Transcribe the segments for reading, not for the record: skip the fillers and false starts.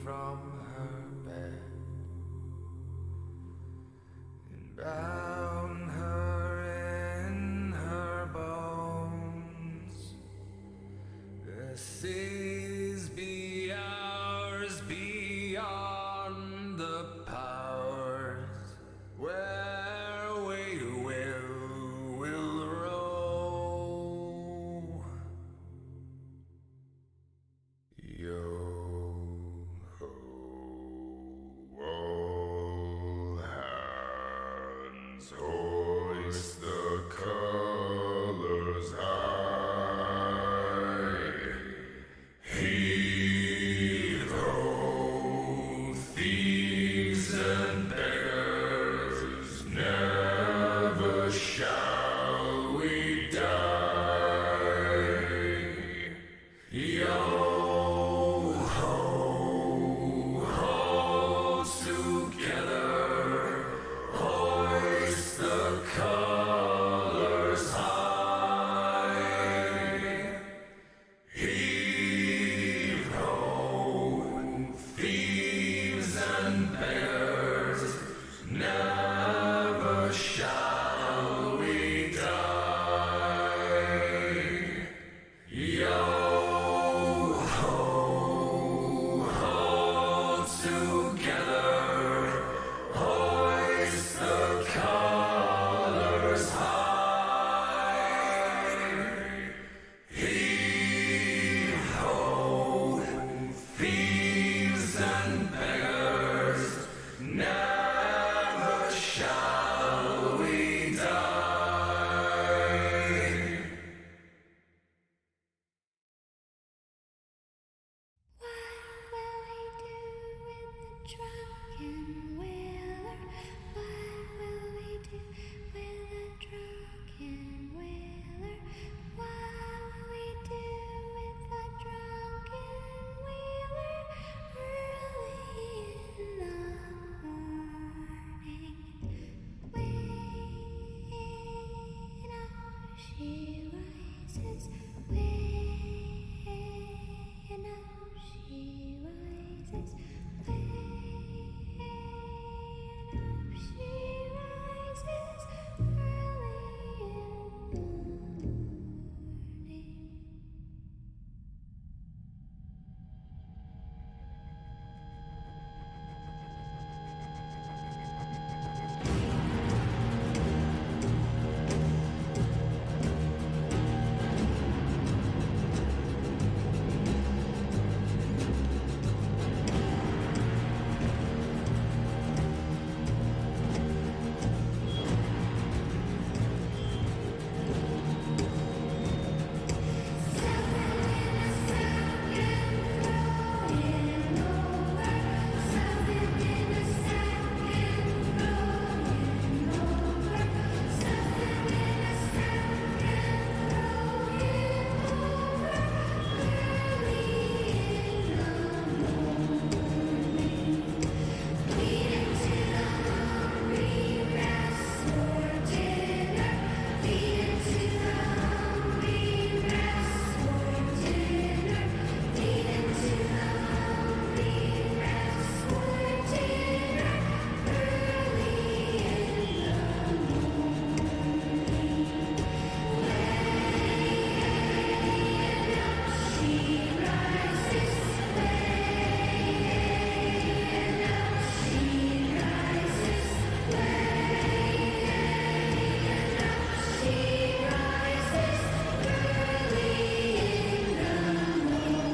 from her bed and bound her in her bones. The seas be ours beyond the powers where we will row. Yo ho, all hands hoist the colors high. Heave ho, thieves and beggars, never shall we die. Yo ho, hold together, hoist the colors high. Heave ho, thieves and beggars, never shall we die. Yo ho, hold together, hoist the colors high. Heave ho, thieves and beggars, never shall we die. What will we do with the drunken whaler? What will we do with the drunken whaler? What will we do with the drunken whaler? Early in the morning, wait up, she rises. Wait up, she rises. Wait up, she rises. Early in the morning.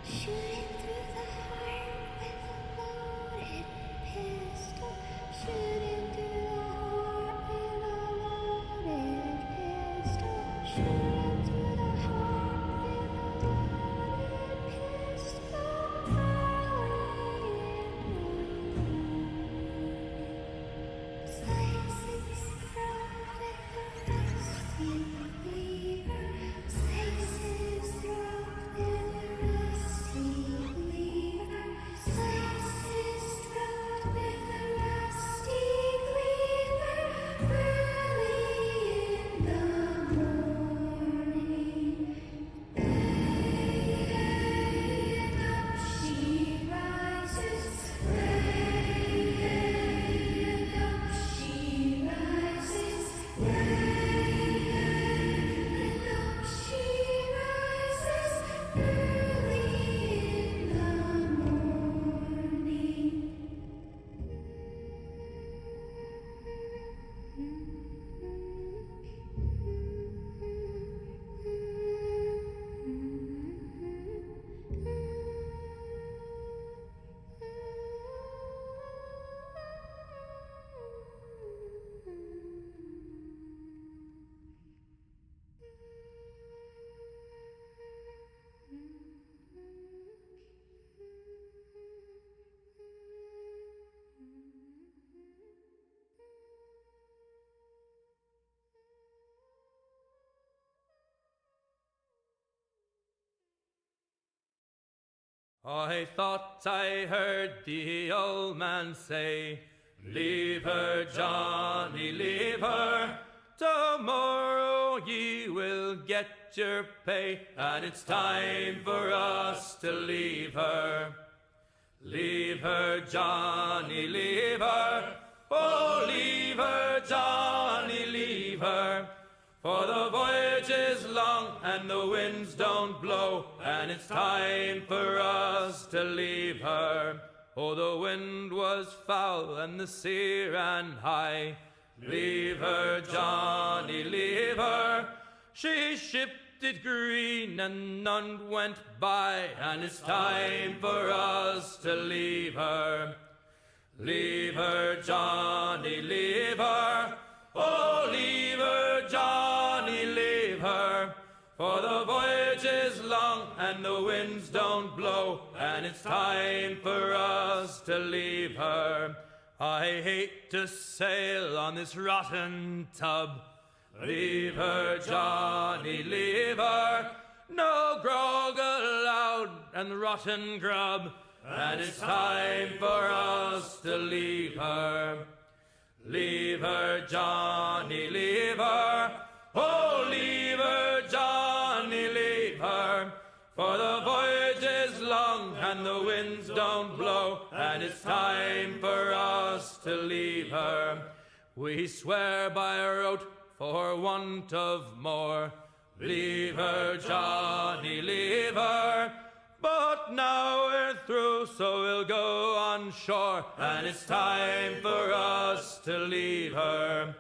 Shooting through the heart with a loaded pistol. Shooting through the heart with a loaded pistol. Shooting through the heart with a loaded pistol. Early in the morning. Slicing throat with a rusty cleaver. Slices throat with a rusty I thought I heard the old man say, leave her, Johnny, leave her. Tomorrow ye will get your pay, and it's time for us to leave her. Leave her, Johnny, leave her. Oh, leave her, Johnny, leave her. For the voyage is long and the winds don't blow, and it's time for us to leave her. Oh, the wind was foul and the sea ran high. Leave her, Johnny, leave her. She shipped it green and none went by, and it's time for us to leave her. Leave her, Johnny, leave her. Oh, leave her, Johnny, leave her. For the voyage is long and the winds don't blow, and it's time for us to leave her. I hate to sail on this rotten tub. Leave her, Johnny, leave her. No grog allowed and rotten grub, and it's time for us to leave her. Leave her, Johnny, leave her. Oh, leave her, Johnny, leave her. For the voyage is long and the winds don't blow, and it's time for us to leave her. We swear by our oath for want of more. Leave her, Johnny, leave her. But now we're through, so we'll go on shore, and it's time for us to leave her.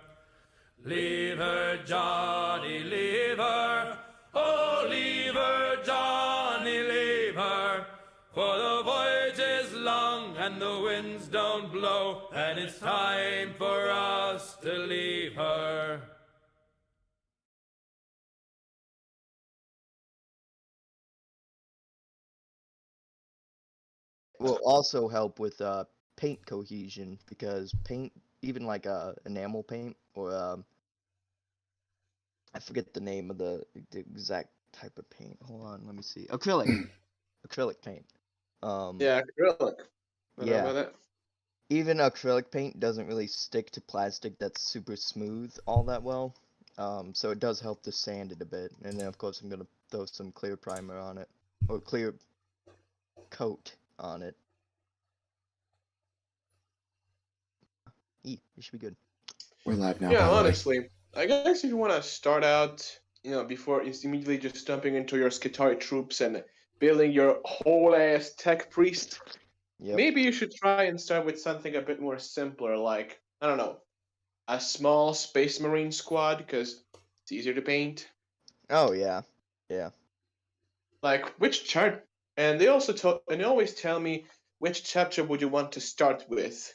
Leave her, Johnny, leave her. Oh, leave her, Johnny, leave her. For the voyage is long and the winds don't blow, and it's time for us to leave her. Will also help with paint cohesion, because paint, even like enamel paint or I forget the name of the exact type of paint. Hold on, let me see. Acrylic paint. Yeah, acrylic. I know Yeah. about that. Even acrylic paint doesn't really stick to plastic that's super smooth all that well. So it does help to sand it a bit. And then of course I'm gonna throw some clear primer on it, or clear coat on it. It should be good. We're live now. Yeah, by the way. honestly, I guess if you want to start out, before it's immediately just jumping into your Skitarii troops and building your whole ass tech priest, Yep. maybe you should try and start with something a bit more simpler, like, I don't know, a small Space Marine squad, because it's easier to paint. Oh yeah. Yeah. Like, which chart? And they also and they always tell me, which chapter would you want to start with?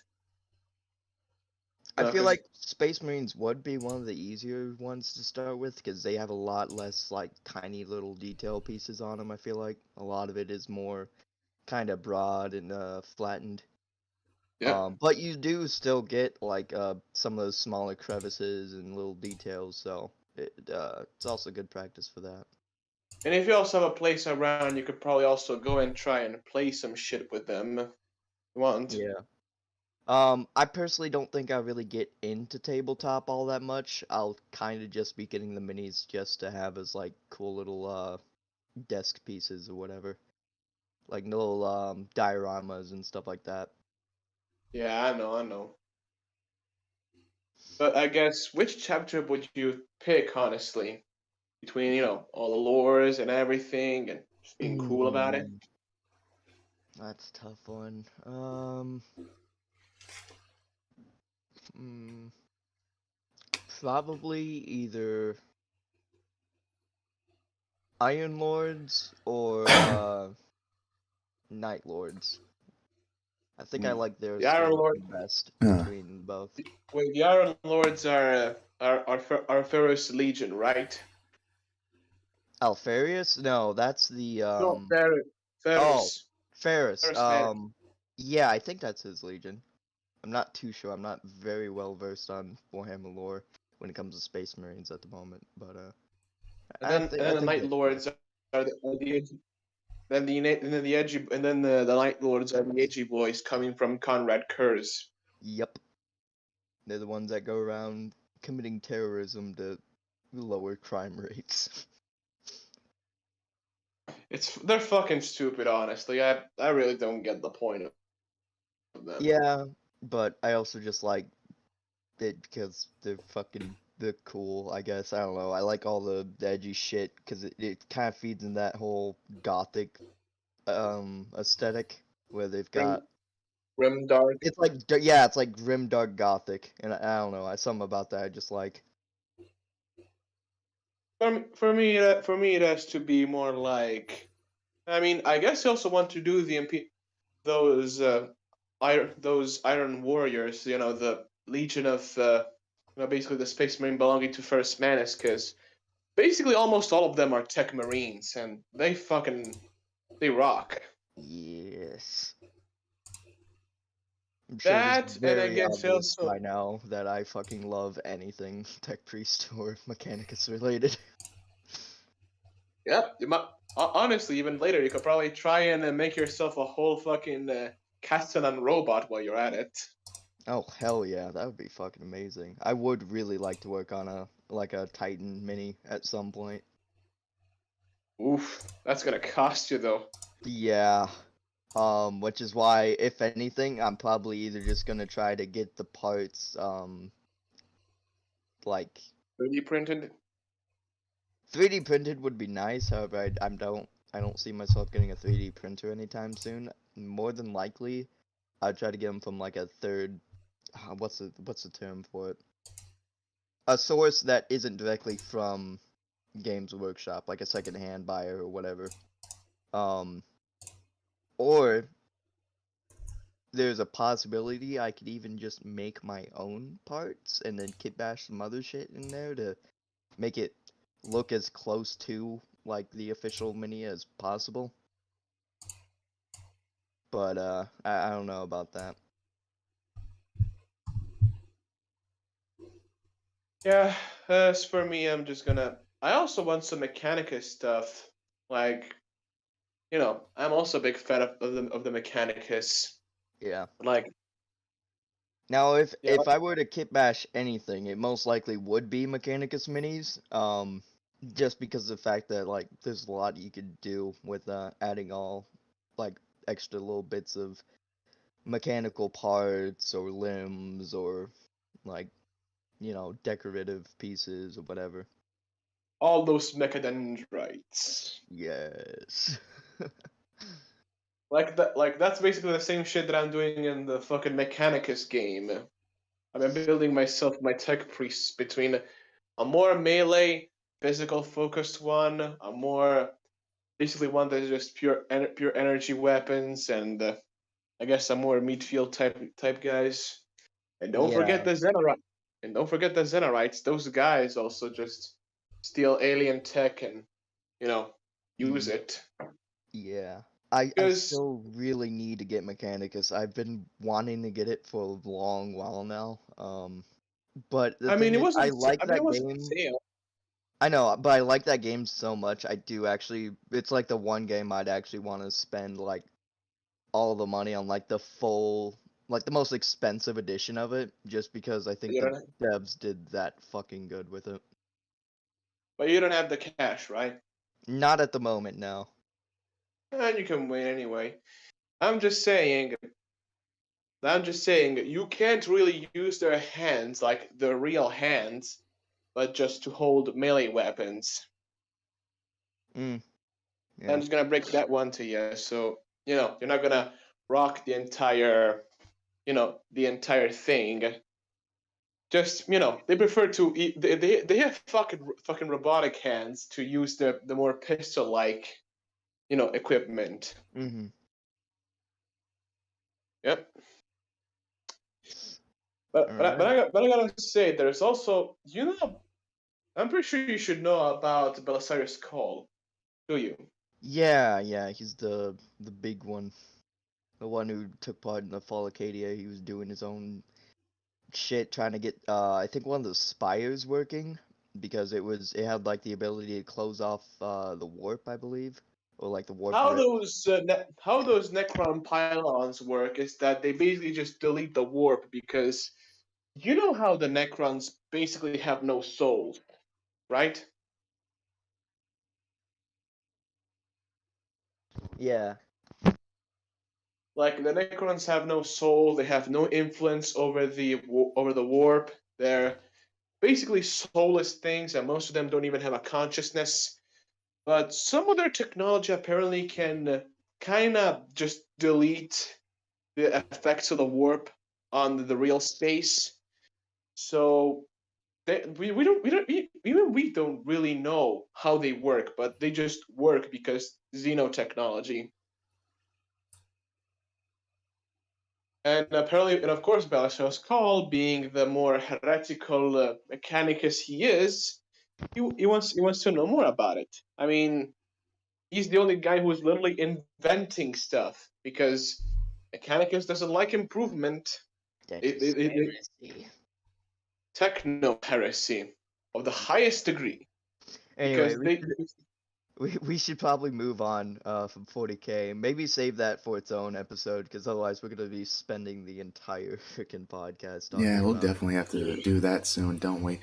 I feel 'Cause- like Space Marines would be one of the easier ones to start with, because they have a lot less like tiny little detail pieces on them. I feel like a lot of it is more kind of broad and flattened. Yeah. But you do still get like some of those smaller crevices and little details, so it's also good practice for that. And if you also have a place around, you could probably also go and try and play some shit with them. If you want. Yeah. I personally don't think I really get into tabletop all that much. I'll kind of just be getting the minis just to have as like cool little desk pieces or whatever, like little dioramas and stuff like that. Yeah, I know. But I guess, which chapter would you pick, honestly? Between, all the lores and everything and just being cool about it? That's a tough one. Probably either Iron Lords or Night Lords. I think I like their The Iron skills Lord- the best Yeah. between both. Wait, the Iron Lords are Pharaoh's Legion, right? Alfarius? No, that's the No, Pharaoh's. Ferris. Ferris Mac. Yeah, I think that's his legion. I'm not too sure. I'm not very well versed on Warhammer lore when it comes to Space Marines at the moment, but And then, I the think Night that's Lords are the the Night Lords are the edgy boys coming from Conrad Kurz. Yep. They're the ones that go around committing terrorism to lower crime rates. They're fucking stupid, honestly. I really don't get the point of them. Yeah, but I also just like it because they're cool, I guess. I don't know. I like all the edgy shit because it kind of feeds in that whole gothic aesthetic where they've Grim, got grim dark. it's like yeah, it's like grim dark gothic, and I don't know. Something about that I just like. For me, it has to be more like. I mean, I guess you also want to do those those Iron Warriors. You know, the Legion of basically the Space Marine belonging to First Manus, because basically almost all of them are Tech Marines, and they rock. Yes. I'm sure it is That, and I very guess obvious also by now that I fucking love anything Tech Priest or Mechanicus related. yeah. Honestly, even later, you could probably try and make yourself a whole fucking Castellan robot while you're at it. Oh hell yeah, that would be fucking amazing. I would really like to work on a Titan mini at some point. Oof, that's gonna cost you though. Yeah. Which is why, if anything, I'm probably either just gonna try to get the parts, like 3D printed. 3D printed would be nice. However, I don't see myself getting a 3D printer anytime soon. More than likely, I'd try to get them from like a third. What's the term for it? A source that isn't directly from Games Workshop, like a secondhand buyer or whatever. Um, or there's a possibility I could even just make my own parts and then kit bash some other shit in there to make it look as close to like the official mini as possible. But I don't know about that. Yeah, as for me, I'm just gonna. I also want some Mechanicus stuff. Like, I'm also a big fan of the Mechanicus. Yeah. Like, Now, yeah, if I were to kit bash anything, it most likely would be Mechanicus minis. Just because of the fact that like there's a lot you could do with adding all like extra little bits of mechanical parts or limbs or like decorative pieces or whatever. all those mechadendrites. Yes. Like that's basically the same shit that I'm doing in the fucking Mechanicus game. I'm building myself my tech priests between a more melee, physical focused one, a more basically one that is just pure energy weapons, and I guess some more midfield type guys. And don't forget Yeah. the Xenorites. And don't forget the Xenorites. Those guys also just steal alien tech and you know use Mm, it. yeah. I Because still really need to get Mechanicus. I've been wanting to get it for a long while now. But the I mean, thing it is, wasn't. I like I mean, it that wasn't game. sale. I know, but I like that game so much. I do actually. It's like the one game I'd actually want to spend like all the money on, like the full, like the most expensive edition of it, just because I think You the don't. devs did that fucking good with it. But you don't have the cash, right? Not at the moment, no. And you can win anyway. I'm just saying. I'm just saying. You can't really use their hands like the real hands, but just to hold melee weapons. Mm, I'm yeah. just gonna break that one to you. So you're not gonna rock the entire thing. Just they prefer to they have fucking robotic hands to use the more pistol like equipment. Mhm. Yep. All But right. I gotta say, there's also I'm pretty sure you should know about Belisarius Call, do you? Yeah, yeah. He's the big one, the one who took part in the Fall Acadia. He was doing his own shit, trying to get I think one of the spires working because it had like the ability to close off the warp, I believe. or like the warp How rip. those Necron pylons work is that they basically just delete the warp because you know how the Necrons basically have no souls, right? Yeah, Like the Necrons have no soul, they have no influence over the warp. They're basically soulless things, and most of them don't even have a consciousness. But some of their technology apparently can kind of just delete the effects of the warp on the real space. So even we don't really know how they work, but they just work because xenotechnology. And apparently, and of course, Balashos Call, being the more heretical mechanicus he is, he wants to know more about it. I mean, he's the only guy who's literally inventing stuff because Mechanicus doesn't like improvement. that It, is it, it, it- heresy. techno heresy of the highest degree Anyway, because we should we should probably move on from 40K. Maybe save that for its own episode, because otherwise we're gonna be spending the entire freaking podcast Yeah, talking we'll about it. definitely have to do that soon, don't we?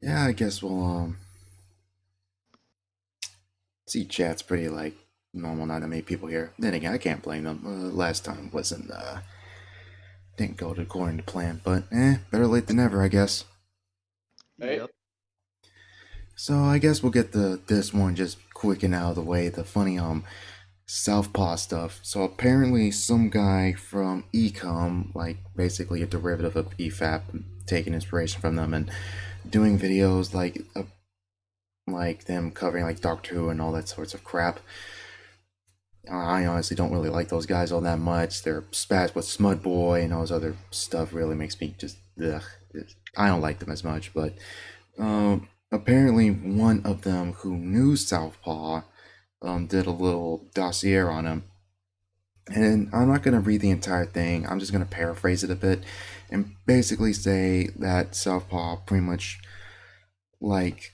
Yeah, I guess we'll see. Chat's pretty like normal, not that many people here. Then again, I can't blame them. Last time wasn't didn't go according to plan, but better late than never, I guess. right? Yep. So I guess we'll get this one just quick and out of the way. The funny SouthPaw stuff. So apparently some guy from Ecom, like basically a derivative of EFAP, taking inspiration from them and doing videos like them covering like Doctor Who and all that sorts of crap. I honestly don't really like those guys all that much. Their spats with Smud Boy and all this other stuff really makes me just ugh. I don't like them as much, but apparently one of them who knew Southpaw did a little dossier on him. And I'm not going to read the entire thing. I'm just going to paraphrase it a bit and basically say that Southpaw like,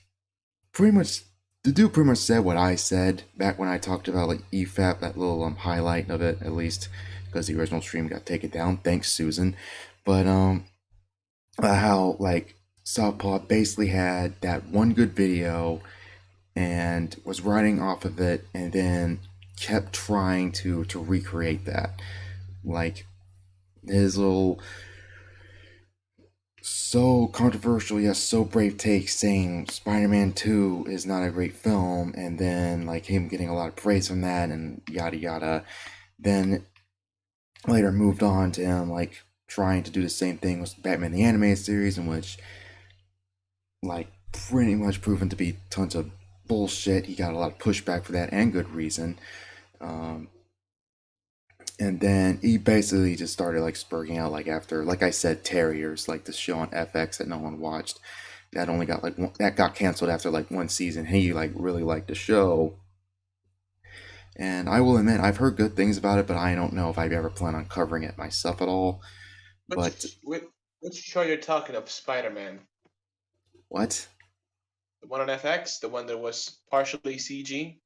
pretty much, the dude pretty much said what I said back when I talked about, like, EFAP, that little highlight of it, at least, because the original stream got taken down. Thanks, Susan. But, how, like, Southpaw basically had that one good video and was writing off of it and then kept trying to recreate that, like his little so controversial yet so brave take saying Spider-Man 2 is not a great film, and then like him getting a lot of praise from that and yada yada. Then later moved on to him like trying to do the same thing with Batman the Animated Series, in which like pretty much proven to be tons of bullshit. He got a lot of pushback for that, and good reason. Um, and then he basically just started like spurting out like after, like I said, Terriers, like the show on FX that no one watched. That only got like that got canceled after like one season. He like really liked the show, and I will admit I've heard good things about it, but I don't know if I've ever planned on covering it myself at all. But Which show you're talking of? Spider-Man, what? the one on FX, the one that was partially CG.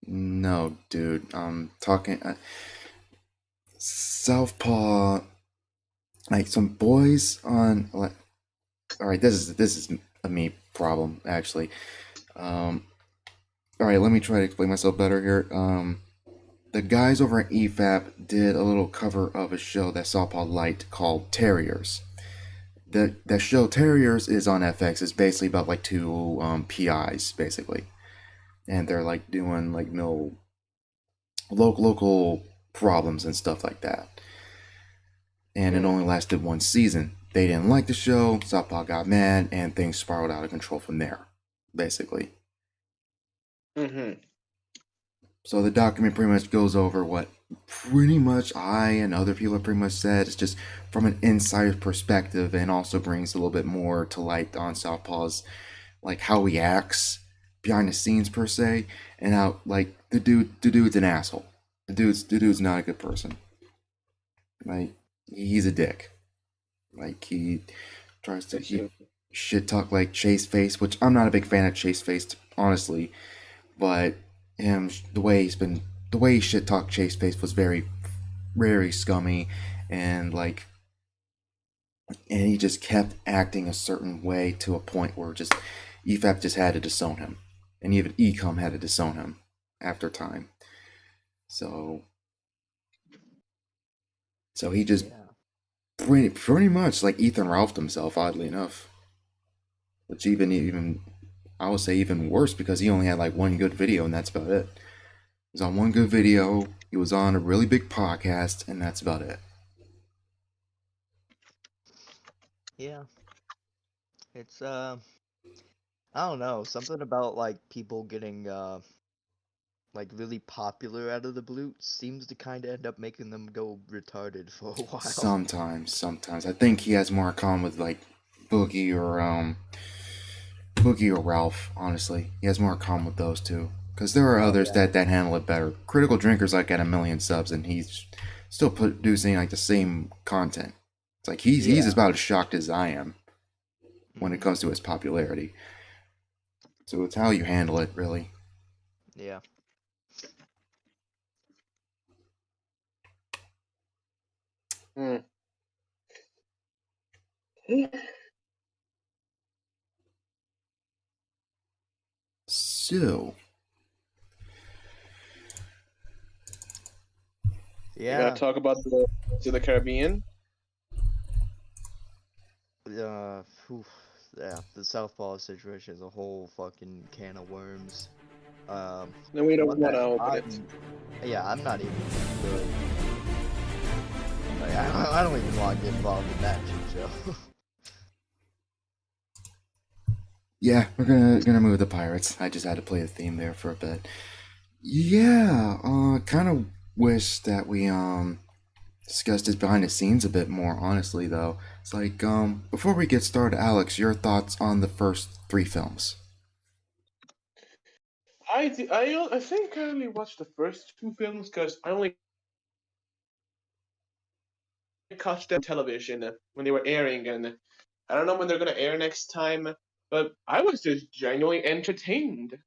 No, dude. I'm talking Southpaw. Like some boys on. Like, all right, this is a me problem actually. All right, let me try to explain myself better here. The guys over at EFAP did a little cover of a show that Southpaw liked called Terriers. That show Terriers is on FX. It's basically about like two PIs basically, and they're like doing like no local problems and stuff like that. And it only lasted one season. They didn't like the show. Southpaw got mad, and things spiraled out of control from there, basically. Mm-hmm. So the document pretty much goes over what pretty much I and other people have pretty much said. It's just from an insider's perspective, and also brings a little bit more to light on Southpaw's, like how he acts behind the scenes per se, and how like the dude's an asshole. The dude's not a good person. Like he's a dick. Like he tries to he shit talk like Chase Face, which I'm not a big fan of Chase Face, honestly. but him the way he shit talked Chase Face was very very scummy, and like and he just kept acting a certain way to a point where just EFAP just had to disown him, and even Ecom had to disown him after time. So he just Yeah. pretty much like Ethan Ralphed himself, oddly enough. Which even I would say even worse because he only had like one good video and that's about it. He was on one good video, he was on a really big podcast, and that's about it. Yeah. It's I don't know, something about like people getting like really popular out of the blue seems to kind of end up making them go retarded for a while. Sometimes. I think he has more in common with like Boogie or Ralph, honestly. He has more in common with those two. Because there are others that handle it better. Critical Drinker's like at 1 million subs and he's still producing like the same content. It's like he's about as shocked as I am when it comes to his popularity. So it's how you handle it, really. Yeah. Hmm. So, You gotta Yeah. talk about the Caribbean. Oof, yeah, the Southpaw situation is a whole fucking can of worms. No, we don't One want that to open it. I'm not even really. Like, I don't even want to get involved in that shit show. yeah, we're gonna move the Pirates. I just had to play the theme there for a bit. Yeah, kind of wish that we discussed his behind the scenes a bit more. Honestly, though, it's like before we get started, Alex, your thoughts on the first 3 films? I think I only watched the first two films because I only catch them on television when they were airing, and I don't know when they're gonna air next time. But I was just genuinely entertained.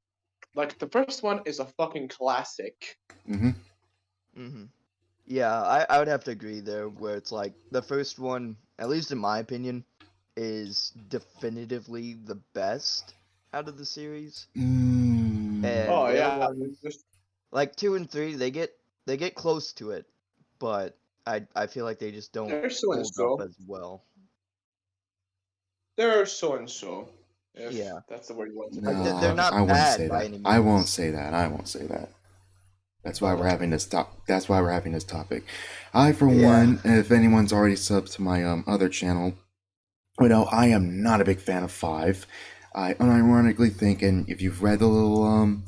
Like the first one is a fucking classic. Mm-hmm. Yeah, I would have to agree there, where it's like the first one, at least in my opinion, is definitively the best out of the series. Mm, And Oh the other yeah, ones, like 2 and 3, they get close to it, but I feel like they just don't they're so and hold up so. as well. They're so and so. If Yeah, that's the word you want to like put they're it. no, not I wouldn't bad say by that. any I won't means, say that. I won't say that. That's why but we're having this That's why we're having this topic. I, for yeah, one, if anyone's already subbed to my other channel, I am not a big fan of 5. I unironically think, and if you've read the little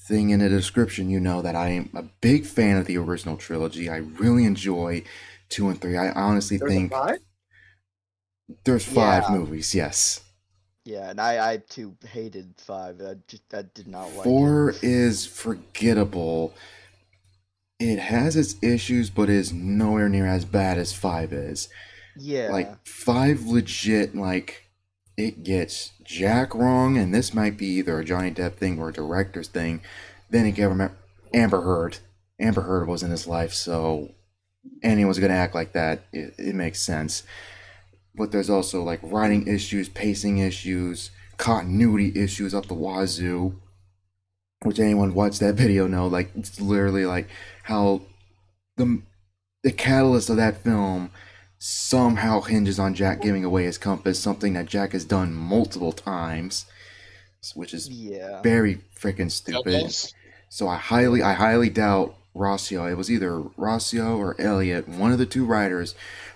thing in the description, you know that I am a big fan of the original trilogy. I really enjoy 2 and 3. I honestly There's a think five. there's yeah, 5 movies. Yes, yeah, and I too hated 5. I did not like it. 4 is forgettable. It has its issues, but is nowhere near as bad as 5 is. Like Yeah, 5 legit, like it gets Jack wrong, and this might be either a Johnny Depp thing or a director's thing. Then again, remember Amber Heard. Amber Heard was in his life, so anyone's gonna act like that. It makes sense. But there's also like writing issues, pacing issues, continuity issues up the wazoo. Which anyone watched that video know, like it's literally like how the the catalyst of that film somehow hinges on Jack giving away his compass, something that Jack has done multiple times, which is yeah, very freaking stupid. Yes. So I highly doubt Rossio. It was either Rossio or Elliot, one of the two writers,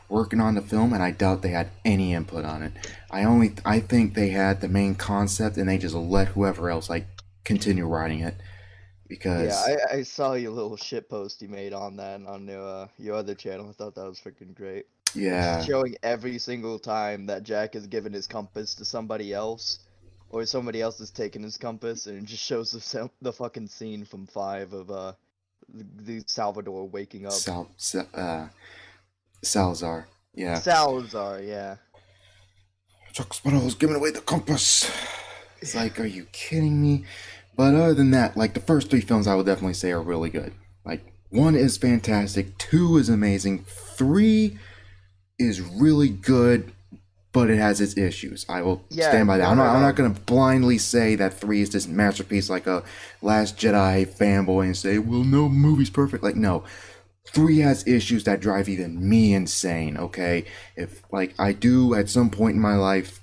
working on the film, and I doubt they had any input on it. I think they had the main concept, and they just let whoever else like continue writing it yeah. because I saw your little shit post you made on that on your other channel. I thought that was freaking great. Just yeah, showing every single time that Jack has given his compass to somebody else, or somebody else has taken his compass, and it just shows the fucking scene from 5 of the Salvador waking up. Salazar, yeah. Salazar, yeah. Chuck Sparrow's giving away the compass. It's like, are you kidding me? But other than that, like the first three films, I would definitely say are really good. Like one is fantastic, two is amazing, three is really good, but it has its issues. I will Yeah, stand by that. no, no, I'm not no. going to blindly say that three is this masterpiece like a Last Jedi fanboy and say, well, no movie's perfect. Like, no. Three has issues that drive even me insane, okay? If, like, I do at some point in my life,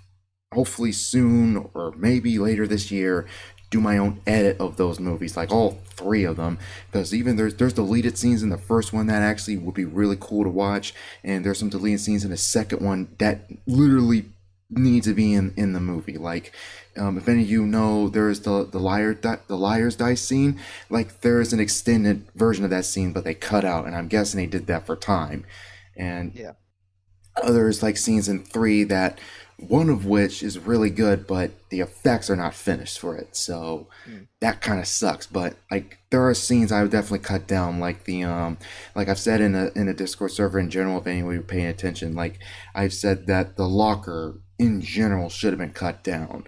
hopefully soon or maybe later this year, do my own edit of those movies, like all three of them, because even there's deleted scenes in the first one that actually would be really cool to watch, and there's some deleted scenes in the second one that literally need to be in the movie. Like, if any of you know, there's the liar's dice scene. Like, there is an extended version of that scene, but they cut out, and I'm guessing they did that for time. And Yeah. others like scenes in three that one of which is really good, but the effects are not finished for it, so Mm. that kind of sucks. But like there are scenes I would definitely cut down, like the like I've said in a Discord server in general, if anyone were paying attention, like I've said that the locker in general should have been cut down.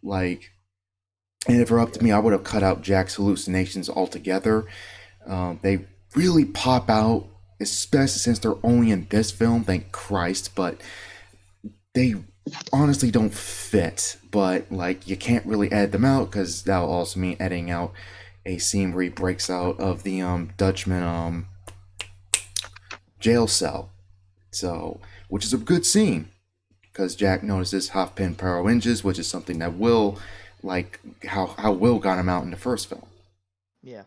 Like, and if it were up to Yeah. me, I would have cut out Jack's hallucinations altogether. They really pop out, especially since they're only in this film, thank Christ, but they honestly don't fit. But like, you can't really edit them out because that'll also mean editing out a scene where he breaks out of the Dutchman jail cell. So, which is a good scene because Jack notices Hoffpin Paroinges, which is something that Will, like how Will got him out in the first film. Yeah.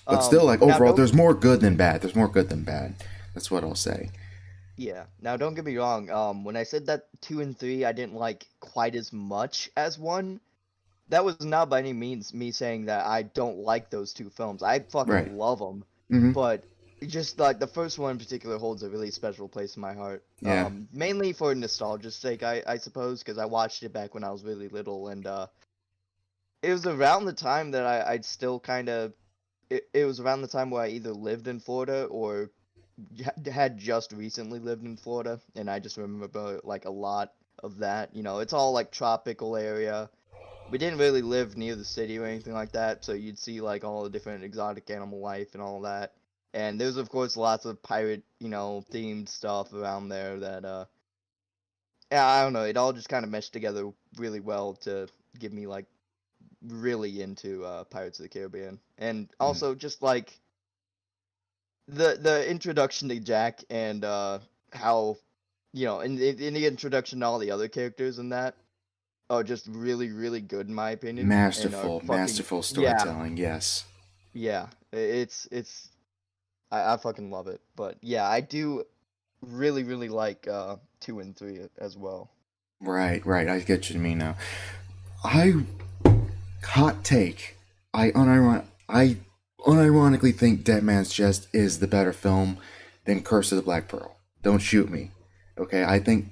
But still, like Now overall, don't. there's more good than bad. There's more good than bad. That's what I'll say. Yeah. Now don't get me wrong. When I said that two and three I didn't like quite as much as one, that was not by any means me saying that I don't like those two films. I Right. fucking love them, Mm-hmm. but just like the first one in particular holds a really special place in my heart. Yeah. Mainly for nostalgia's sake, I suppose, because I watched it back when I was really little, and it was around the time that I'd still kind of. It was around the time where I either lived in Florida or had just recently lived in Florida, and I just remember like a lot of that. You know, it's all like tropical area. We didn't really live near the city or anything like that, so you'd see like all the different exotic animal life and all that. And there's of course lots of pirate, themed stuff around there that yeah, I don't know, it all just kind of meshed together really well to give me like really into Pirates of the Caribbean. And Mm. also just like the introduction to Jack and how in the introduction to all the other characters in that are just really really good in my opinion and are Masterful, fucking masterful yeah storytelling. Yes. yeah it's I fucking love it. But yeah, I do really really like 2 and 3 as well. Right. Right. I get what you mean now. I hot take. I unironically think Dead Man's Chest is the better film than Curse of the Black Pearl. Don't shoot me. Okay. I think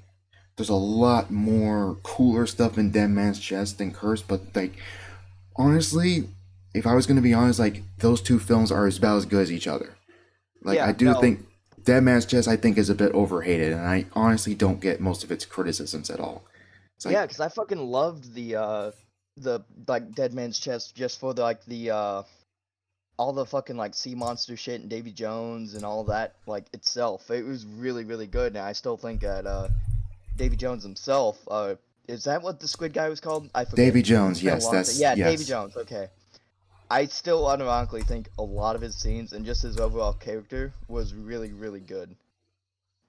there's a lot more cooler stuff in Dead Man's Chest than Curse, but like honestly, if I was gonna be honest, like those two films are about as good as each other. Like I Yeah, do no, think Dead Man's Chest I think is a bit overhated, and I honestly don't get most of its criticisms at all. It's yeah, like because I fucking loved the like Dead Man's Chest just for the like the all the fucking like sea monster shit and Davy Jones and all that like itself. It was really really good, and I still think that Davy Jones himself, is that what the squid guy was called? I forget. Davy It's Jones, been a yes, long time. that's Yeah, Davy yes. Jones. Okay. I still unironically think a lot of his scenes and just his overall character was really really good.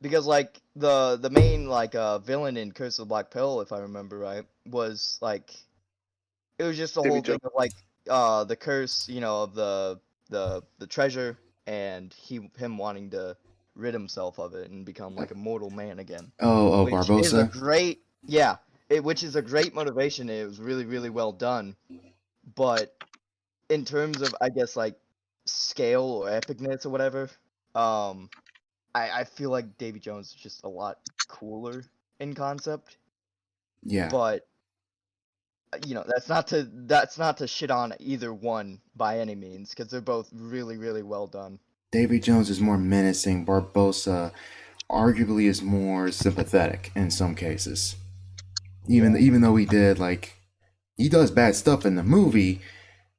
Because like the main like villain in Curse of the Black Pearl, if I remember right, was like it was just the Davy whole Jones. thing of like the curse, of the treasure and him wanting to rid himself of it and become like a mortal man again, Oh, which is a Barbosa. great which is a great motivation. It was really really well done, but in terms of I guess like scale or epicness or whatever, um I feel like Davy Jones is just a lot cooler in concept, Yeah, but that's not to shit on either one by any means because they're both really really well done. Davy Jones is more menacing. Barbosa arguably is more sympathetic in some cases. Yeah. Even though he does bad stuff in the movie,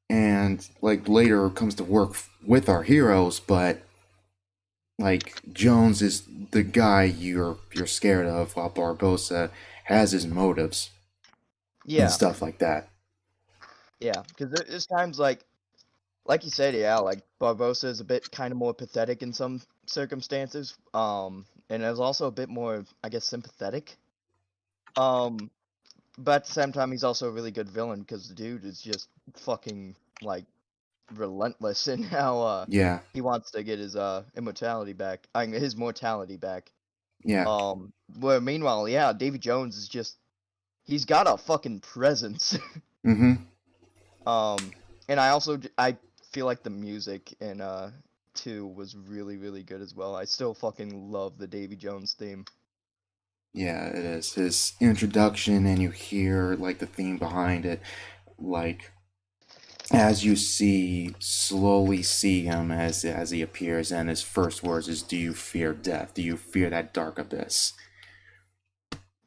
and like later comes to work with our heroes, but like Jones is the guy you're scared of, while Barbosa has his motives and Yeah, stuff like that. yeah, because there's times like you said, yeah, like Barbosa is a bit kind of more pathetic in some circumstances, and is also a bit more, I guess, sympathetic. Um, but at the same time, he's also a really good villain because the dude is just fucking like relentless in how Yeah, he wants to get his immortality back, I mean, his mortality back. yeah, Where meanwhile, yeah, Davy Jones is just he's got a fucking presence. mm-hmm, Um, and I feel like the music in 2 was really really good as well. I still fucking love the Davy Jones theme. yeah. It is his introduction, and you hear like the theme behind it, like as you slowly see him as he appears, and his first words is, "Do you fear death? Do you fear that dark abyss?"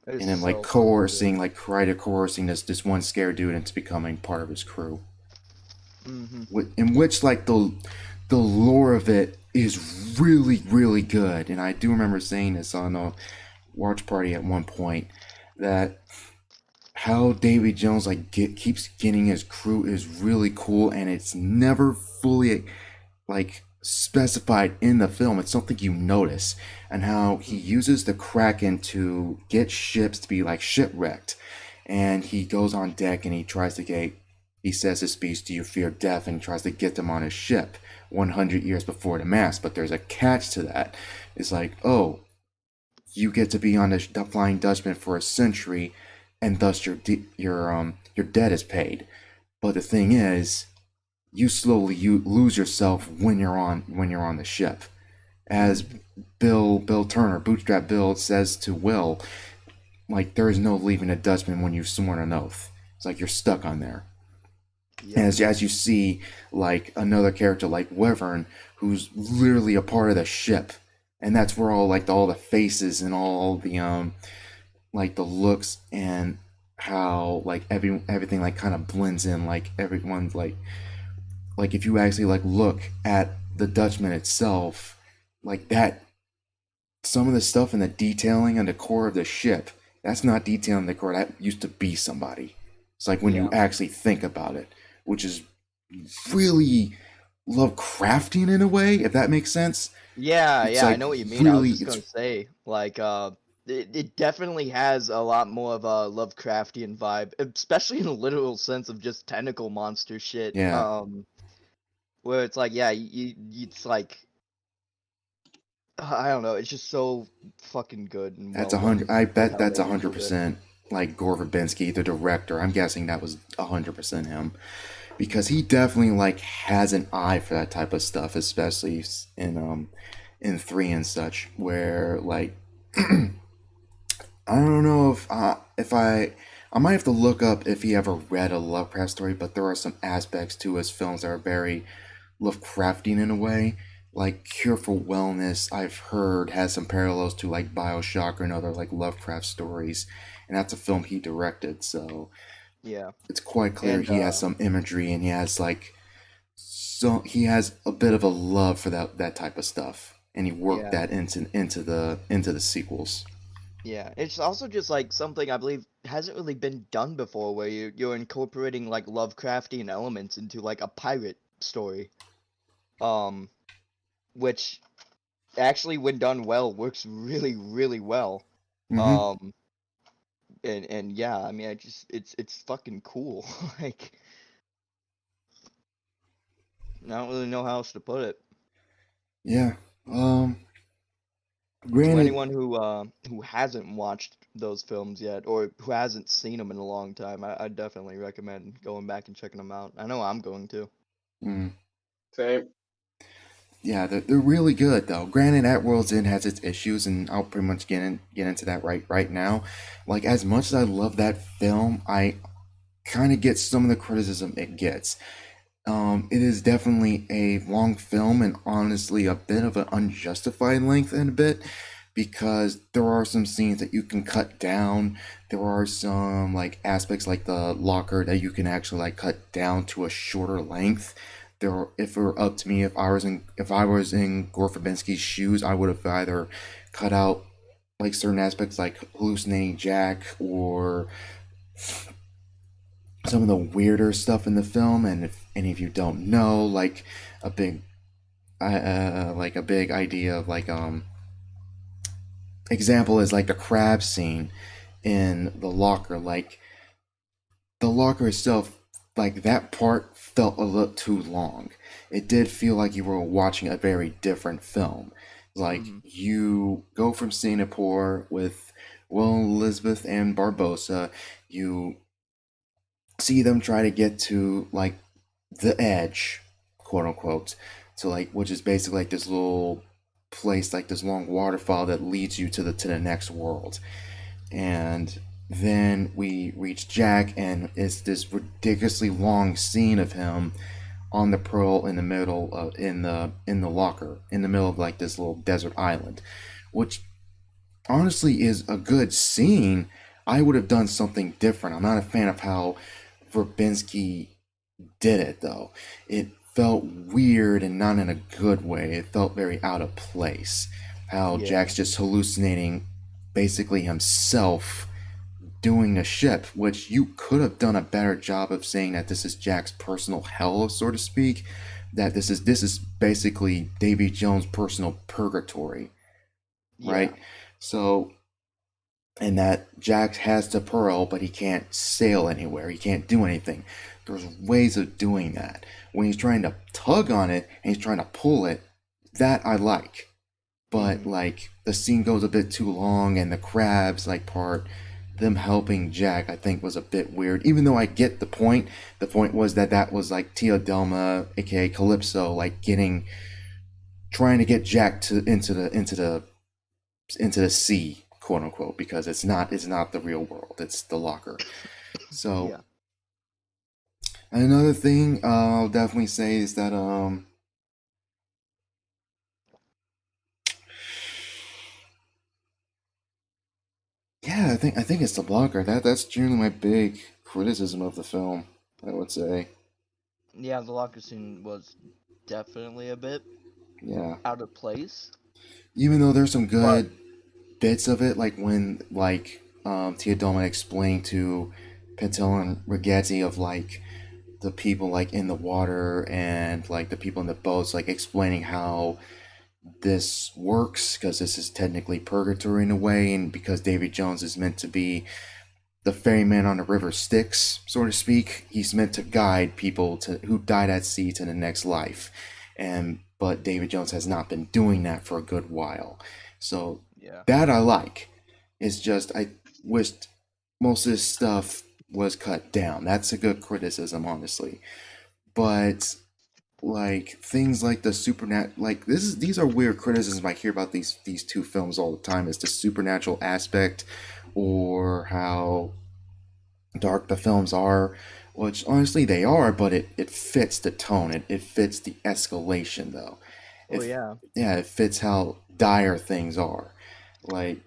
It is And him like so fucking good. coercing, like coercing this one scared dude into becoming part of his crew. Mhm. In which like the lore of it is really really good, and I do remember saying this on a watch party at one point, that how Davy Jones like keeps getting his crew is really cool, and it's never fully like specified in the film. It's something you notice, and how he uses the Kraken to get ships to be like shipwrecked, and he goes on deck and he tries to get. He says his speech, "Do you fear death?" and tries to get them on his ship 100 years before the mass. But there's a catch to that. It's like, oh, you get to be on the Flying Dutchman for a century, and thus your debt is paid. But the thing is, you lose yourself when you're on the ship. As Bill Turner, Bootstrap Bill, says to Will, like there is no leaving a Dutchman when you've sworn an oath. It's like you're stuck on there. Yep. As you see like another character like Wyvern, who's literally a part of the ship, and that's where all the faces and all the like the looks and how like everything like kind of blends in, like everyone's like if you actually like look at the Dutchman itself, like that, some of the stuff in the detailing on the core of the ship, that's not detailing the core, that used to be somebody. It's like when you Yeah. actually think about it, which is really Lovecraftian in a way, if that makes sense. Yeah, It's yeah, I like know what you mean. I was really, just it's gonna say, like, it definitely has a lot more of a Lovecraftian vibe, especially in a literal sense of just tentacle monster shit. yeah, Where it's like, yeah, it's like, I don't know, it's just so fucking good and that's well a hundred. done I with bet how that's they a hundred handled it. percent like Gore Verbinski, the director. I'm guessing that was 100% him, because he definitely like has an eye for that type of stuff, especially in 3 and such, where like I don't know if I might have to look up if he ever read a Lovecraft story, but there are some aspects to his films that are very Lovecraftian in a way. Like Cure for Wellness, I've heard has some parallels to like Bioshock and other like Lovecraft stories, and that's a film he directed. So Yeah. it's quite clear And he has some imagery, and he has like he has a bit of a love for that type of stuff, and he worked yeah, that into the sequels. yeah. It's also just like something I believe hasn't really been done before, where you're incorporating like Lovecraftian elements into like a pirate story. Um, which actually, when done well, works really, really well. Mm-hmm. Um, and yeah, I mean, I just it's fucking cool. Like, I don't really know how else to put it. Yeah. Um. To Granted, anyone who hasn't watched those films yet, or who hasn't seen them in a long time, I definitely recommend going back and checking them out. I know I'm going to. mm, Same. yeah, they're really good though. Granted, At World's End has its issues, and I'll pretty much get into that right now. Like as much as I love that film, I kind of get some of the criticism it gets. It is definitely a long film, and honestly, a bit of an unjustified length in a bit. because there are some scenes that you can cut down. There are some like aspects like the locker that you can actually like cut down to a shorter length. If it were up to me, if I was in Gore Verbinski's shoes, I would have either cut out like certain aspects like hallucinating Jack or some of the weirder stuff in the film. And if any of you don't know, a big like a big idea of example is like the crab scene in the locker. Like the locker itself, like that part felt a little too long. It did feel like you were watching a very different film. Like Hmm. you go from Singapore with Will Elizabeth and Barbosa, you see them try to get to like the edge, quote unquote, to like which is basically like this little place, like this long waterfall that leads you to the next world. And then we reach Jack, and it's this ridiculously long scene of him on the pearl in the middle of in the locker in the middle of like this little desert island, which honestly is a good scene. I would have done something different. I'm not a fan of how Verbinski did it though. It felt weird and not in a good way. It felt very out of place. How Yeah. Jack's just hallucinating basically himself doing a ship, which you could have done a better job of saying that this is Jack's personal hell, so to speak. That this is basically Davy Jones' personal purgatory, right? Yeah. So and that Jack has the pearl, but he can't sail anywhere. He can't do anything. There's ways of doing that. When he's trying to tug on it and he's trying to pull it, that I like. But Hmm. like the scene goes a bit too long, and the crabs like part, them helping Jack, I think was a bit weird. Even though I get the point. The point was that that was like Tia Delma, aka Calypso, like trying to get Jack to into the sea, quote unquote, because it's not the real world. It's the locker. So Yeah. another thing I'll definitely say is that yeah, I think it's the blocker. That's generally my big criticism of the film, I would say. Yeah, the locker scene was definitely a bit Yeah. out of place, Even though there's some but good bits of it, like when Tia Dolman explained to Patel and Rigetti of like the people like in the water and like the people in the boats, like explaining how this works because this is technically purgatory in a way, and because David Jones is meant to be the ferryman on the river Styx, so to speak. He's meant to guide people to who died at sea to the next life, and but David Jones has not been doing that for a good while. So yeah. that I like. It's just I wished most of this stuff was cut down. That's a good criticism, honestly. But like things like the supernat like these are weird criticisms I hear about these two films all the time, is the supernatural aspect or how dark the films are, which honestly they are, but it fits the tone. It fits the escalation though. Oh If yeah. Yeah, it fits how dire things are. Like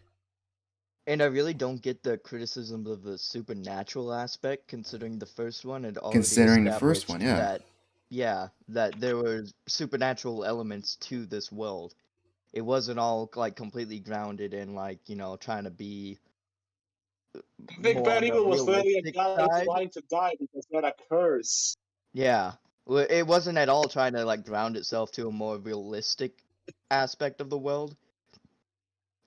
And I really don't get the criticism of the supernatural aspect, considering the first one had already considering the first one, established yeah. that, yeah, that there were supernatural elements to this world. It wasn't all like completely grounded in like, trying to be Big more Bad on the Evil was literally a realistic guy side. trying to die because he had a curse. Yeah. Well, it wasn't at all trying to like ground itself to a more realistic aspect of the world.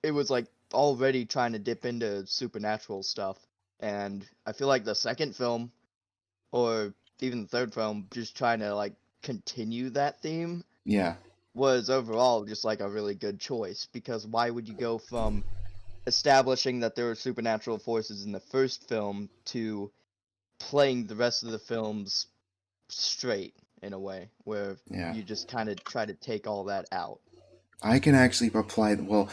It was like already trying to dip into supernatural stuff. And I feel like the second film, or even the third film, just trying to like continue that theme Yeah. was overall just like a really good choice. Because why would you go from establishing that there were supernatural forces in the first film to playing the rest of the films straight in a way where Yeah. you just kind of try to take all that out? I can actually reply. Well,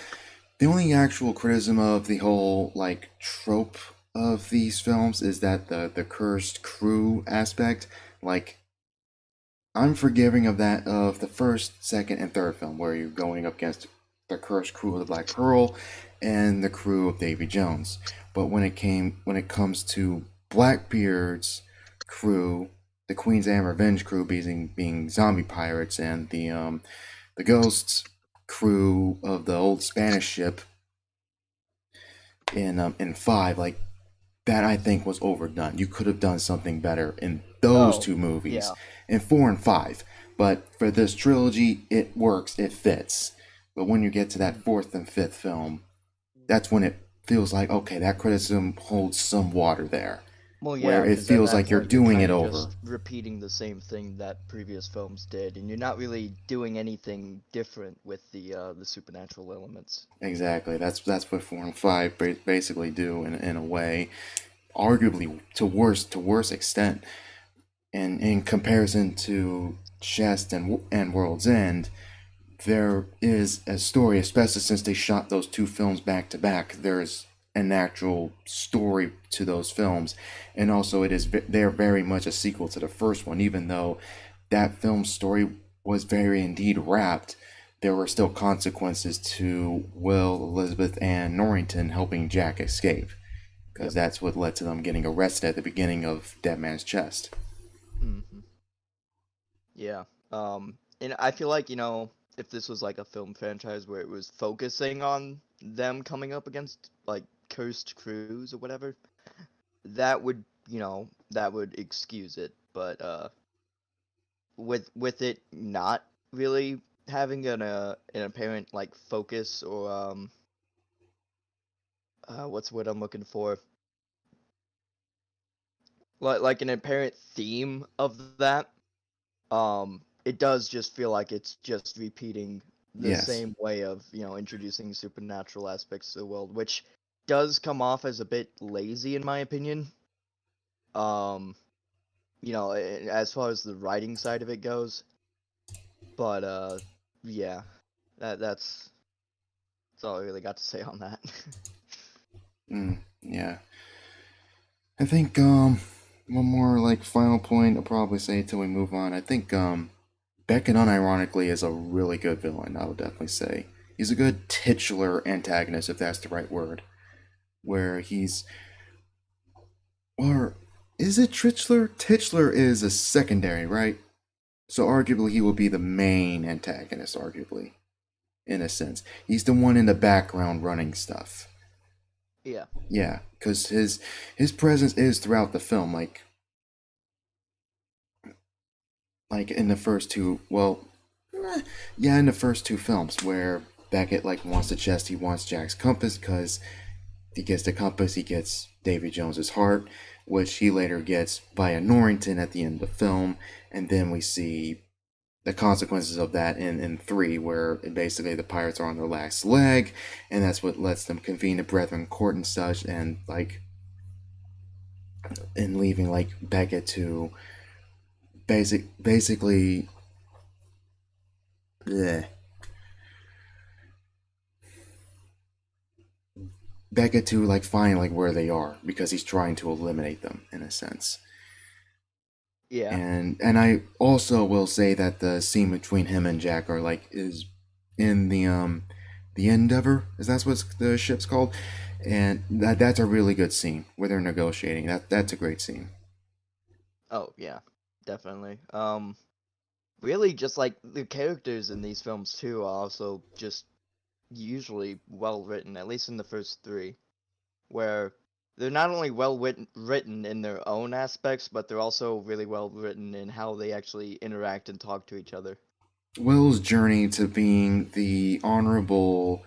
the only actual criticism of the whole like trope of these films is that the cursed crew aspect. Like I'm forgiving of that of the first, second, and third film where you're going up against the cursed crew of the Black Pearl and the crew of Davy Jones. But when it comes to Blackbeard's crew, the Queen's and Revenge crew being zombie pirates, and the Ghosts crew of the old Spanish ship in five, like that I think was overdone. You could have done something better in those Oh, two movies, yeah. in four and five. But for this trilogy, it works, it fits. But when you get to that fourth and fifth film, that's when it feels like, okay, that criticism holds some water there, Well, where yeah, it because at feels that like you're point you're doing kind it of over. just repeating the same thing that previous films did, and you're not really doing anything different with the supernatural elements. Exactly. That's what four and five basically do in a way, arguably to worse extent. And in comparison to Chest and World's End, there is a story, especially since they shot those two films back to back. There's an actual story to those films, and also they're very much a sequel to the first one. Even though that film's story was very indeed wrapped, there were still consequences to Will, Elizabeth, and Norrington helping Jack escape, because Yep. that's what led to them getting arrested at the beginning of Dead Man's Chest. Hmm. Yeah. And I feel like, if this was like a film franchise where it was focusing on them coming up against like cursed crews or whatever, that would, that would excuse it. But with it not really having an apparent like focus or what's what I'm looking for, like an apparent theme of that, it does just feel like it's just repeating the Yes. same way of, introducing supernatural aspects to the world, which does come off as a bit lazy in my opinion. Um, as far as the writing side of it goes. But yeah, that's all I really got to say on that. Yeah. I think one more like final point I'll probably say till we move on. I think Beckett unironically is a really good villain, I would definitely say. He's a good titular antagonist, if that's the right word. Where he's, or is it Titular? Titular is a secondary, right? So arguably he will be the main antagonist, arguably, in a sense. He's the one in the background running stuff. Yeah. Yeah, because his presence is throughout the film, like in the first two. Well, yeah, in the first two films where Beckett like wants the chest, he wants Jack's compass because he gets the compass, he gets Davy Jones's heart, which he later gets via Norrington at the end of the film, and then we see the consequences of that in three, where basically the pirates are on their last leg, and that's what lets them convene a Brethren court and such, and like and leaving like Beckett to basically bleh, Beckett to like find like where they are because he's trying to eliminate them in a sense. Yeah. And I also will say that the scene between him and Jack are like is in the Endeavor, is that's what the ship's called, and that's a really good scene where they're negotiating. That's a great scene. Oh yeah, definitely. Really, just like the characters in these films too are also just usually well written, at least in the first three, where they're not only well written in their own aspects, but they're also really well written in how they actually interact and talk to each other. Will's journey to being the honorable,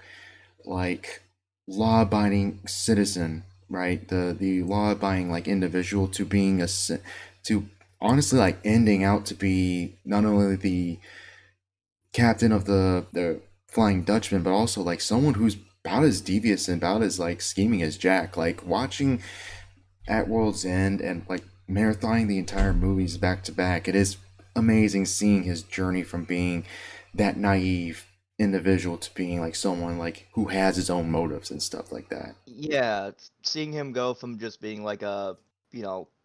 like, law-abiding citizen, right? The law-abiding like individual to being to honestly like ending out to be not only the captain of the Flying Dutchman, but also like someone who's about as devious and about as like scheming as Jack. Like watching At World's End and like marathoning the entire movies back to back, it is amazing seeing his journey from being that naive individual to being like someone like who has his own motives and stuff like that. Yeah, seeing him go from just being like a,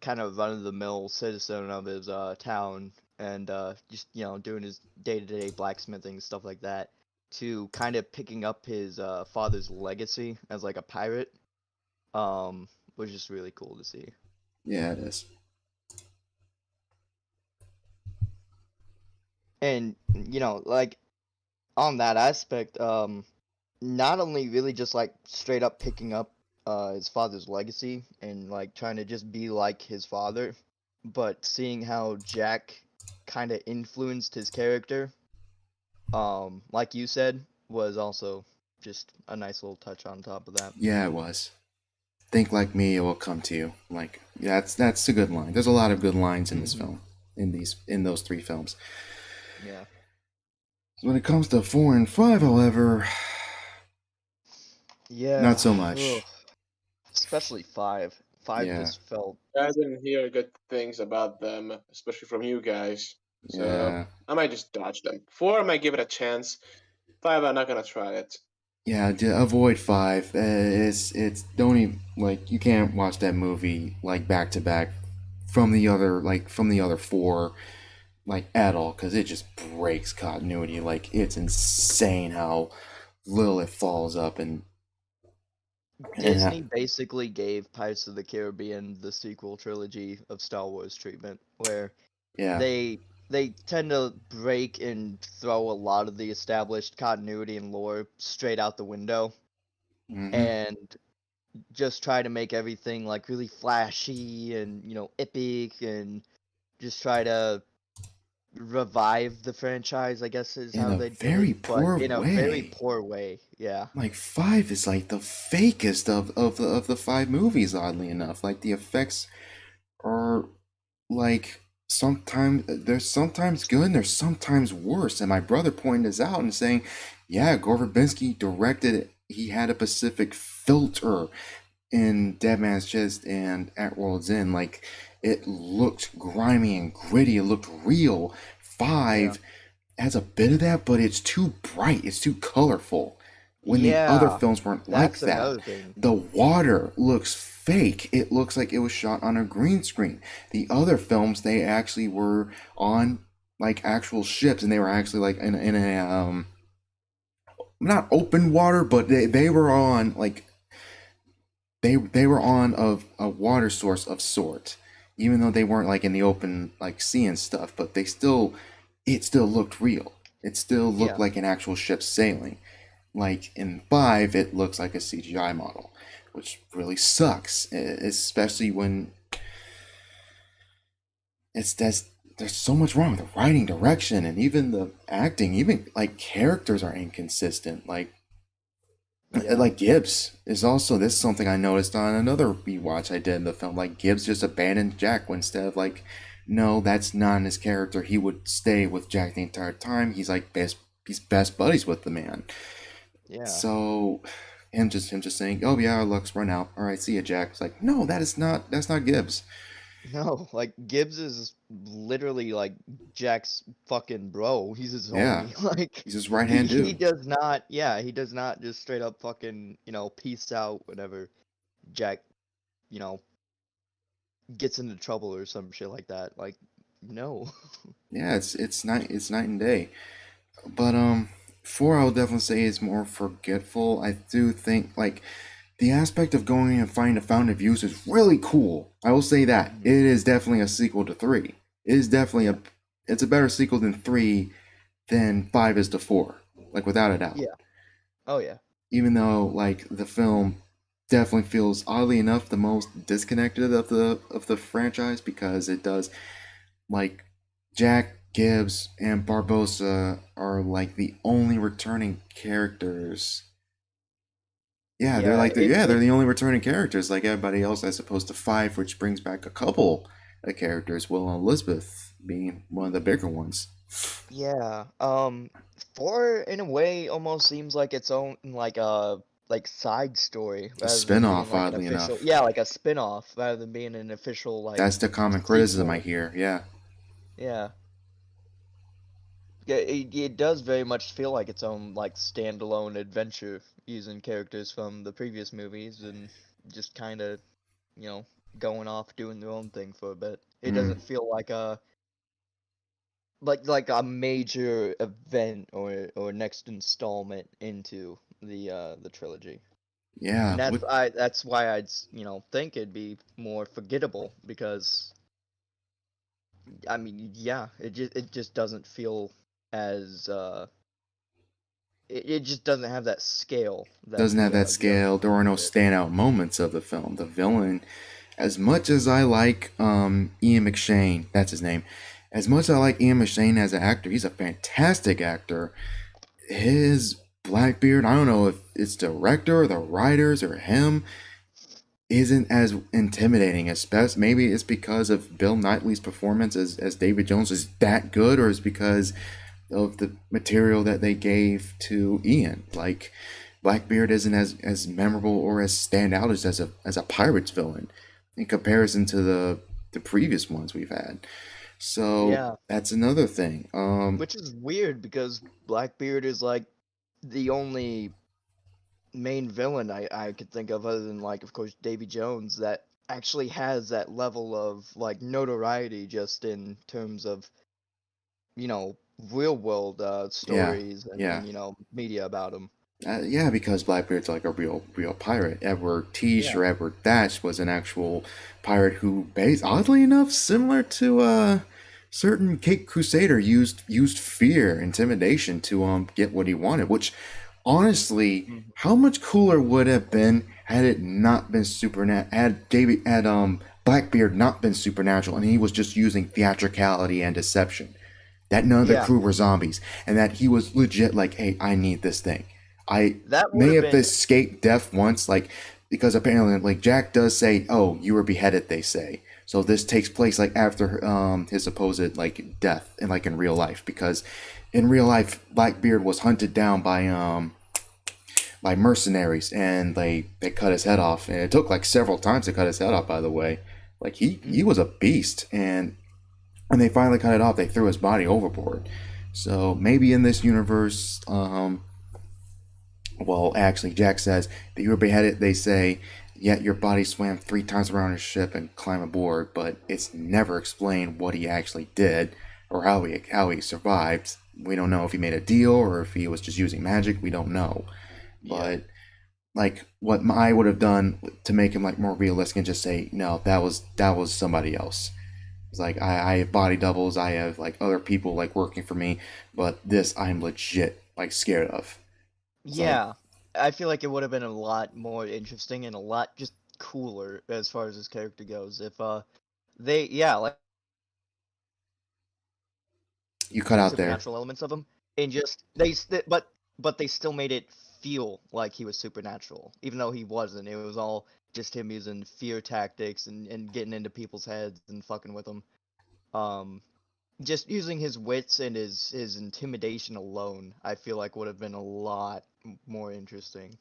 kind of run of the mill citizen of his town and just, doing his day-to-day blacksmithing stuff like that, to kind of picking up his father's legacy as like a pirate, was just really cool to see. Yeah, it is. And like on that aspect, not only really just like straight up picking up his father's legacy and like trying to just be like his father, but seeing how Jack kind of influenced his character, like you said, was also just a nice little touch on top of that. Yeah, it was. Think like me, it will come to you. Like, yeah, that's a good line. There's a lot of good lines in this film, in those three films. Yeah. When it comes to 4 and 5, however, not Yeah. so Ugh. much. Especially 5. 5 Yeah, just felt. I didn't hear good things about them, especially from you guys. So yeah, I might just dodge them. 4, I might give it a chance. 5, I'm not gonna try it. yeah. Avoid 5. It's don't even like you can't watch that movie like back to back from the other four like at all because it just breaks continuity. Like it's insane how little it follows up and Disney basically gave Pirates of the Caribbean the sequel trilogy of Star Wars treatment, where yeah. they tend to break and throw a lot of the established continuity and lore straight out the window Hmm. and just try to make everything like really flashy and epic and just try to revive the franchise, I guess is In how a they did it, very but poor in a very way. poor way. Yeah. Like 5 is like the fakest of the five movies, oddly enough. Like the effects are like sometimes they're sometimes good and they're sometimes worse. And my brother pointed this out and saying, yeah, Gore Verbinski directed it. He had a Pacific filter in Dead Man's Chest and At World's End. Like it looked grimy and gritty. It looked real. Yeah. 5 has a bit of that, but it's too bright. It's too colorful. When the other Yeah. films weren't like That's that. another thing. The water looks fake. It looks like it was shot on a green screen. The other films, they actually were on like actual ships, and they were actually like in a not open water, but they were on like they were on a water source of sort, even though they weren't like in the open like sea and stuff. But they still, it still looked real. It still looked Yeah. like an actual ship sailing. Like in 5, it looks like a CGI model, which really sucks, especially when there's so much wrong with the writing, direction, and even the acting. Even like characters are inconsistent. Yeah. Like Gibbs is also this is something I noticed on another rewatch I did in the film. Like Gibbs just abandoned Jack instead of like, no, that's not his character. He would stay with Jack the entire time. He's best buddies with the man. Yeah. So him just saying, oh yeah, our luck's run out. All right, see ya, Jack. It's like, no, that's not Gibbs. No, like Gibbs is literally like Jack's fucking bro. He's his Yeah, homie. Like he's his right he hand he dude. does not, yeah, he does not just straight up fucking, peace out whenever Jack, you know, gets into trouble or some shit like that. Like no. Yeah, it's night and day. But 4 I would definitely say is more forgetful. I do think like the aspect of going and finding a fountain of youth is really cool. I will say that Mhm. it is definitely a sequel to 3. It is definitely Yeah. it's a better sequel than 3 than 5 is to 4, like without a doubt. Yeah. Oh yeah. Even though like the film definitely feels oddly enough the most disconnected of the franchise because it does like Jack Gibbs and Barbosa are like the only returning characters. Yeah, Yeah, they're it the only returning characters like everybody else as opposed to 5 which brings back a couple of characters, Will and Elizabeth being one of the bigger ones. yeah. 4 in a way almost seems like its own like side story A rather than being spin-off like an oddly official, enough. yeah, like a spin-off rather than being an official like That's the common criticism I sequel. hear. Yeah. Yeah. Yeah, it does very much feel like its own like standalone adventure using characters from the previous movies and just kind of, you know, going off doing their own thing for a bit. It Mm. doesn't feel like like a major event or next installment into the trilogy. And Yeah, that's why think it'd be more forgettable because I mean, yeah, it just doesn't feel as it just doesn't have that scale that doesn't have that the other scale. There movies are no did. standout moments of the film. The villain, as much as I like Ian McShane, that's his name. As much as I like Ian McShane as an actor, he's a fantastic actor. His Blackbeard, I don't know if it's the director or the writers or him, isn't as intimidating. Especially maybe it's because of Bill Knightley's performance as David Jones is that good, or is because of the material that they gave to Ian. Like Blackbeard isn't as memorable or as standout as a Pirates villain in comparison to the previous ones we've had. So Yeah, that's another thing. which is weird because Blackbeard is like the only main villain I could think of other than like of course Davy Jones that actually has that level of like notoriety just in terms of you know real world Yeah, stories yeah. and media about him. Yeah, because Blackbeard's like a real pirate. Edward Teach Yeah. or Edward Thatch was an actual pirate who, oddly enough, similar to certain Cape Crusader, used fear, intimidation to get what he wanted. Which, honestly, Mhm. how much cooler would it have been had it not been had Blackbeard not been supernatural, and he was just using theatricality and deception, that none of the Yeah, crew were zombies, and that he was legit like, hey, I need this thing. I that would may have have been. escaped death once, like, because apparently, like, Jack does say, oh, you were beheaded, they say. So this takes place, like, after his supposed, like, death, and, like, in real life, because in real life, Blackbeard was hunted down by mercenaries, and they cut his head off, and it took, like, several times to cut his head off, by the way. Like, he Mhm. was a beast, and when they finally cut it off, they threw his body overboard. So maybe in this universe, well, actually, Jack says that you were beheaded. They say, yet your body swam 3 times around his ship and climbed aboard, but it's never explained what he actually did or how he survived. We don't know if he made a deal or if he was just using magic. We don't know. Yeah. But like what I would have done to make him like more realistic and just say, no, that was somebody else. It's like I have body doubles, I have like other people like working for me, but this I'm legit like scared of. It's like Yeah, I feel like it would have been a lot more interesting and a lot just cooler as far as his character goes if they like you cut out there. supernatural elements of him and just but they still made it feel like he was supernatural even though he wasn't. It was all just him using fear tactics and getting into people's heads and fucking with them. Um just using his wits and his intimidation alone, I feel like would have been a lot more interesting.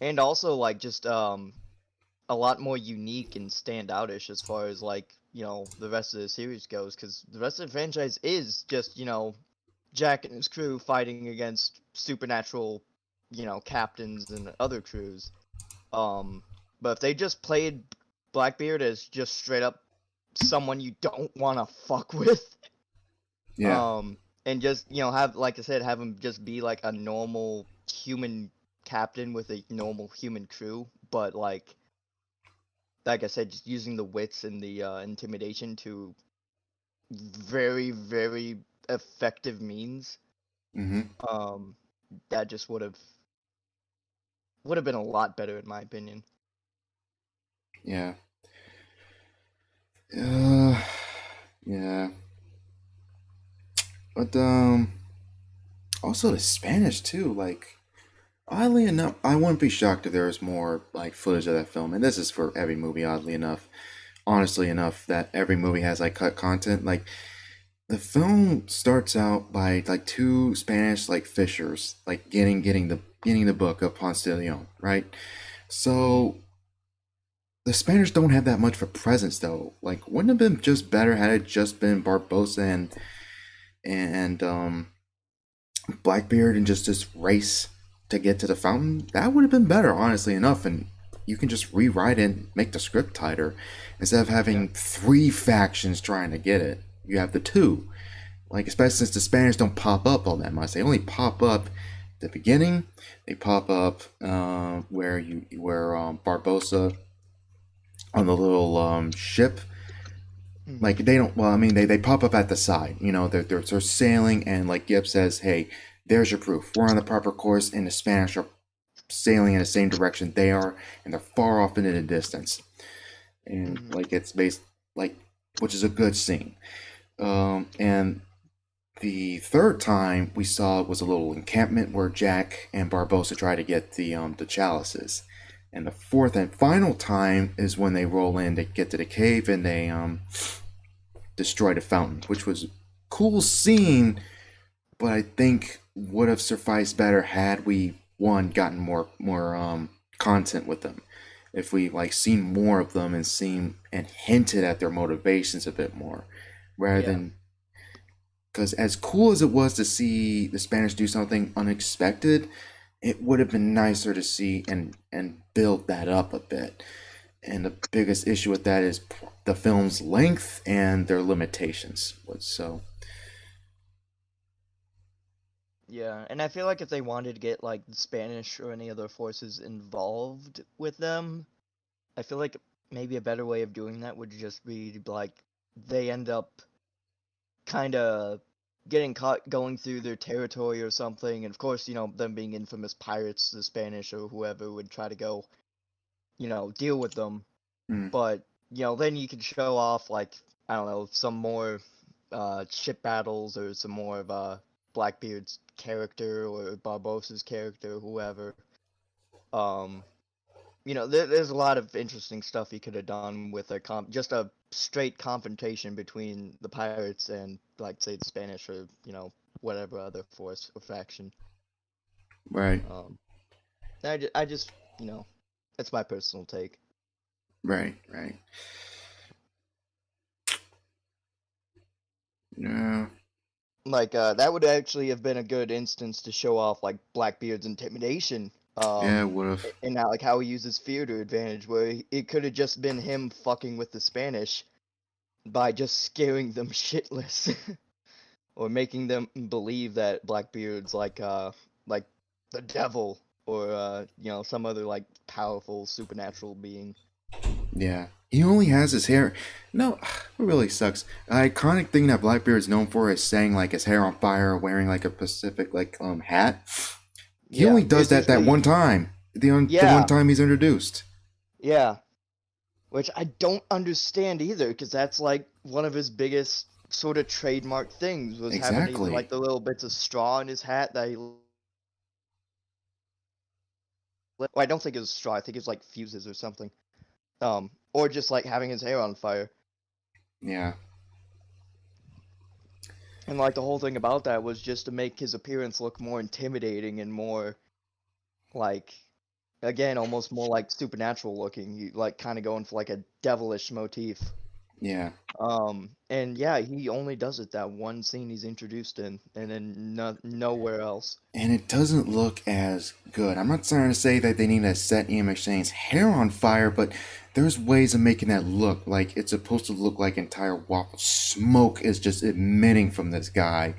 And also like just a lot more unique and standoutish as far as like the rest of the series goes because the rest of the franchise is just Jack and his crew fighting against supernatural captains and other crews. um but if they just played Blackbeard as just straight up someone you don't want to fuck with, Yeah. um and just have, like I said, have him just be like a normal human captain with a normal human crew, but like I said, just using the wits and the intimidation to very, very effective means. Mm-hmm. Um, that just would have been a lot better in my opinion. Yeah. Uh, yeah. But also the Spanish too. Like oddly enough, I wouldn't be shocked if there was more like footage of that film. And this is for every movie. Oddly enough, honestly enough, that every movie has like cut content. Like the film starts out by like two Spanish like fishers like getting the book of Ponce de Leon, right? Mm. So the Spanish don't have that much of a presence though. Like wouldn't it have been just better had it just been Barbosa and Blackbeard and just this race to get to the fountain? That would have been better, honestly enough. And you can just rewrite it and make the script tighter. Instead of having three factions trying to get it, you have the two. Like, especially since the Spanish don't pop up all that much. They only pop up at the beginning. They pop up where Barbosa on the little ship. Like, they don't. Well, I mean, they pop up at the side. You know, they're sailing, and like Gibb says, "Hey, there's your proof. We're on the proper course." And the Spanish are sailing in the same direction they are, and they're far off into the distance. And like, it's based like, which is a good scene. And the third time we saw it was a little encampment where Jack and Barbosa try to get the chalices. And the fourth and final time is when they roll in to get to the cave and they destroy the fountain, which was a cool scene, but I think would have sufficed better had we gotten more content with them. If we like seen more of them and seen and hinted at their motivations a bit more, rather than, because as cool as it was to see the Spanish do something unexpected, it would have been nicer to see and build that up a bit. And the biggest issue with that is the film's length and their limitations. So Yeah, and I feel like if they wanted to get like the Spanish or any other forces involved with them, I feel like maybe a better way of doing that would just be like they end up kind of getting caught going through their territory or something, and of course, them being infamous pirates, the Spanish or whoever would try to go, deal with them. mm, But, then you could show off like, I don't know, some more ship battles or some more of Blackbeard's character or Barbossa's character, whoever. There's a lot of interesting stuff he could have done with just a straight confrontation between the pirates and, like, say, the Spanish or, whatever other force or faction. right, I just, that's my personal take. right. Yeah, Like, that would actually have been a good instance to show off, like, Blackbeard's intimidation. yeah, it would have. And now, like, how he uses fear to advantage, where it could have just been him fucking with the Spanish by just scaring them shitless. Or making them believe that Blackbeard's like the devil or some other like powerful supernatural being. Yeah, he only has his hair. No, it really sucks. An iconic thing that Blackbeard's known for is setting like his hair on fire, wearing like a Pacific hat. He only does that one time. The one time he's introduced. Yeah, which I don't understand either, because that's like one of his biggest sort of trademark things was having like the little bits of straw in his hat that he. Well, I don't think it was straw. I think it was like fuses or something. Or just like having his hair on fire. Yeah. And like the whole thing about that was just to make his appearance look more intimidating and more like, again, almost more like supernatural looking. You like kind of going for like a devilish motif. Yeah. And yeah, he only does it that one scene he's introduced in, and then nowhere else. And it doesn't look as good. I'm not trying to say that they need to set Ian McShane's hair on fire, but there's ways of making that look like it's supposed to look like entire wall of smoke is just emitting from this guy.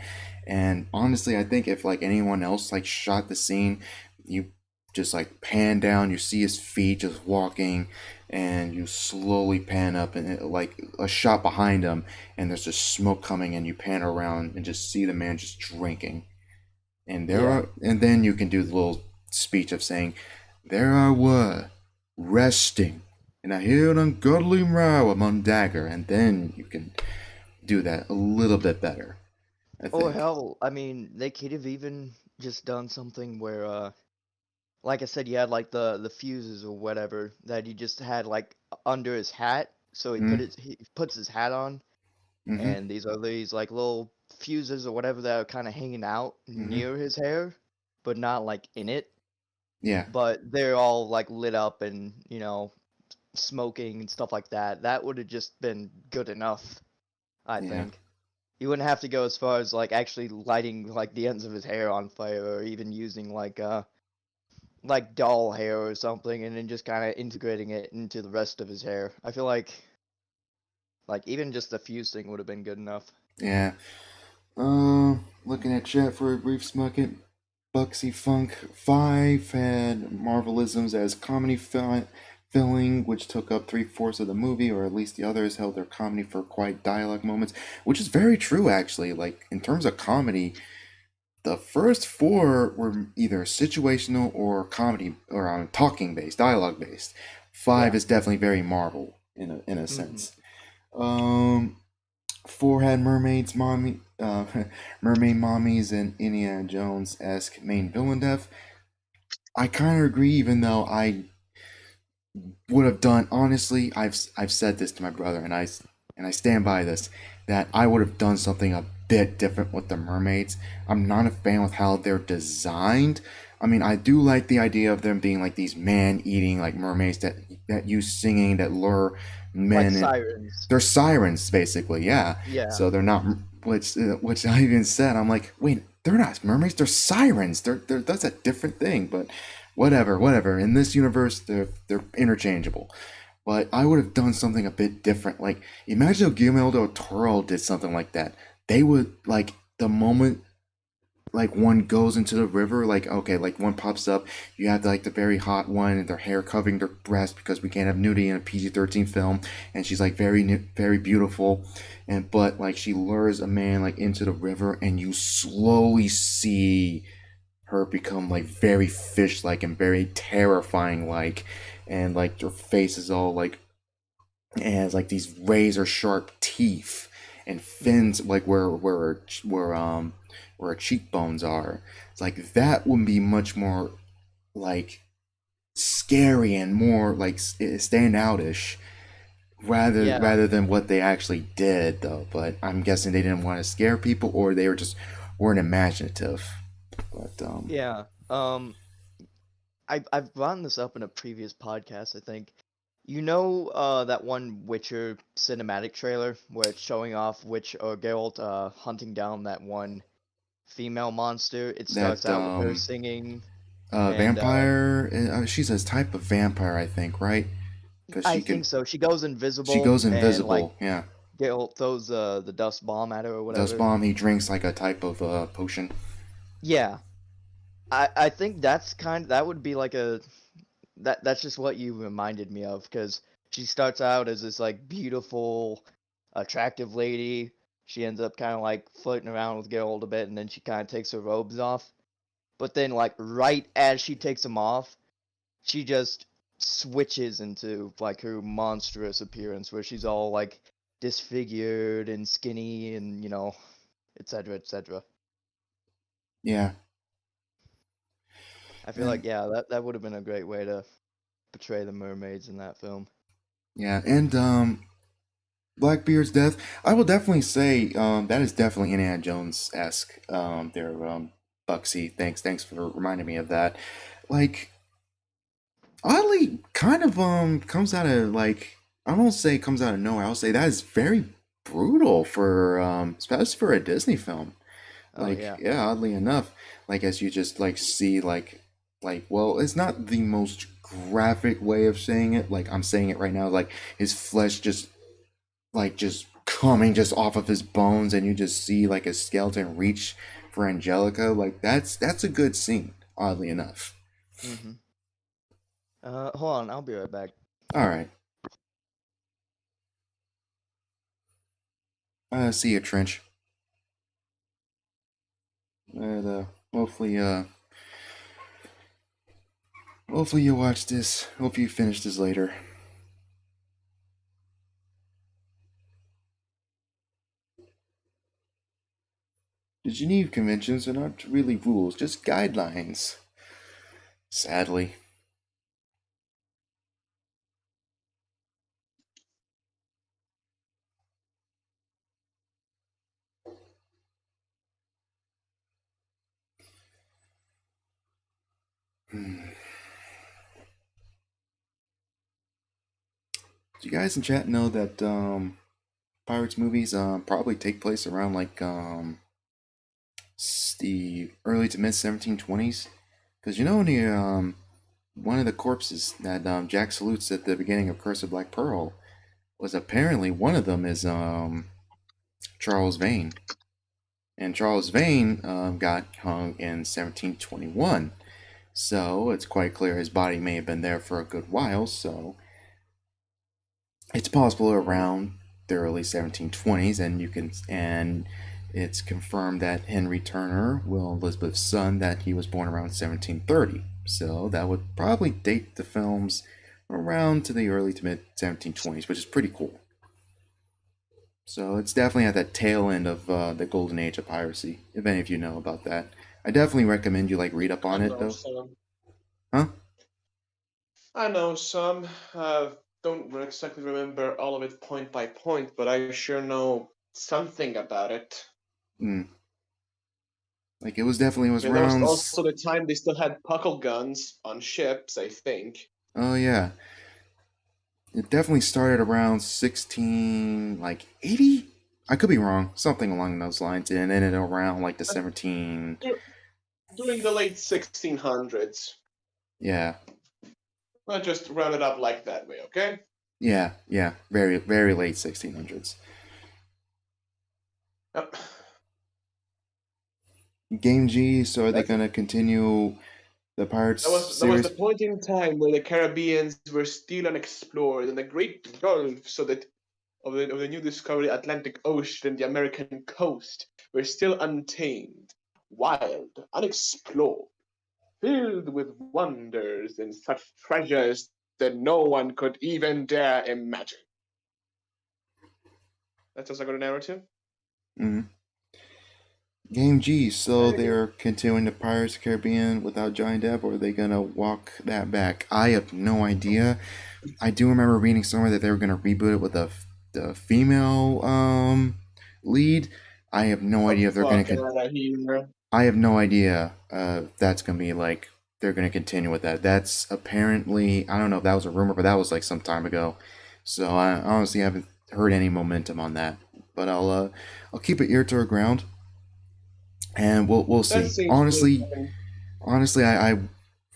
And honestly, I think if like anyone else like shot the scene, you just like pan down, you see his feet just walking, and you slowly pan up and like a shot behind him, and there's just smoke coming, and you pan around and just see the man just drinking. And and then you can do the little speech of saying, "There I were, resting, and I hear an ungodly row among dagger," and then you can do that a little bit better. Or hell, I mean, they could have even just done something where, like I said, you had like the fuses or whatever that he just had like under his hat, so he puts his hat on, and these are these like little fuses or whatever that are kind of hanging out near his hair, but not like in it. Yeah. But they're all like lit up and smoking and stuff like that. That would have just been good enough, I think. You wouldn't have to go as far as like actually lighting like the ends of his hair on fire or even using like like doll hair or something, and then just kind of integrating it into the rest of his hair. I feel like even just the fuse thing would have been good enough. Yeah. Looking at chat for a brief smucket. Buxy Funk 5 had Marvelisms as comedy filling, which took up three-fourths of the movie, or at least the others held their comedy for quiet dialogue moments, which is very true, actually. Like, in terms of comedy, the first four were either situational or comedy, or talking based, dialogue based. Five Yeah. is definitely very Marvel in a Hmm. sense. Um, Four had mermaid mommies, and Indiana Jones esque main villain death. I kind of agree, even though I would have done honestly. I've said this to my brother, and I stand by this, that I would have done something a bit different with the mermaids. I'm not a fan with how they're designed. I mean, I do like the idea of them being like these man-eating like mermaids that use singing that lure Like men, and sirens. they're sirens basically. Yeah, Yeah. so they're not, which I even said, I'm like, wait, they're not mermaids, they're sirens. They're that's a different thing, but whatever. In this universe, they're interchangeable. But I would have done something a bit different. Like, imagine if Guillermo del Toro did something like that. They would, like, the moment like one goes into the river, like, okay, like one pops up, you have like the very hot one and their hair covering their breast because we can't have nudity in a PG-13 film, and she's like very beautiful, and but like she lures a man like into the river, and you slowly see her become like very fish like and very terrifying like, and like her face is all like, and has like these razor sharp teeth and Hmm. fins like where her cheekbones are. It's like that would be much more like scary and more like stand outish Yeah. rather than what they actually did though. But I'm guessing they didn't want to scare people, or they were just weren't imaginative. But Yeah. I've brought this up in a previous podcast, I think. You know, that one Witcher cinematic trailer where it's showing off Witch or Geralt hunting down that one female monster. It starts that out with her singing, and vampire, she's a type of vampire, I think, right? Because I think so. She goes she invisible, goes and like invisible. Yeah, Geralt throws the dust bomb at her or dust whatever. bomb. He drinks like a type of potion. Yeah, I think that would be like that's just what you reminded me of, because she starts out as this like beautiful, attractive lady. She ends up kind of like flirting around with Geralt a bit, and then she kind of takes her robes off. But then, like right as she takes them off, she just switches into like her monstrous appearance, where she's all like disfigured and skinny, and etc. etc. Yeah, I feel and like, yeah, that would have been a great way to portray the mermaids in that film. yeah, and Blackbeard's death. I will definitely say that is definitely Indiana Jones esque. There, Buxy. Thanks for reminding me of that. Like, oddly, kind of comes out of like, I don't say comes out of nowhere. I'll say that is very brutal for especially for a Disney film. Oh Like, yeah. yeah, oddly enough, like as you just like see like well, it's not the most graphic way of saying it. Like I'm saying it right now, like his flesh just coming just off of his bones, and you just see like a skeleton reach for Angelica. Like that's a good scene, oddly enough. Mhm. Hold on, I'll be right back. All right, see you, Trench. And hopefully hopefully you watch this. Hope you finish this later. The Geneva Conventions are not really rules, just guidelines. Sadly. Hmm. Do you guys in chat know that Pirates movies probably take place around like the early to mid 1720s? Because you know in the one of the corpses that Jack salutes at the beginning of Curse of Black Pearl was apparently one of them is Charles Vane, and Charles Vane got hung in 1721. So it's quite clear his body may have been there for a good while. So it's possible around the early 1720s, and it's confirmed that Henry Turner, Will Elizabeth's son, that he was born around 1730. So that would probably date the films around to the early to mid 1720s, which is pretty cool. So it's definitely at that tail end of the golden age of piracy, if any of you know about that. I definitely recommend you like read up I on it know though. some. Huh? I know some. Don't exactly remember all of it point by point, but I sure know something about it. Hmm. Like it was definitely, it was I mean, that was around. also the time they still had puckle guns on ships, I think. Oh yeah, it definitely started around 16 like 80. I could be wrong, something along those lines, and ended around like the 17. During the late 1600s. Yeah, I'll just round it up like that way, okay? yeah, very very late 1600s. Yep. Game G. So are they That's gonna continue the Pirates that was the series? point in time where the Caribbeans were still unexplored and the great gulf so that of the new discovery Atlantic Ocean and the American coast were still untamed, wild, unexplored, filled with wonders and such treasures that no one could even dare imagine. That sounds like a good narrative. Mm-hmm. Game G. So There you go. they're continuing the Pirates of the Caribbean without Johnny Depp, or are they gonna walk that back? I have no idea. I do remember reading somewhere that they were gonna reboot it with the female lead. I have no Oh, idea if they're gonna. fuck out of here. I have no idea if that's gonna be like they're gonna continue with that. That's apparently, I don't know if that was a rumor, but that was like some time ago. So I honestly haven't heard any momentum on that. But I'll keep an ear to the ground, and we'll That see. seems Honestly, I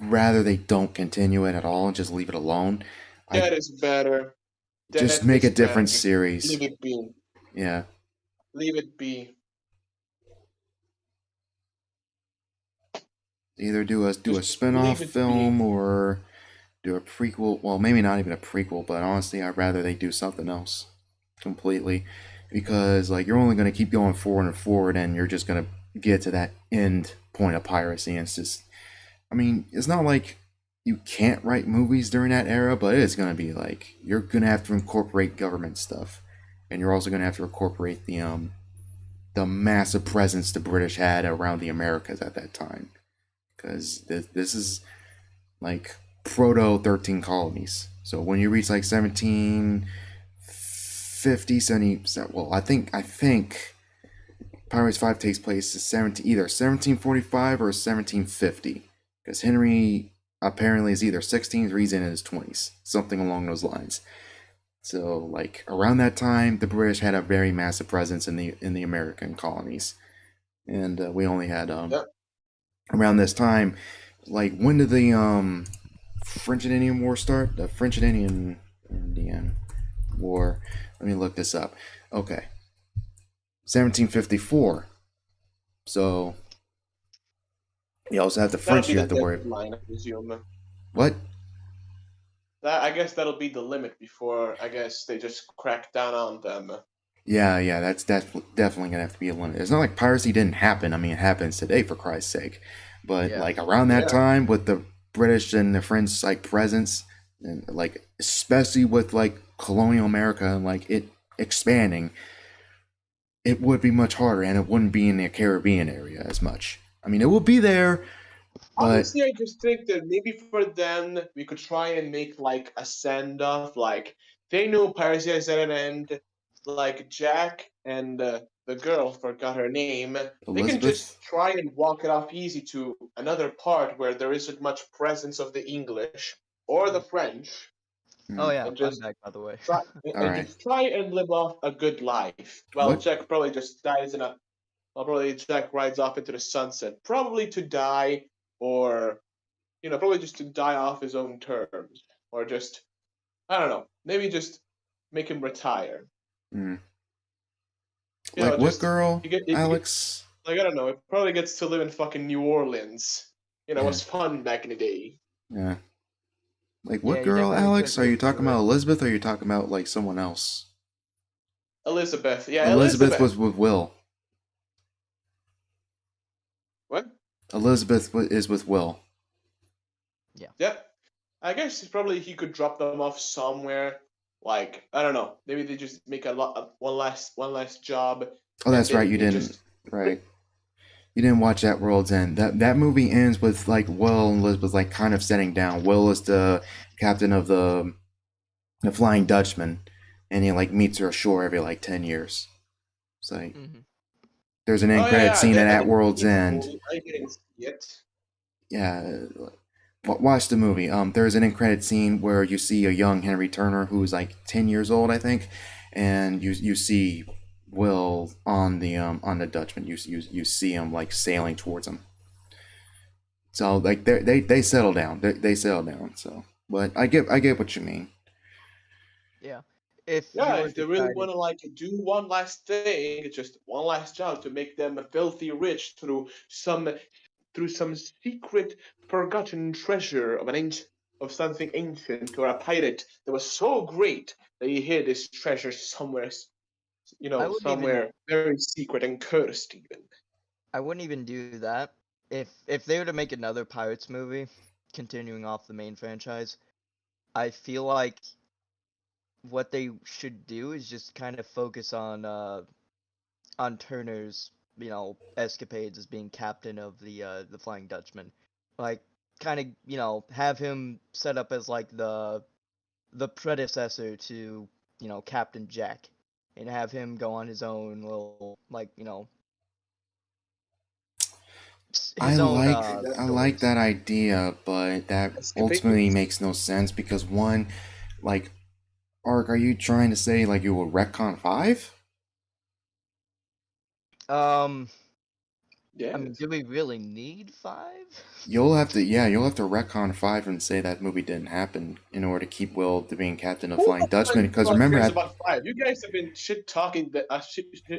rather they don't continue it at all and just leave it alone. I that is better. just That make a is better. different series. Leave it be. Yeah, Leave it be. either do a Just leave spin-off it be. film or do a prequel. Well, maybe not even a prequel, but honestly, I'd rather they do something else completely, because like you're only going to keep going forward and forward, and you're just going to get to that end point of piracy. And it's just, I mean, it's not like you can't write movies during that era, but it's going to be like you're going to have to incorporate government stuff, and you're also going to have to incorporate the massive presence the British had around the Americas at that time, because this is like proto 13 colonies. So when you reach like 1750, 70, well, I think Pirates 5 takes place in either 1745 or 1750, because Henry apparently is either 16th or he's in his 20s, something along those lines. So like around that time, the British had a very massive presence in the American colonies, and we only had Yep. around this time. Like when did the French and Indian War start? The French and Indian War. Let me look this up. Okay, 1754. So you also have the That'll French. be You the have to worry. deadline, I presume. What? That I guess that'll be the limit before I guess they just crack down on them. Yeah. That's definitely gonna have to be a limit. It's not like piracy didn't happen. I mean, it happens today for Christ's sake. But Yeah. like around that Yeah. time, with the British and the French like presence, and like especially with like colonial America and like it expanding, it would be much harder, and it wouldn't be in the Caribbean area as much. I mean, it will be there, but Honestly, I just think that maybe for them we could try and make like a send off. Like they knew piracy is at an end. Like Jack and the girl forgot her name. They can Elizabeth. just try and walk it off easy to another part where there isn't much presence of the English or the French, Oh yeah, and I'm just back by the way. try All and right. just try and live off a good life. Well, What? Jack probably just dies in a. Well, probably Jack rides off into the sunset, probably to die or probably just to die off his own terms, or just I don't know, maybe just make him retire. Mm. Like what Just girl, he get Alex? like I don't know, it probably gets to live in fucking New Orleans. It Yeah, was fun back in the day. yeah. Like Yeah, what you girl, definitely Alex? could Are you make him talking about rich. Elizabeth or are you talking about like someone else? Elizabeth, yeah, Elizabeth Elizabeth. was with Will. What? Elizabeth is with Will. Yeah. Yeah, I guess probably he could drop them off somewhere. Like I don't know, maybe they just make a lot one last job, Oh, and that's right. then You they didn't. just Right. You didn't watch that World's End. That movie ends with like Will and Elizabeth like kind of setting down. Will is the captain of the Flying Dutchman, and he like meets her ashore every like 10 years. It's like Hmm. there's an oh end credit yeah, scene at I At didn't World's see the End. movie. I didn't see it. Yeah, watch the movie. There's an end credit scene where you see a young Henry Turner who's like 10 years old, I think, and you see Will on the Dutchman. You see him like sailing towards him. So like they settle down. They settle down. So, but I get what you mean. Yeah. If Yeah, you're if they really decided, want to like do one last thing, it's just one last job to make them filthy rich through some secret forgotten treasure of something ancient, or a pirate that was so great that he hid his treasure I wouldn't even somewhere very secret and cursed even. I wouldn't even do that. If they were to make another Pirates movie, continuing off the main franchise, I feel like what they should do is just kind of focus on Turner's, escapades as being captain of the Flying Dutchman. Like kind of, have him set up as like the predecessor to, Captain Jack, and have him go on his own little, like, I his own like I like stories. that idea, but that ultimately Escapades. makes no sense because one, like, Ark, are you trying to say like you will retcon 5? Um, I mean, Yes. do we really need five? You'll have to retcon 5 and say that movie didn't happen in order to keep Will to being captain of Who Flying the Dutchman. Because fuck remember, cares at about five? You guys have been shit talking.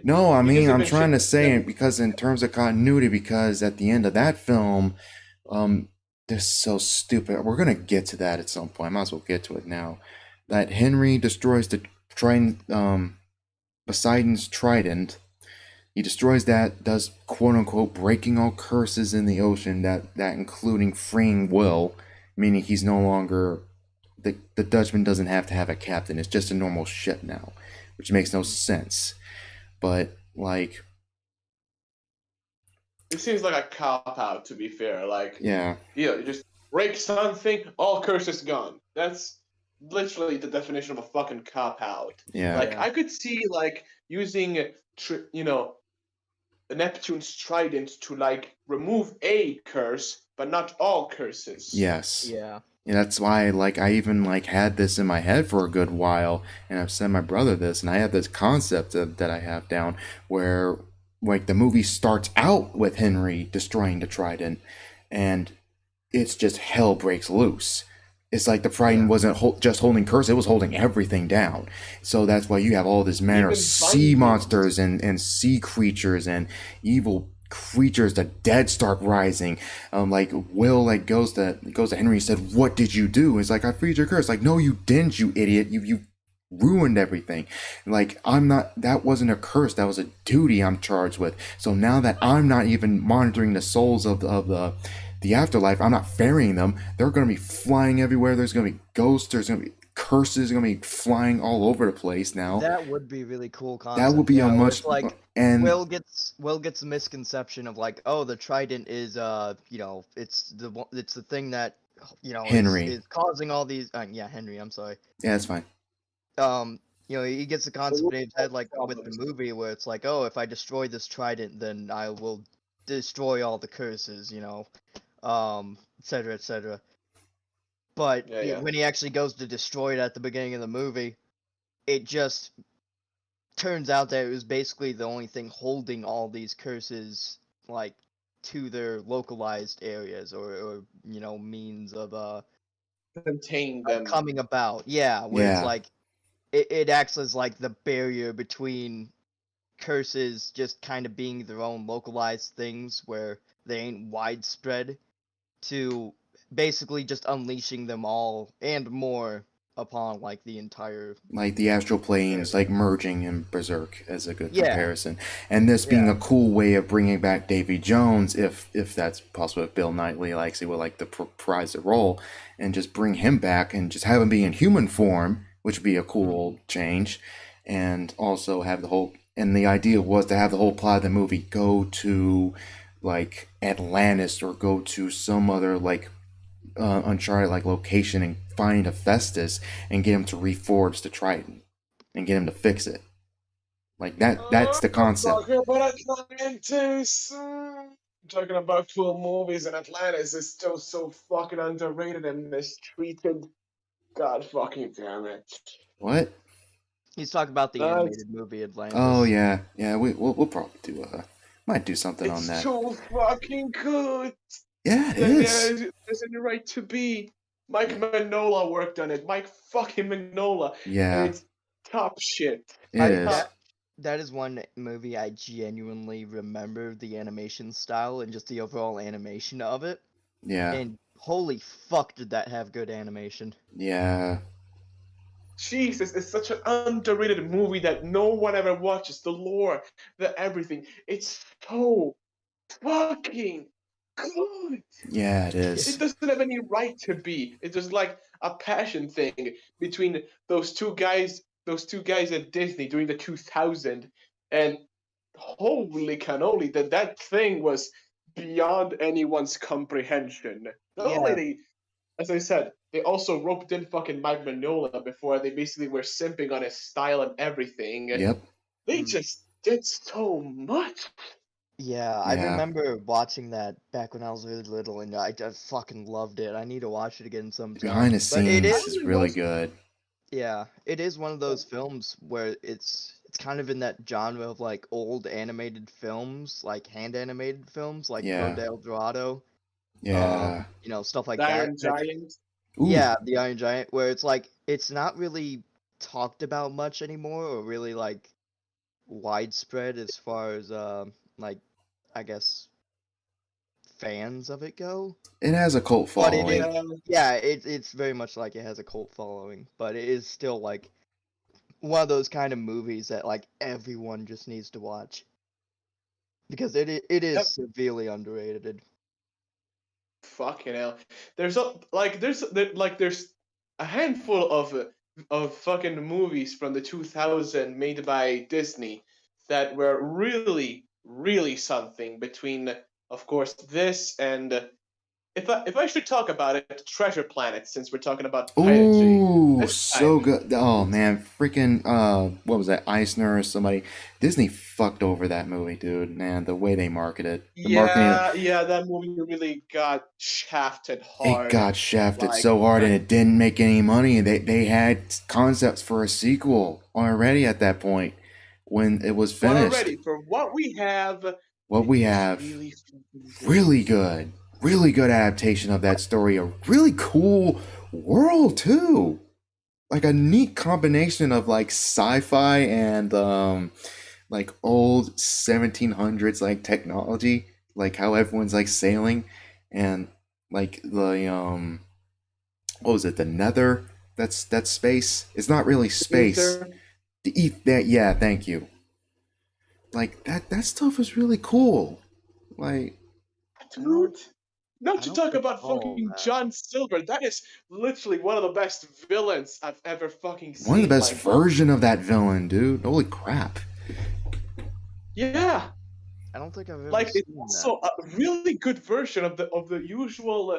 no, I You guys mean have I'm been trying shit. to say it because in terms of continuity, because at the end of that film, um, they're so stupid. We're gonna get to that at some point. I might as well get to it now. That Henry destroys the trident, Poseidon's trident. He destroys that, does quote unquote breaking all curses in the ocean. That including freeing Will, meaning he's no longer the Dutchman doesn't have to have a captain. It's just a normal ship now, which makes no Mhm. sense. But like, It seems like a cop out, to be fair. Like, yeah, you just break something, all curses gone. That's literally the definition of a fucking cop out. yeah, Like, Yeah. I could see like using, Neptune's trident to like remove a curse, but not all curses. yes. Yeah. Yeah, that's why like I even like had this in my head for a good while, and I've sent my brother this, and I have this concept that I have down where like the movie starts out with Henry destroying the trident, and it's just hell breaks loose. It's like the Trident Yeah. wasn't just holding curse; it was holding everything down. So that's why you have all this manner of Even sea Vikings. monsters and sea creatures and evil creatures. The dead start rising. Like Will like goes to Henry and said, "What did you do?" It's like I freed your curse. Like no, you didn't, you idiot. You ruined everything. Like I'm not. That wasn't a curse. That was a duty I'm charged with. So now that I'm not even monitoring the souls of the afterlife, I'm not ferrying them. They're going to be flying everywhere. There's going to be ghosts. There's going to be curses. Going to be flying all over the place now. That would be really cool That would concept. be a Yeah, where much it's like and Will gets a misconception of like, oh, the trident is it's the thing that is Henry. is causing all these yeah, Henry, I'm sorry. Yeah, that's fine. He gets the concept in his head like with the movie where it's like, oh, if I destroy this trident, then I will destroy all the curses, et cetera, et cetera. But Yeah, yeah. when he actually goes to destroy it at the beginning of the movie, it just turns out that it was basically the only thing holding all these curses, like, to their localized areas or means of Contain them. coming about. Yeah, where it's Yeah. like it acts as like the barrier between curses just kind of being their own localized things where they ain't widespread to basically just unleashing them all and more upon like the entire Like the astral planes, like merging in Berserk as a good Yeah. comparison, and this being Yeah. a cool way of bringing back Davy Jones, if that's possible, if Bill Knightley likes, he would like to prize the role, and just bring him back and just have him be in human form, which would be a cool change, and also have the whole. And the idea was to have the whole plot of the movie go to like Atlantis or go to some other like uncharted like location and find Hephaestus and get him to reforge the Triton and get him to fix it. Like that's the concept. Talking about Atlantis. Talking about cool movies, and Atlantis is still so fucking underrated and mistreated. God fucking damn it. What? He's talking about the That's- animated movie Atlantis. Oh yeah, yeah. We'll probably do might do something on It's that. so fucking good. Yeah, it Yeah, is. there's any right to be. Mike Mignola worked on it. Mike fucking Mignola. Yeah, It's top shit. it is. That is one movie I genuinely remember the animation style and just the overall animation of it. Yeah, And holy fuck, did that have good animation. yeah. Jesus, it's such an underrated movie that no one ever watches. The lore, the everything. It's so fucking good. Yeah, it It is. doesn't have any right to be. It's just like a passion thing between those two guys at Disney during the 2000, and holy cannoli, that thing was beyond anyone's comprehension. Not only they, as I said, they also roped in fucking Mike Mignola before they basically were simping on his style and everything. Yep. They just did so much. Yeah, I Yeah. remember watching that back when I was really little, and I just fucking loved it. I need to watch it again sometime. Behind the But it scenes is, is really good. yeah, it is one of those films where it's kind of in that genre of like old animated films, like hand animated films, like Yeah. Road to El Dorado, Yeah. stuff like The that. Iron Giant. Ooh. Yeah, the Iron Giant, where it's like it's not really talked about much anymore, or really like widespread as far as like I guess fans of it go. It has a cult But it following. is, yeah, it's very much like it has a cult following, but it is still like one of those kind of movies that like everyone just needs to watch because it is Yep. severely underrated. Fucking hell. There's a handful of fucking movies from the 2000 made by Disney that were really really something between, of course, this and if I should talk about it, Treasure Planet, since we're talking about piracy. Ooh, This so time- good. Oh man, freaking what was that? Eisner or somebody. Disney fucked over that movie, dude. Man, the way they marketed. The marketing, Yeah, that movie really got shafted hard. it got shafted like, so hard and it didn't make any money. They had concepts for a sequel already at that point when it was But finished. already, for what we have, What we it's have, really fucking good. really good adaptation of that story. A really cool world too. Like a neat combination of like sci-fi and like old 1700s like technology, like how everyone's like sailing, and like the what was it, the nether, that's space. It's not really space. Ether. The that, yeah, thank you. Like that stuff is really cool. Like Dude, not I to don't talk about recall fucking that. John Silver. That is literally one of the best villains I've ever fucking seen. one of the best like, version of that villain, dude. Holy crap. Yeah, I don't think I've ever like it's seen also a really good version of the usual,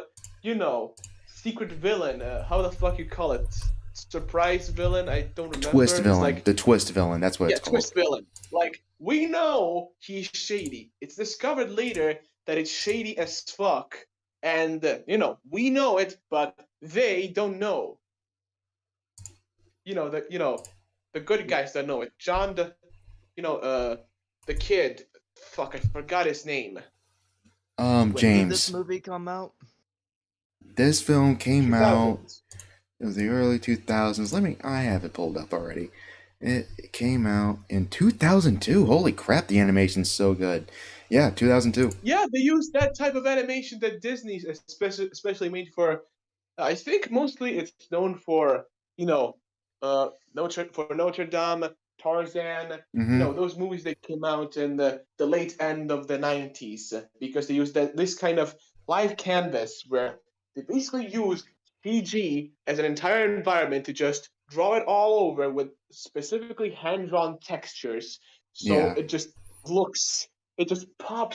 secret villain. How the fuck you call it? Surprise villain? I don't remember. Twist It's villain. like, The twist villain, that's what yeah, it's called. twist villain. Like, we know he's shady. It's discovered later that it's shady as fuck, and we know it, but they don't know. The good guys don't know it. John, the kid. Fuck, I forgot his name. When did this James, movie come out? this film came out 2000s. in the early 2000s. I have it pulled up already. It came out in 2002. Holy crap, the animation's so good. Yeah, 2002. Yeah, they use that type of animation that Disney's especially made for. I think mostly it's known for you know, Notre Dame, Tarzan. You Mm-hmm. know those movies that came out in the late end of the 90s because they used this kind of live canvas where they basically use CG as an entire environment to just draw it all over with specifically hand drawn textures. So Yeah. it just pops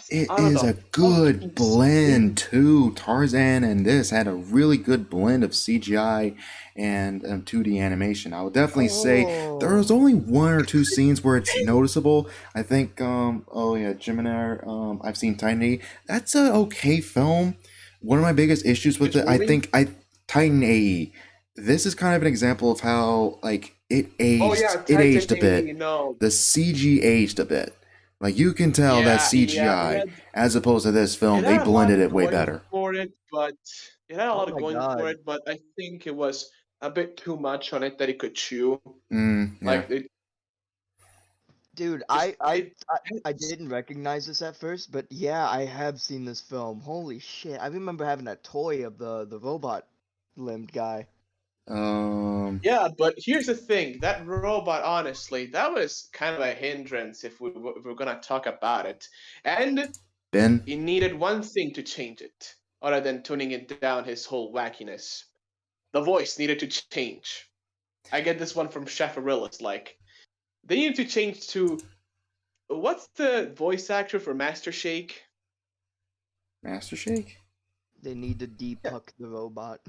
It out of is the a fucking good screen. blend too. Tarzan and this had a really good blend of CGI and 2D animation. I would definitely say there was Oh, only one or two scenes where it's noticeable. I think oh yeah, Gemini. I've seen Titan AE. That's a okay film. One of my biggest issues with Which it, I movie? think, I Titan AE. This is kind of an example of how like it Oh aged. yeah, It Titan aged a AE. bit. No, The CG aged a bit. Like you can tell that yeah, CGI, as opposed to this film, it they had a lot blended it way going better. for it, but it had a oh lot of my going for God, it. But I think it was a bit too much on it that it could chew. Yeah. Like it dude! just it. I didn't recognize this at first, but yeah, I have seen this film. Holy shit! I remember having a toy of the robot limbed guy. Um, Yeah, but here's the thing: that robot, honestly, that was kind of a hindrance if we're gonna talk about it. And Ben. he needed one thing to change it, other than tuning it down his whole wackiness. The voice needed to change. I get this one from Chef Arillas. Like they needed to change to what's the voice actor for Master Shake? Master Shake. They need to Yeah, depuck the robot.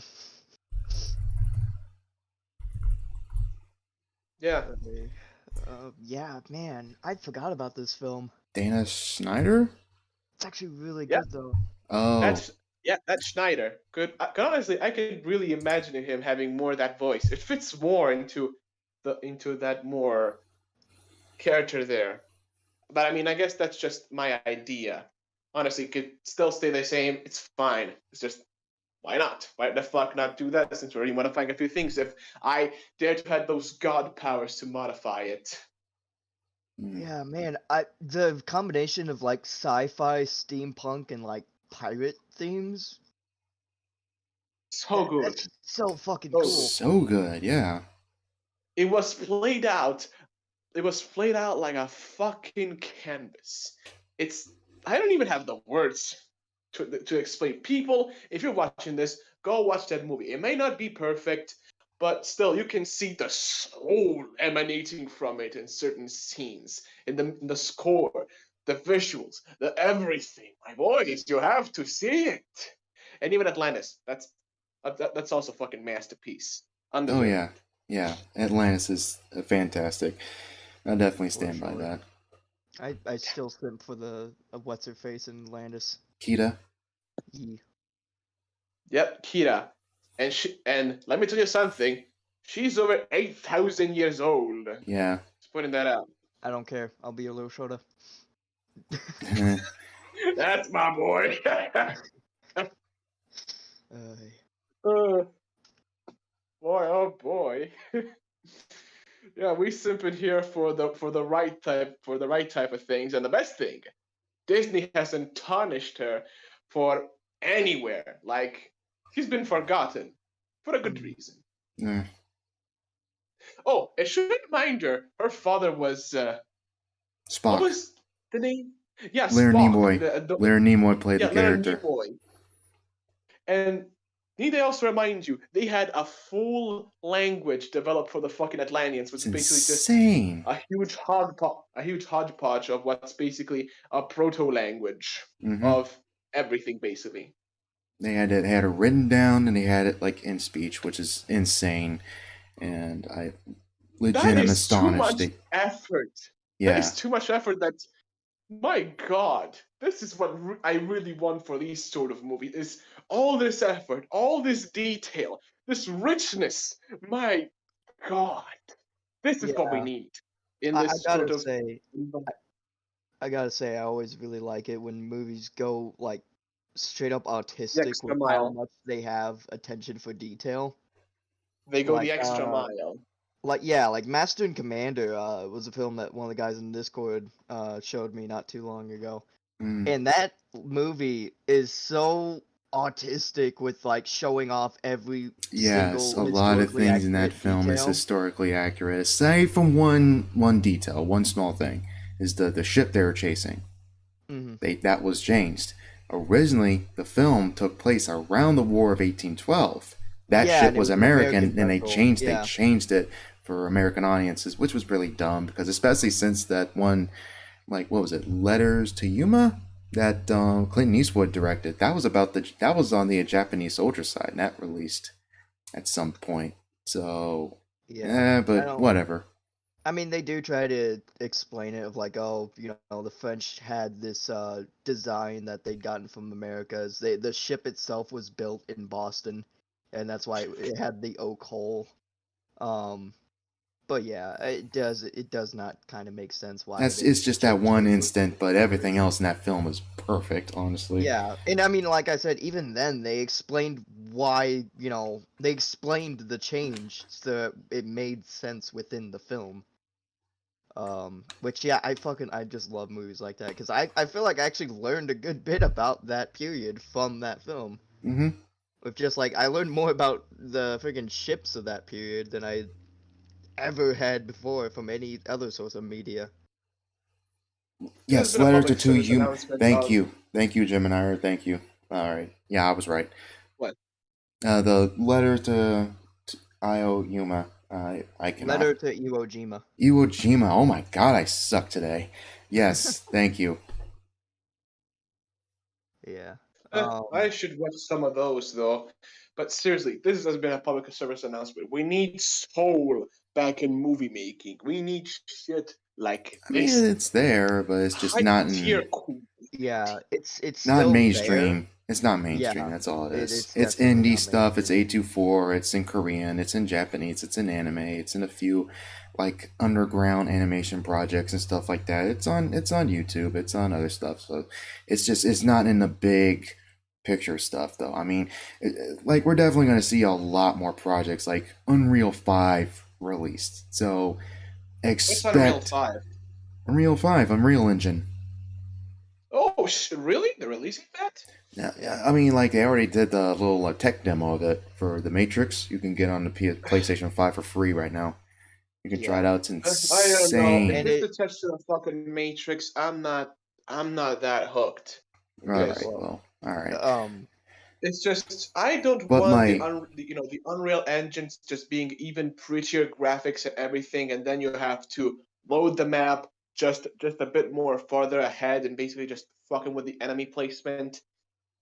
yeah, Yeah, man, I forgot about this film. Dana Snyder. It's actually really yeah. good though. Oh, That's Schneider. Good. Honestly, I could really imagine him having more of that voice. It fits more into that more character there. But I mean, I guess that's just my idea. Honestly, it could still stay the same. It's fine. It's just why not? Why the fuck not do that since we're already modifying a few things? If I dare to have those god powers to modify it, hmm. Yeah, man, I the combination of like sci-fi, steampunk, and like pirate themes. so good. That's just so fucking So good. cool. So good. Yeah. It was played out. It was played out like a fucking canvas. It's I don't even have the words to explain. People, if you're watching this, go watch that movie. It may not be perfect, but still, you can see the soul emanating from it in certain scenes, in the score, the visuals, the everything. My boys, you have to see it. And even Atlantis, that's also a fucking masterpiece, Oh yeah. undeserved Yeah. Atlantis is fantastic. I definitely for stand by sure. that. I still simp for the what's her face in Landis. Kita. Ye. Yep, Kira. And let me tell you something. She's over 8,000 years old. Yeah. Just putting that out. I don't care. I'll be a little shorter. That's my boy. Uh, Uh, boy, oh boy. Yeah, we simping here for the right type of things. And the best thing, Disney hasn't tarnished her for anywhere. Like she's been forgotten for a good mm, reason. Yeah. Oh, a short reminder: her father was what Spock. was the name? Yeah, Leonard Spock. Nimoy. Leonard Nimoy played the Yeah, Leonard character. Nimoy. And need I also remind you, they had a full language developed for the fucking Atlanteans, which It's is basically just insane. a huge hodgepodge of what's basically a proto language Mm-hmm. of everything, basically. They had it written down and they had it like in speech, which is insane. And I legit That am is too astonished. much effort. That Yeah. is too much effort. That my God, this is what I really want for these sort of movies: is all this effort, all this detail, this richness. My God, this is what we yeah, need in I this sort gotta of. say, I gotta say, I always really like it when movies go like straight up The autistic extra with how mile. much they have attention for detail. They go Like the extra mile. like Master and Commander was a film that one of the guys in Discord showed me not too long ago. Mm. And that movie is so autistic with like showing off every Yes, a single lot of historically things in that accurate film is detail. historically accurate, aside from one detail, one small thing, is the ship they were chasing. Hmm. That was changed. Originally, the film took place around the War of 1812. That Yeah, ship and it was was an American American, and vessel. they Yeah. changed it for American audiences, which was really dumb because especially since that one, like what was it, Letters to Yuma, that Clinton Eastwood directed. That was on the Japanese soldier side, and that released at some point. So, Yeah. I but don't whatever. I mean, they do try to explain it of like, oh, the French had this design that they'd gotten from Americas. The ship itself was built in Boston, and that's why it had the oak hull. Um, but yeah, it does not kind of make sense why That's they it's just that changed one it for instant, but everything reasons. else in that film is perfect, honestly. Yeah, and I mean, like I said, even then they explained why, they explained the change so it made sense within the film. Which yeah, I just love movies like that because I feel like I actually learned a good bit about that period from that film. Hmm. With just like I learned more about the freaking ships of that period than I ever had before from any other source of media. This has Yes, been a letter to public two service you. announcement Thank of you, Gemini. Thank you. All right. Yeah, I was right. what? The letter to Io Yuma. I cannot. Letter to Iwo Jima. Iwo Jima. Oh my God, I suck today. Yes, thank you. Yeah. I should watch some of those though. But seriously, this has been a public service announcement. We need soul back in movie making. We need shit like I mean, this. it's there, but it's just High tier cool. Yeah, it's not still there. mainstream. It's not mainstream. Yeah, That's all it is. it's It's definitely indie not stuff. It's mainstream. A24. It's in Korean. It's in Japanese. It's in anime. It's in a few like underground animation projects and stuff like that. It's on YouTube. It's on other stuff. So it's not in the big picture stuff though. I mean, like we're definitely going to see a lot more projects like Unreal 5 released. So What's Unreal expect 5? Unreal 5, Unreal Engine. Oh, really? They're releasing that? Yeah, I mean, like they already did the little tech demo of it for the Matrix. You can get on the PlayStation 5 for free right now. You can try it Yeah, out. It's I don't know. If insane. and it's it attached to the fucking Matrix, I'm not that hooked. All Because right, well, all right. it's just I don't But want my, the Unreal engines just being even prettier graphics and everything, and then you have to load the map just a bit more farther ahead and basically just fucking with the enemy placement.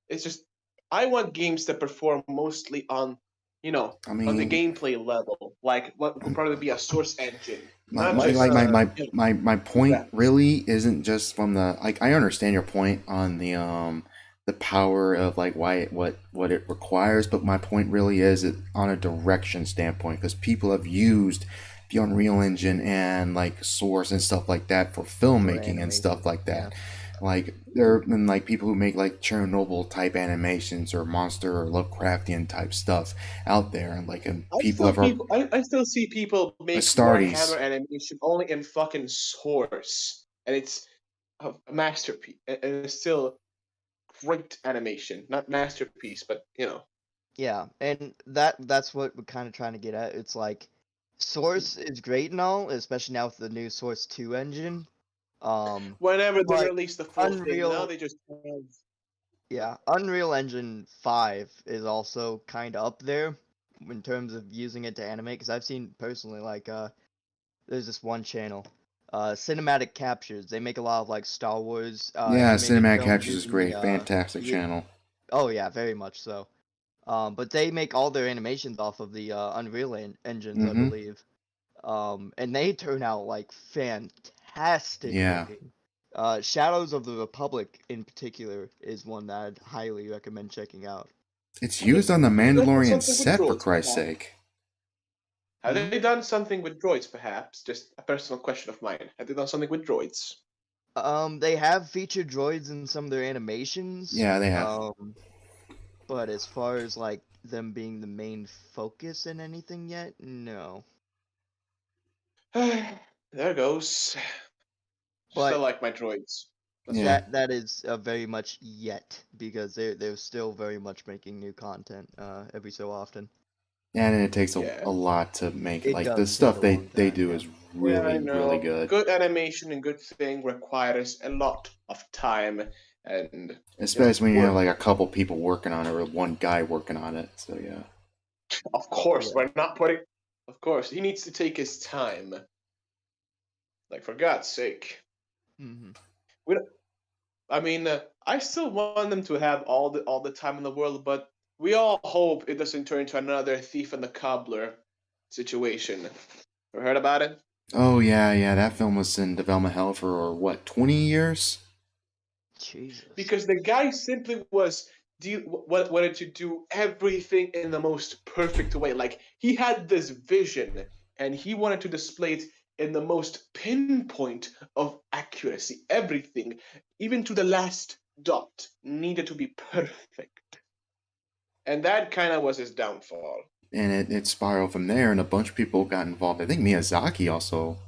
It's just I want games that perform mostly on I on the mean, gameplay level, like what would probably be a source engine, my, not my just like my point graphics. really isn't just from the like. I understand your point on the power of like why what it requires, but my point really is it on a direction standpoint because people have used the Unreal Engine and like Source and stuff like that for for filmmaking and stuff animation. like Yeah, that. Like there have been like people who make like Chernobyl type animations or monster or Lovecraftian type stuff out there, and people have I still see people make Astartes. Warhammer animation only in fucking Source, and it's a masterpiece, and it's still great animation, not masterpiece, but yeah, and that's what we're kind of trying to get at. It's like Source is great and all, especially now with the new Source 2 engine. whenever they But release the full thing, now Unreal, they just have yeah, Unreal Engine 5 is also kind of up there in terms of using it to animate because I've seen personally like there's this one channel, Cinematic Captures. They make a lot of like Star Wars Yeah, animated Cinematic films Captures is using the great. Fantastic yeah, channel. oh yeah, very much so. But they make all their animations off of the Unreal engines, I Mm-hmm. believe. And they turn out like fantastic Yeah. looking. Shadows of the Republic in particular is one that I'd highly recommend checking out. It's have used on the they done Mandalorian something with set, for droids, Christ's perhaps? sake. Have Hmm? they done something with droids, perhaps? Just a personal question of mine. Have they done something with droids? They have featured droids in some of their animations. Yeah, they have. But as far as like them being the main focus in anything yet, no. There goes. Still But like my droids. That's Yeah. all. that is very much yet because they're still very much making new content every so often. And it takes Yeah. a lot to make it. It Like the does take stuff a long they time, do yeah. is Yeah, I really know. good. Good animation and good thing requires a lot of time and just Especially when you have work. like a couple people working on it or one guy working on it. So yeah. Of course, Yeah. we're not putting. Of course, he needs to take his time. Like for God's sake. Hmm. We don't, I mean, I still want them to have all the time in the world, but we all hope it doesn't turn into another thief and the cobbler situation. Ever heard about it? Oh yeah, yeah. That film was in development hell for what 20 years. Jesus. Because the guy simply wanted to do everything in the most perfect way. Like he had this vision, and he wanted to display it in the most pinpoint of accuracy. Everything, even to the last dot, needed to be perfect, and that kind of was his downfall. And it spiraled from there, and a bunch of people got involved. I think Miyazaki also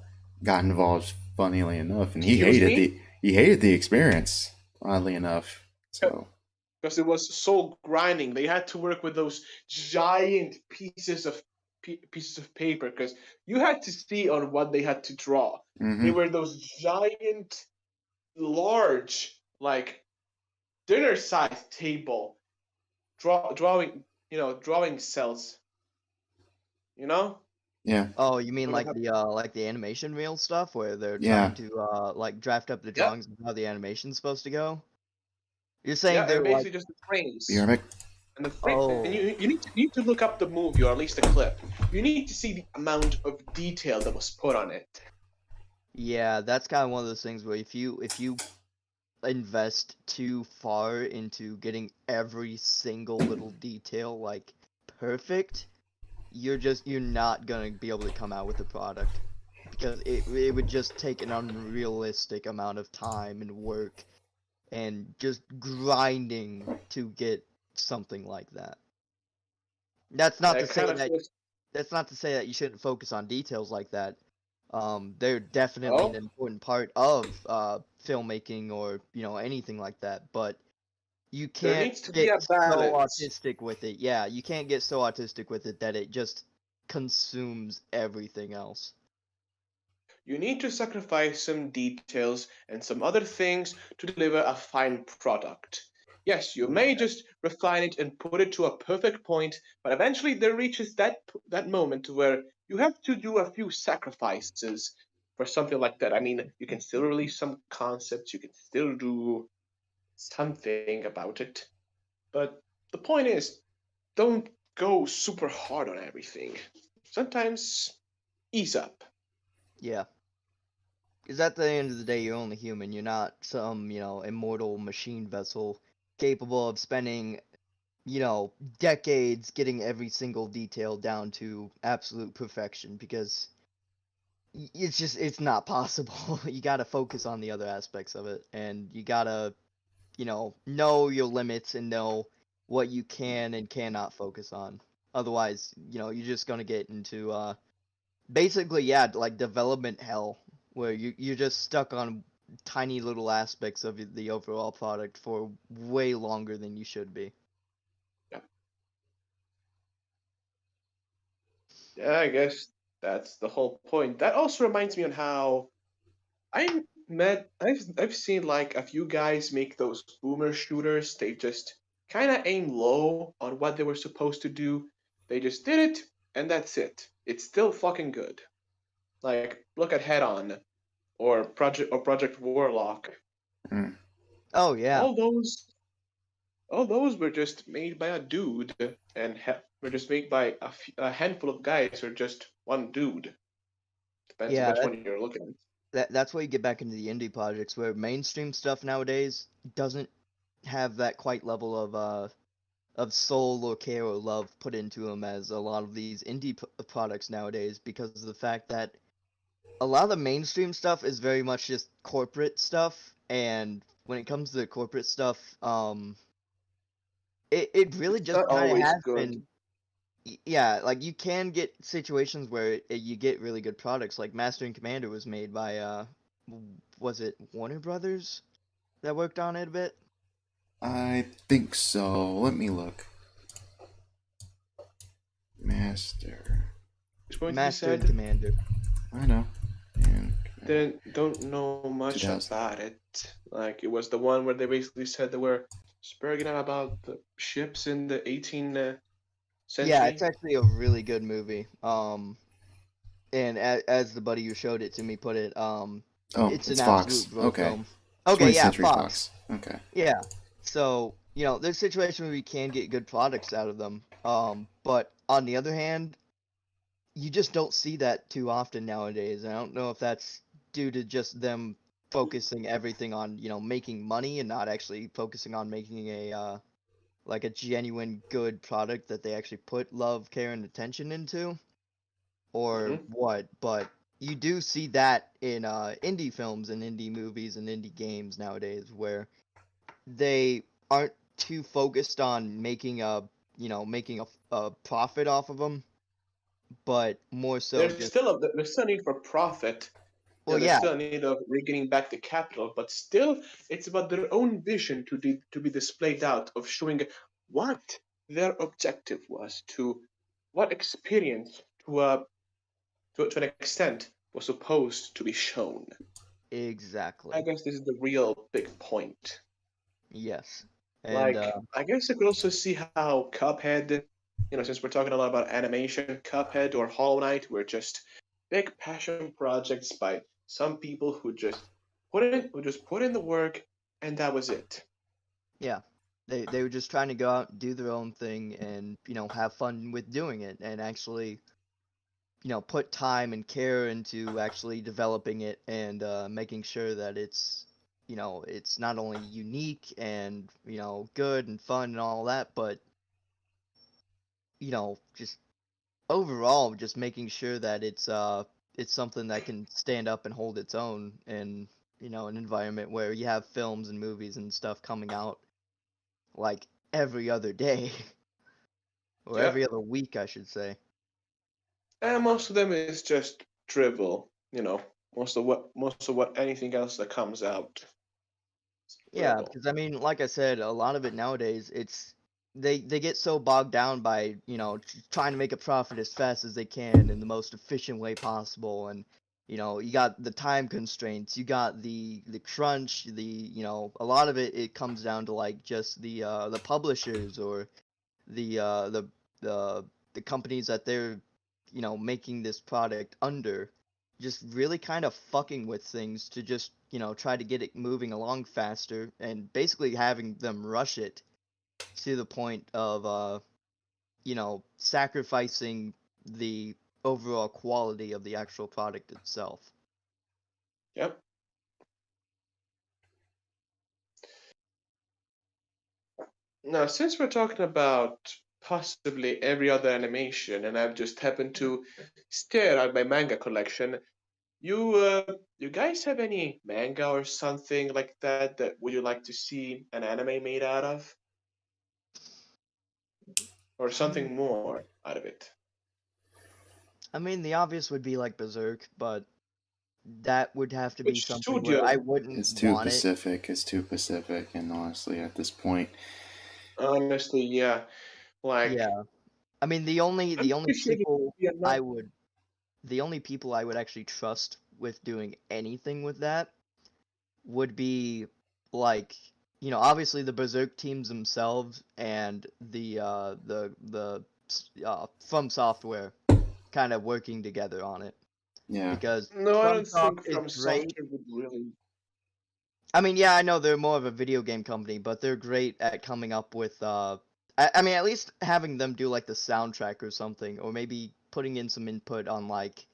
got involved, funnily enough, and Excuse me, he hated the experience, oddly enough. So because it was so grinding. They had to work with those giant pieces of paper because you had to see on what they had to draw. They hmm were those giant, large, like dinner-sized table drawing, drawing cells. You know, yeah, Oh, you mean so like the animation reel stuff where they're yeah, trying to like draft up the yep, drawings of how the animation's supposed to go? You're yeah, saying and they're like, basically just the frames. be right back. And the frame, and oh, you need to look up the movie or at least the clip. You need to see the amount of detail that was put on it. yeah, that's kind of one of those things where if you invest too far into getting every single little detail like perfect, you're not gonna be able to come out with a product because it would just take an unrealistic amount of time and work and just grinding to get something like that. That's not to It kind say of that feels. that's not to say that you shouldn't focus on details like that. They're definitely an Oh, important part of filmmaking or anything like that. But you there can't needs to be get a so balance. autistic with it. Yeah, you can't get so autistic with it that it just consumes everything else. You need to sacrifice some details and some other things to deliver a fine product. Yes, you may just refine it and put it to a perfect point, but eventually there reaches that moment where you have to do a few sacrifices for something like that. I mean, you can still release some concepts, you can still do something about it, but the point is, don't go super hard on everything. Sometimes ease up. Yeah, because at the end of the day, you're only human. You're not some immortal machine vessel capable of spending decades getting every single detail down to absolute perfection because it's not possible. You got to focus on the other aspects of it and you got to, know your limits and know what you can and cannot focus on. Otherwise, you're just going to get into basically like development hell where you're just stuck on tiny little aspects of the overall product for way longer than you should be. Yeah. Yeah, I guess that's the whole point. That also reminds me on how I've seen like a few guys make those boomer shooters. They just kind of aim low on what they were supposed to do. They just did it, and that's it. It's still fucking good. Like look at Head On or Project Warlock. Mm. Oh yeah. All those were just made by a dude, and were just made by a handful of guys or just one dude. Depends on Yeah, which one you're looking at. that's why you get back into the indie projects where mainstream stuff nowadays doesn't have that quite level of soul or care or love put into them as a lot of these indie products nowadays because of the fact that a lot of the mainstream stuff is very much just corporate stuff, and when it comes to the corporate stuff, it really It's just not kind of always has good. been. Yeah, like you can get situations where you get really good products. Like Master and Commander was made by was it Warner Brothers that worked on it a bit? I think so. Let me look. Master. Which point you Master and said? Commander. I know. And Don't know much 2000. about it. Like it was the one where they basically said they were spurring out about the ships in the 18th Yeah, it's century. actually a really good movie. And as the buddy who showed it to me put it, Oh, it's an it's absolute Fox. bro Okay. film. Okay, 20th yeah, Century Fox. Fox. Okay. Yeah. So, there's situations where you can get good products out of them. But on the other hand, you just don't see that too often nowadays. I don't know if that's due to just them focusing everything on, making money and not actually focusing on making a like a genuine good product that they actually put love, care, and attention into, or Hmm. what. But you do see that in indie films and indie movies and indie games nowadays where they aren't too focused on making a profit off of them, but more so just, There's still a need for profit. You well, know, there's yeah, still a need of regaining back the capital, but still, it's about their own vision to be displayed out of showing what their objective was, to what experience to an extent was supposed to be shown. I exactly. guess this is the real big point. Yes. And Like, I guess I could also see how Cuphead, since we're talking a lot about animation, Cuphead or Hollow Knight were just big passion projects by some people who just put in the work, and that was it. yeah, they were just trying to go out and do their own thing and, have fun with doing it and actually, put time and care into actually developing it and making sure that it's not only unique and, good and fun and all that, but, just overall just making sure that it's something that can stand up and hold its own in, an environment where you have films and movies and stuff coming out like every other day or Yeah, every other week, I should say. and most of them is just drivel. Most of what anything else that comes out is Yeah, drivel. because I mean, like I said, a lot of it nowadays, they get so bogged down by, trying to make a profit as fast as they can in the most efficient way possible. And, you got the time constraints, you got the crunch, a lot of it comes down to like just the publishers or the uh the the the companies that they're, making this product under, just really kind of fucking with things to just, try to get it moving along faster and basically having them rush it to the point of sacrificing the overall quality of the actual product itself. Yep. Now, since we're talking about possibly every other animation, and I've just happened to stare at my manga collection, you guys have any manga or something like that would you like to see an anime made out of, or Hmm. something more out of it? I mean, the obvious would be like Berserk, but that would have to be Which something where I studio? wouldn't It's too want it. Pacific. It's too Pacific, and honestly, at this point, Honestly, yeah. Like, Yeah. I mean, the only I'm the only pretty sure there people could be enough. I would the only people I would actually trust with doing anything with that would be like, obviously the Berserk teams themselves and the From Software kind of working together on it, yeah, because No, I don't FromSoft think is From great. Software would really. I mean, yeah, I know they're more of a video game company, but they're great at coming up with I mean, at least having them do like the soundtrack or something, or maybe putting in some input on like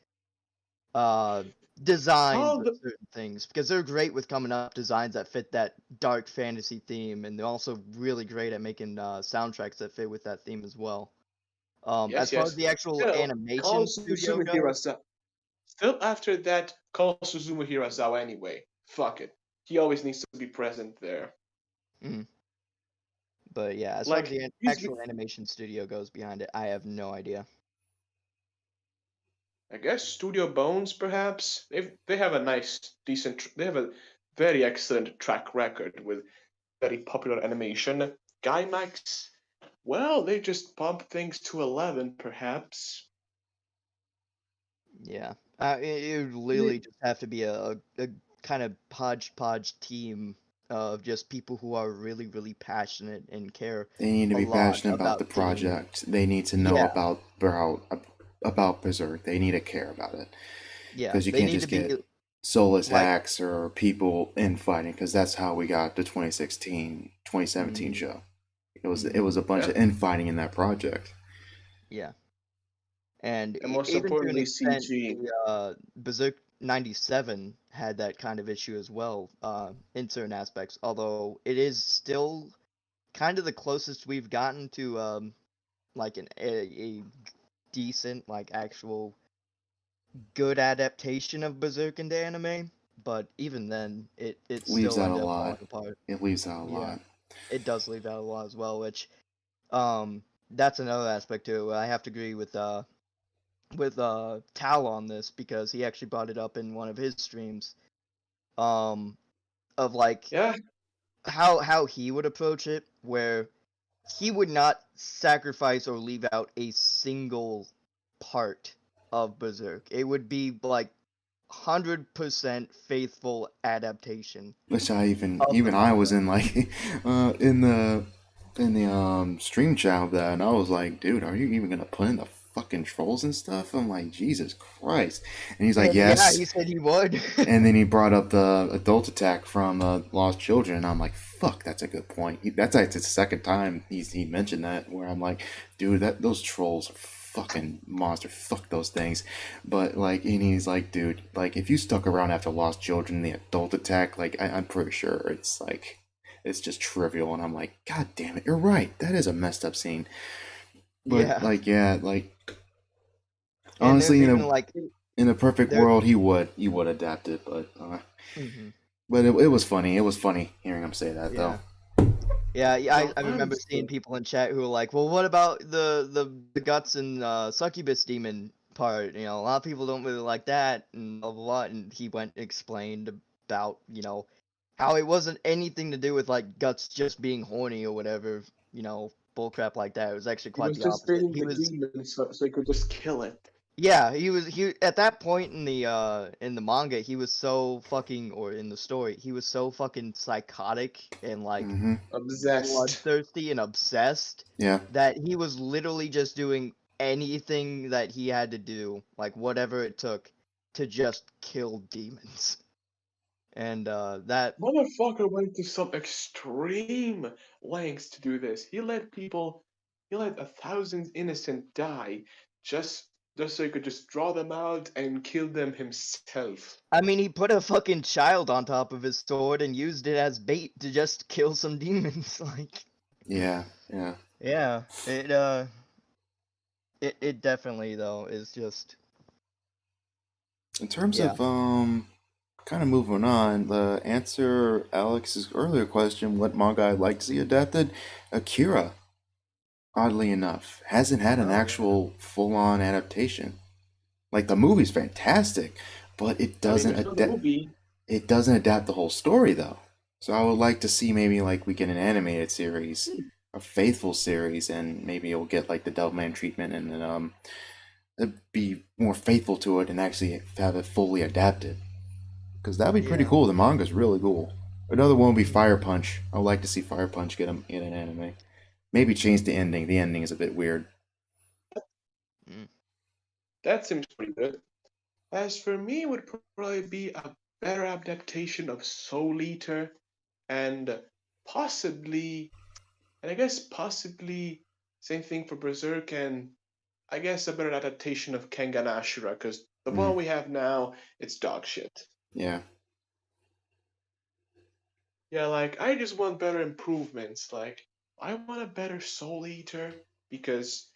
uh designs How of the certain things, because they're great with coming up designs that fit that dark fantasy theme, and they're also really great at making soundtracks that fit with that theme as well. As Yes, far as yes. the actual Call animation studio Suzuki goes, Hirasawa. Still after that, call Suzumu Hirasawa anyway. Fuck it. He always needs to be present there. Mhm. But yeah, as far as Like, the actual animation studio goes behind it, I have no idea. I guess Studio Bones, perhaps. They have a nice, decent. They have a very excellent track record with very popular animation. Gainax, well, they just pump things to 11, perhaps. Yeah. It would literally just have to be a kind of hodgepodge team of just people who are really, really passionate and care They need to a be lot passionate about the about doing. project. They need to know Yeah, about Berserk. They need to care about it yeah. because you They can't need to just be get soulless like, hacks or people infighting because that's how we got the 2016, 2017 mhm, show. It was mhm, a bunch Yeah, of infighting in that project. yeah. And and most even to an importantly, extent, CG. the Berserk 97 had that kind of issue as well, in certain aspects. Although it is still kind of the closest we've gotten to like a decent, like actual good adaptation of Berserk into anime. But even then, it Leaves still out a ended up lot. falling apart. It leaves out a Yeah, lot. it does leave out a lot as well, which that's another aspect too. I have to agree with Tal on this because he actually brought it up in one of his streams. Um, of like Yeah, how he would approach it, where he would not sacrifice or leave out a single part of Berserk. It would be like 100% faithful adaptation Which I of the I was manga. in like in the stream chat of that, and I was like, dude, are you even gonna put in the fucking trolls and stuff? I'm like, Jesus Christ. And he's like, And yeah, yes. he said he would. And then he brought up the adult attack from Lost Children, and I'm like, fuck, that's a good point. That's like the second time he mentioned that, where I'm like, dude, those trolls are fucking monster. Fuck those things. But like, and he's like, dude, like if you stuck around after Lost Children, the adult attack, like I'm pretty sure it's like it's just trivial. And I'm like, god damn it, you're right. That is a messed up scene. But Yeah, like, yeah, like and there's honestly, even like in a perfect there. world, he would adapt it, but. Mhm. But it was funny. It was funny hearing him say that, though. Yeah. Yeah, I remember seeing honestly, people in chat who were like, "Well, what about the guts and succubus demon part? You know, a lot of people don't really like that and blah blah blah." And he went and explained about how it wasn't anything to do with like guts just being horny or whatever, bullcrap like that. It was actually he quite was the just opposite. baiting the demon so he could just kill it. Yeah, he at that point in the manga, he was so fucking or in the story, he was so fucking psychotic and like Mm-hmm. Obsessed. bloodthirsty and obsessed Yeah. that he was literally just doing anything that he had to do, like whatever it took, to just kill demons. And that Motherfucker went to some extreme lengths to do this. He let 1,000 innocent die just just so he could just draw them out and kill them himself. I mean, he put a fucking child on top of his sword and used it as bait to just kill some demons. Like, Yeah. Yeah. yeah, it definitely though is just In terms yeah. of kind of moving on, the answer Alex's earlier question, what manga I'd like to see adapted, Akira, oddly enough, hasn't had an Oh, actual full-on adaptation. Like the movie's fantastic, but I mean, there's no movie. it doesn't adapt the whole story though. So I would like to see maybe like we get an animated series, a faithful series, and maybe it'll get like the Devilman treatment, and then be more faithful to it and actually have it fully adapted. Because that'd be pretty yeah. cool. The manga's really cool. Another one would be Mhm. Fire Punch. I'd like to see Fire Punch get an anime. Maybe change the ending. The ending is a bit weird. Mm. That seems pretty good. As for me, it would probably be a better adaptation of Soul Eater and possibly, and I guess possibly same thing for Berserk and I guess a better adaptation of Kengan Ashura because the Mm, one we have now, it's dog shit. yeah. Yeah, like I just want better improvements. Like I want a better Soul Eater because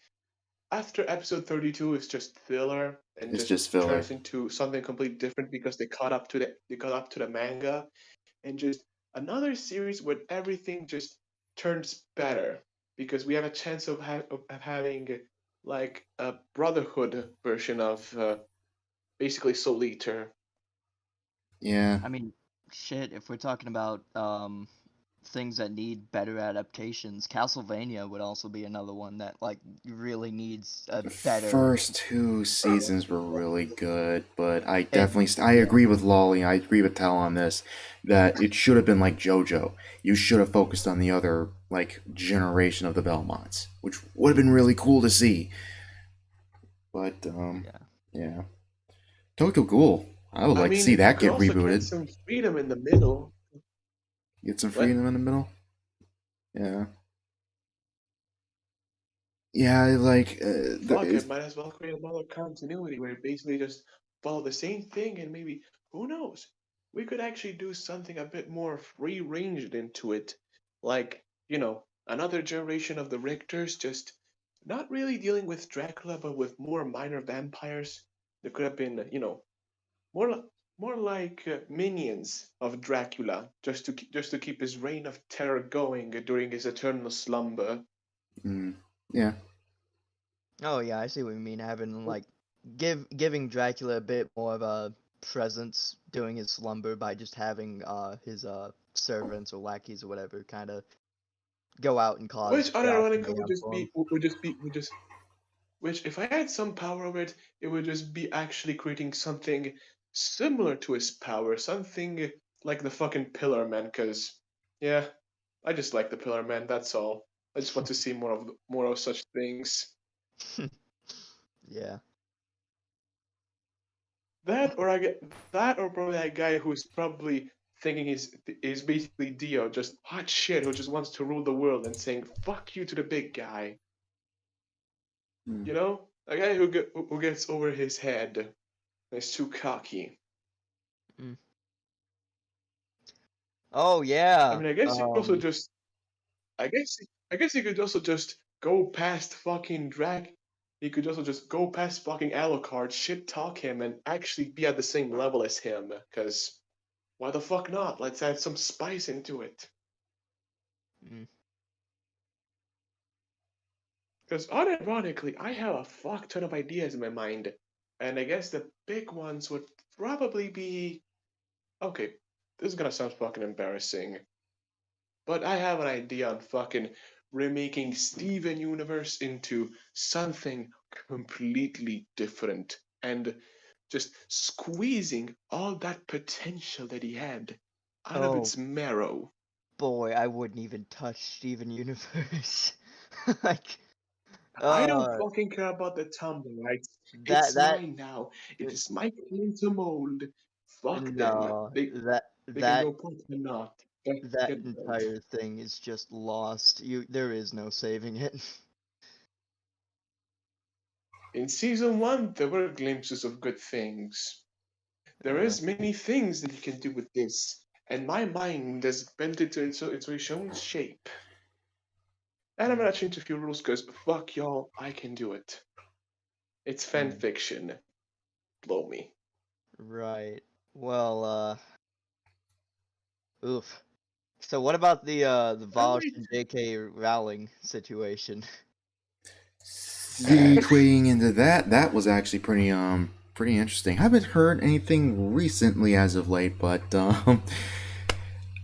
after episode 32 is just filler and It's just just filler. turns into something completely different because they caught up to the manga, and just another series where everything just turns better because we have a chance of having like a brotherhood version of basically Soul Eater. Yeah. I mean, shit, if we're talking about things that need better adaptations, Castlevania would also be another one that like really needs a The better. first two seasons were really good, but I It, definitely I agree with Lolly. I agree with Tal on this that it should have been like JoJo. You should have focused on the other like generation of the Belmonts, which would have been really cool to see. But yeah. yeah, Tokyo Ghoul. I would I like to mean, see you that could get also get rebooted. some freedom in the middle. Get some What? freedom in the middle. Yeah. Yeah, like Fuck it, might as well create another continuity where you basically just follow the same thing and maybe, who knows, we could actually do something a bit more free ranged into it. Like, another generation of the Richters, just not really dealing with Dracula, but with more minor vampires. There could have been, more more like minions of Dracula, just to keep his reign of terror going during his eternal slumber. mm, yeah. Oh yeah, I see what you mean. Having like giving Dracula a bit more of a presence during his slumber by just having his servants or lackeys or whatever kind of go out and cause Which chaos and unironically would mayhem just for him. be would just which if I had some power over it, it would just be actually creating something similar to his power, something like the fucking Pillar Man. Cause yeah, I just like the Pillar Man. That's all. I just want to see more of such things. Yeah. That or probably that guy who's probably thinking he's basically Dio, just hot shit who just wants to rule the world and saying fuck you to the big guy. Mm. A guy who gets over his head and is too cocky. Mm. Oh I yeah. mean, I guess he could also just go past fucking Drag. He could also just go past fucking Alucard, shit talk him, and actually be at the same level as him. Cause why the fuck not? Let's add some spice into it. Mm. Because unironically, I have a fuck ton of ideas in my mind, and I guess the big ones would probably be okay. This is gonna sound fucking embarrassing, but I have an idea on fucking remaking Steven Universe into something completely different and just squeezing all that potential that he had out of Oh its marrow. boy, I wouldn't even touch Steven Universe. Like I don't uh fucking care about the tumble rights. that It's that mine now. It is my claim to mold. Fuck them. no that They can that go put the knot. that Get bent. entire thing is just lost. There is no saving it. In season one, there were glimpses of good things. There Uh, is many things that you can do with this, and my mind has bent it to its own shape. And I'm mm, not changing a few rules because fuck y'all, I can do it. It's fan mm, fiction. Blow me. right. Well, oof. So what about the I Vosh might. and J.K. Rowling situation? Segueing into that, that was actually pretty interesting. Haven't heard anything recently as of late, but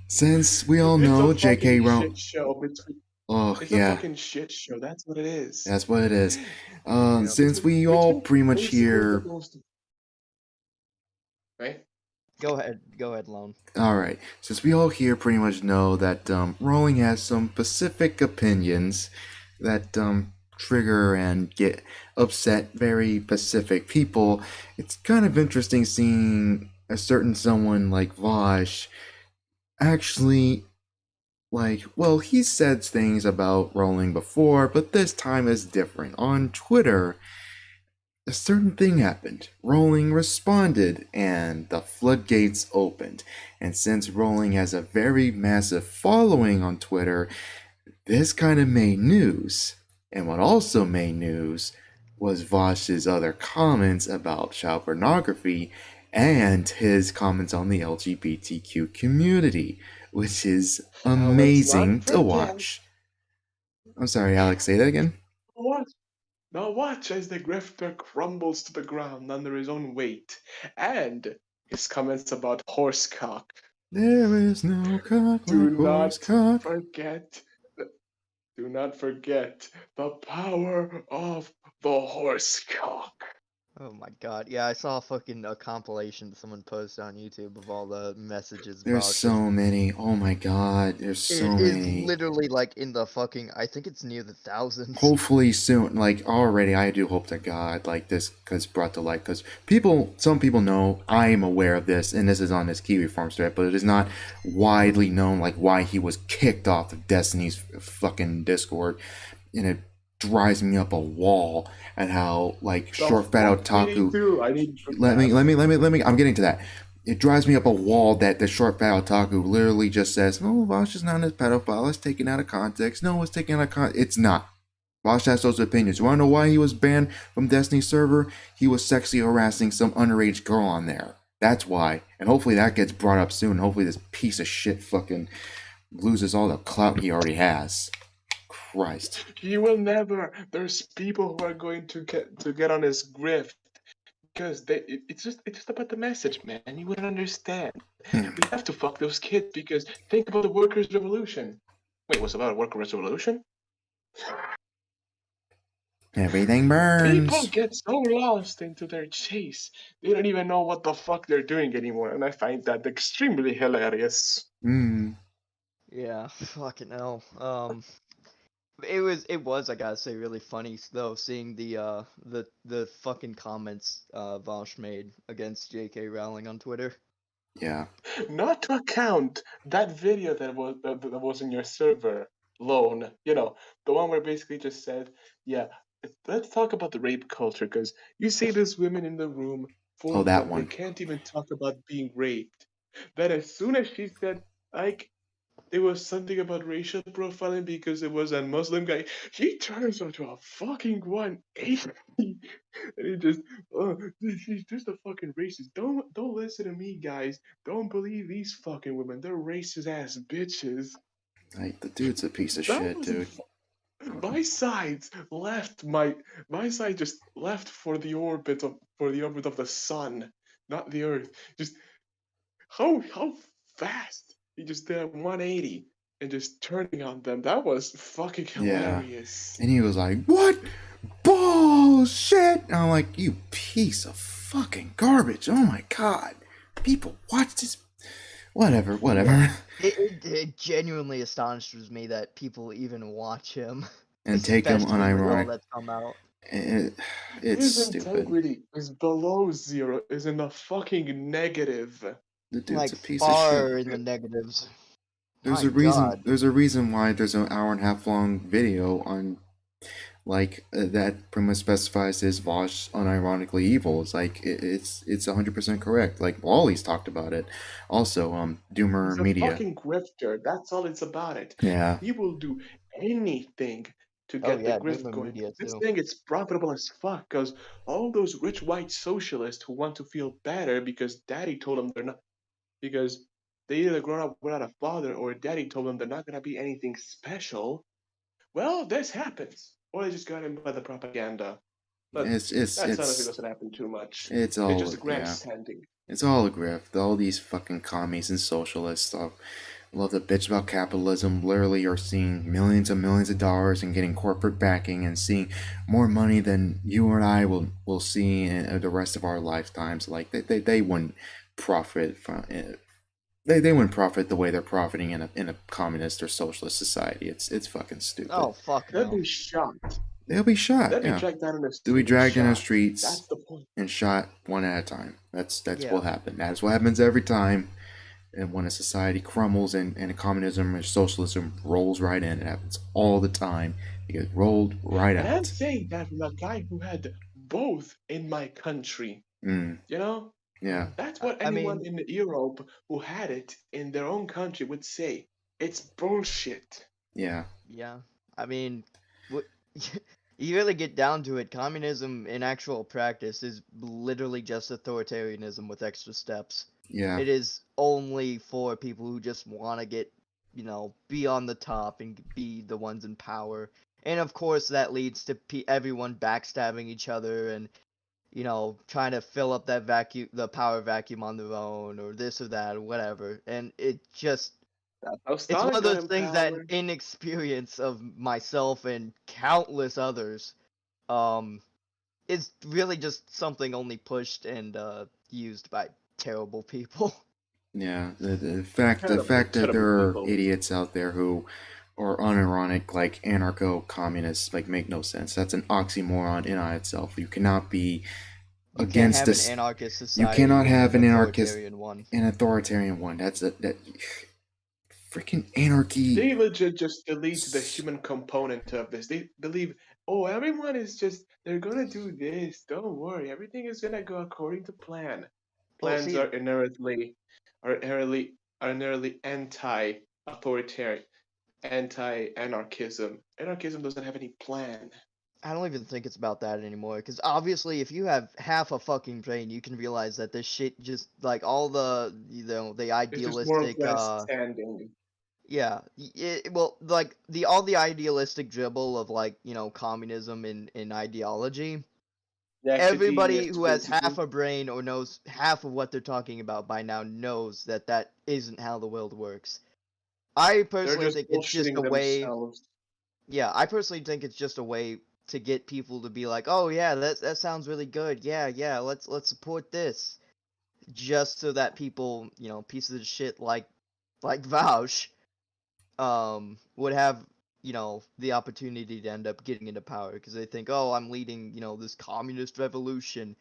since we all It's a know fucking J.K. shit Rowling, show. oh It's a yeah, fucking shit show. That's what it is. that's what it is. Yeah, Since we all pretty much basically the hear, most. Right? Go ahead, Lone. all right, since we all here pretty much know that Rowling has some specific opinions that trigger and get upset very specific people, it's kind of interesting seeing a certain someone like Vosh actually like, well, he said things about Rowling before, but this time is different. On Twitter, a certain thing happened. Rowling responded, and the floodgates opened. And since Rowling has a very massive following on Twitter, this kind of made news. And what also made news was Vosh's other comments about child pornography and his comments on the LGBTQ community, which is Now let's not amazing to forget. watch. I'm sorry, Alex, say that again? What? Now watch as the grifter crumbles to the ground under his own weight, and his comments about horsecock. There is no cock Do like horse not cock. forget. Do not forget the power of the horsecock. Oh my god. Yeah, I saw fucking a compilation someone posted on YouTube of all the messages There's about just so many. Oh my god, there's so it is many. literally like in the fucking I think it's near the thousands. Hopefully soon, like already, I do hope to God, like this, because brought to light, because some people know I am aware of this, and this is on this Kiwi Farms thread, but it is not widely known, like why he was kicked off of Destiny's fucking Discord, and it drives me up a wall at how like The short fat fuck me otaku. too. I need to Let me. I'm getting to that. It drives me up a wall that the short fat otaku literally just says, "Oh, Vosh is not a pedophile. It's taken out of context." No, it's taken out of context. It's not. Vosh has those opinions. You want to know why he was banned from Destiny's server? He was sexually harassing some underage girl on there. That's why. And hopefully that gets brought up soon. Hopefully this piece of shit fucking loses all the clout he already has. Christ. He will never. There's people who are going to get on his grift because it's just about the message, man. You wouldn't understand. We have to fuck those kids because think about the workers' revolution. Wait, what's about a workers' revolution? Everything People burns. get so lost into their chase, they don't even know what the fuck they're doing anymore, and I find that extremely hilarious. Yeah, fucking hell. It was I gotta say really funny though seeing the fucking comments Vosh made against J.K. Rowling on Twitter. Yeah. Not to account that video that was in your server loan, the one where basically just said, yeah, let's talk about the rape culture because you see these women in the room, full Oh, of that them, they one. can't even talk about being raped. Then as soon as she said, like, it was something about racial profiling because it was a Muslim guy. He turns into a fucking 180, and he just, oh, she's just a fucking racist. Don't listen to me, guys. Don't believe these fucking women. They're racist ass bitches. Like, the dude's a piece of That shit, was dude. my sides left my side just left for the orbit of the sun, not the earth. Just how fast he just did a 180 and just turning on them. That was fucking Yeah. hilarious. And he was like, "What? Bullshit!" And I'm like, "You piece of fucking garbage. Oh my god. People watch this. Whatever. It genuinely astonishes me that people even watch him, And take him especially with all unironic. that's come out. It's His stupid. integrity is below zero, is in the fucking negative. The dude's Like a piece of shit. far in the negatives. There's My a reason. God. There's a reason why there's an hour and a half long video on, like, that pretty much specifies his Vosh unironically evil. It's like it's 100% correct. Like Wally's talked about it. Also, Doomer He's a Media. fucking grifter. That's all it's about it. Yeah. He will do anything to Oh get the yeah, grift Numa going. Media This too. thing is profitable as fuck because all those rich white socialists who want to feel better because daddy told them they're not, because they either grown up without a father or daddy told them they're not going to be anything special. Well, this happens. Or they just got in by the propaganda. But It's it's that honestly it's doesn't happen too much. it's It's all just yeah. grandstanding. It's all a grift. All these fucking commies and socialists stuff. Love to bitch about capitalism. Literally, are seeing millions and millions of dollars and getting corporate backing and seeing more money than you and I will see in the rest of our lifetimes. Like they wouldn't profit from it. They wouldn't profit the way they're profiting in a communist or socialist society. It's fucking stupid. Oh fuck They'd no. be shot. They'll be shot. They'd be Yeah, dragged down in the they'll be street and dragged in the shot. streets That's the point. and shot one at a time. That's Yeah. what happened. That's what happens every time. And when a society crumbles and communism or socialism rolls right in, it happens all the time. It gets rolled right And I'm out. saying that from a guy who had both in my country. Mm, You know? yeah. That's what I anyone mean, in Europe who had it in their own country would say. It's bullshit. Yeah. yeah. I mean, what You really get down to it, communism in actual practice is literally just authoritarianism with extra steps. Yeah. It is only for people who just want to get, be on the top and be the ones in power. And of course, that leads to everyone backstabbing each other and, trying to fill up that vacuum, the power vacuum on their own, or this or that, or whatever. And That's how it's one Stalin of got those in things that power. inexperience of myself and countless others, um, is really just something only pushed and used by terrible people. Yeah, the fact that Terrible there are people. idiots out there who are unironic, like anarcho-communists, like make no sense. That's an oxymoron in on itself. You cannot be You can't against have an this. anarchist You society cannot and have an an anarchist, authoritarian one. an authoritarian one. That freaking anarchy. They legit just delete the human component of this. They believe, oh, everyone is just, they're gonna do this. Don't worry, everything is gonna go according to plan. Well, Plans see, are inherently anti-authoritarian, anti-anarchism. Anarchism doesn't have any plan. I don't even think it's about that anymore. Because obviously, if you have half a fucking brain, you can realize that this shit just like all the the It's just more or idealistic less standing. yeah, well, like all the idealistic dribble of like communism and ideology. The Everybody academias, who has half basically. a brain or knows half of what they're talking about by now knows that that isn't how the world works. I They're personally just think it's just bullshitting a way. themselves. Yeah, I personally think it's just a way to get people to be like, "Oh yeah, that sounds really good. Yeah, yeah, let's support this." Just so that people, pieces of shit like Vaush would have the opportunity to end up getting into power because they think, oh, I'm leading this communist revolution.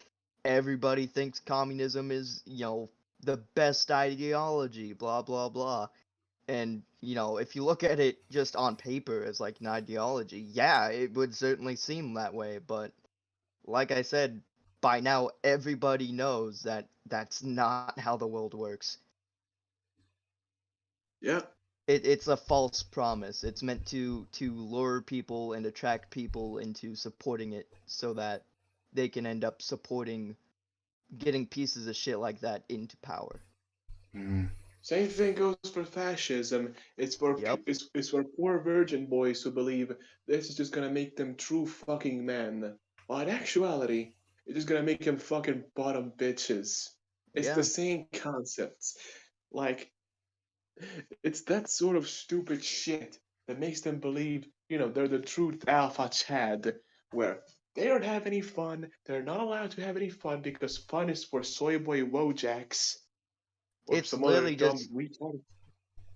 Everybody thinks communism is the best ideology, blah blah blah. And if you look at it just on paper as like an ideology, yeah, it would certainly seem that way, but like I said, by now everybody knows that that's not how the world works. Yeah. It's a false promise. It's meant to lure people and attract people into supporting it so that they can end up supporting getting pieces of shit like that into power. Mm, Same thing goes for fascism. Yep. It's for poor virgin boys who believe this is just gonna make them true fucking men. While in actuality, it's just gonna make them fucking bottom bitches. It's the Yeah. same concepts. Like, it's that sort of stupid shit that makes them believe, they're the true alpha Chad, where they don't have any fun. They're not allowed to have any fun because fun is for soy boy Wojaks or It's some other literally dumb just retard.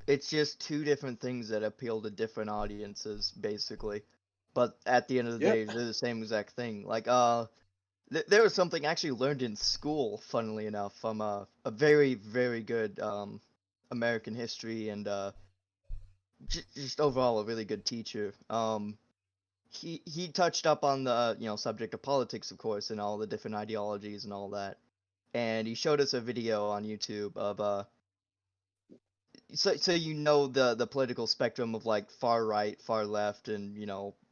it's just two different things that appeal to different audiences basically. But at the end of the Yep. day, they're the same exact thing. Like there was something I actually learned in school, funnily enough, from a very, very good American history and just overall a really good teacher. He touched up on the subject of politics, of course, and all the different ideologies and all that. And he showed us a video on YouTube of so the political spectrum of like far right, far left, and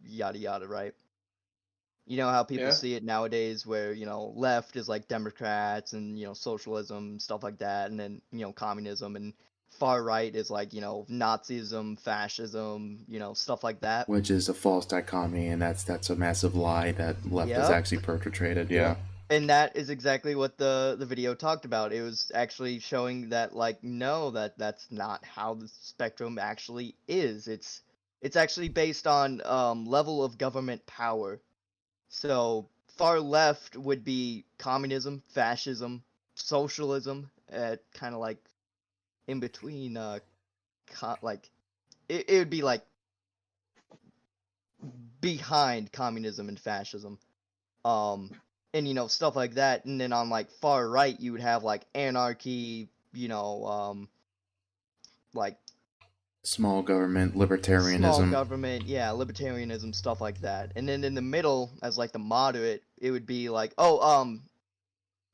yada yada, right? You know how people Yeah. see it nowadays, where left is like Democrats and socialism, stuff like that, and then communism, and far right is like Nazism, fascism, stuff like that. which is a false dichotomy, and that's a massive lie that left has Yep. actually perpetrated. Yeah. Yep. And that is exactly what the video talked about. It was actually showing that like no, that's not how the spectrum actually is. It's actually based on level of government power. So far left would be communism, fascism, socialism, kind of like in between like it would be like behind communism and fascism. Um and stuff like that. And then on like far right you would have like anarchy, like Small government, small libertarianism. government, yeah, libertarianism, stuff like that. And then in the middle as like the moderate, it would be like, oh,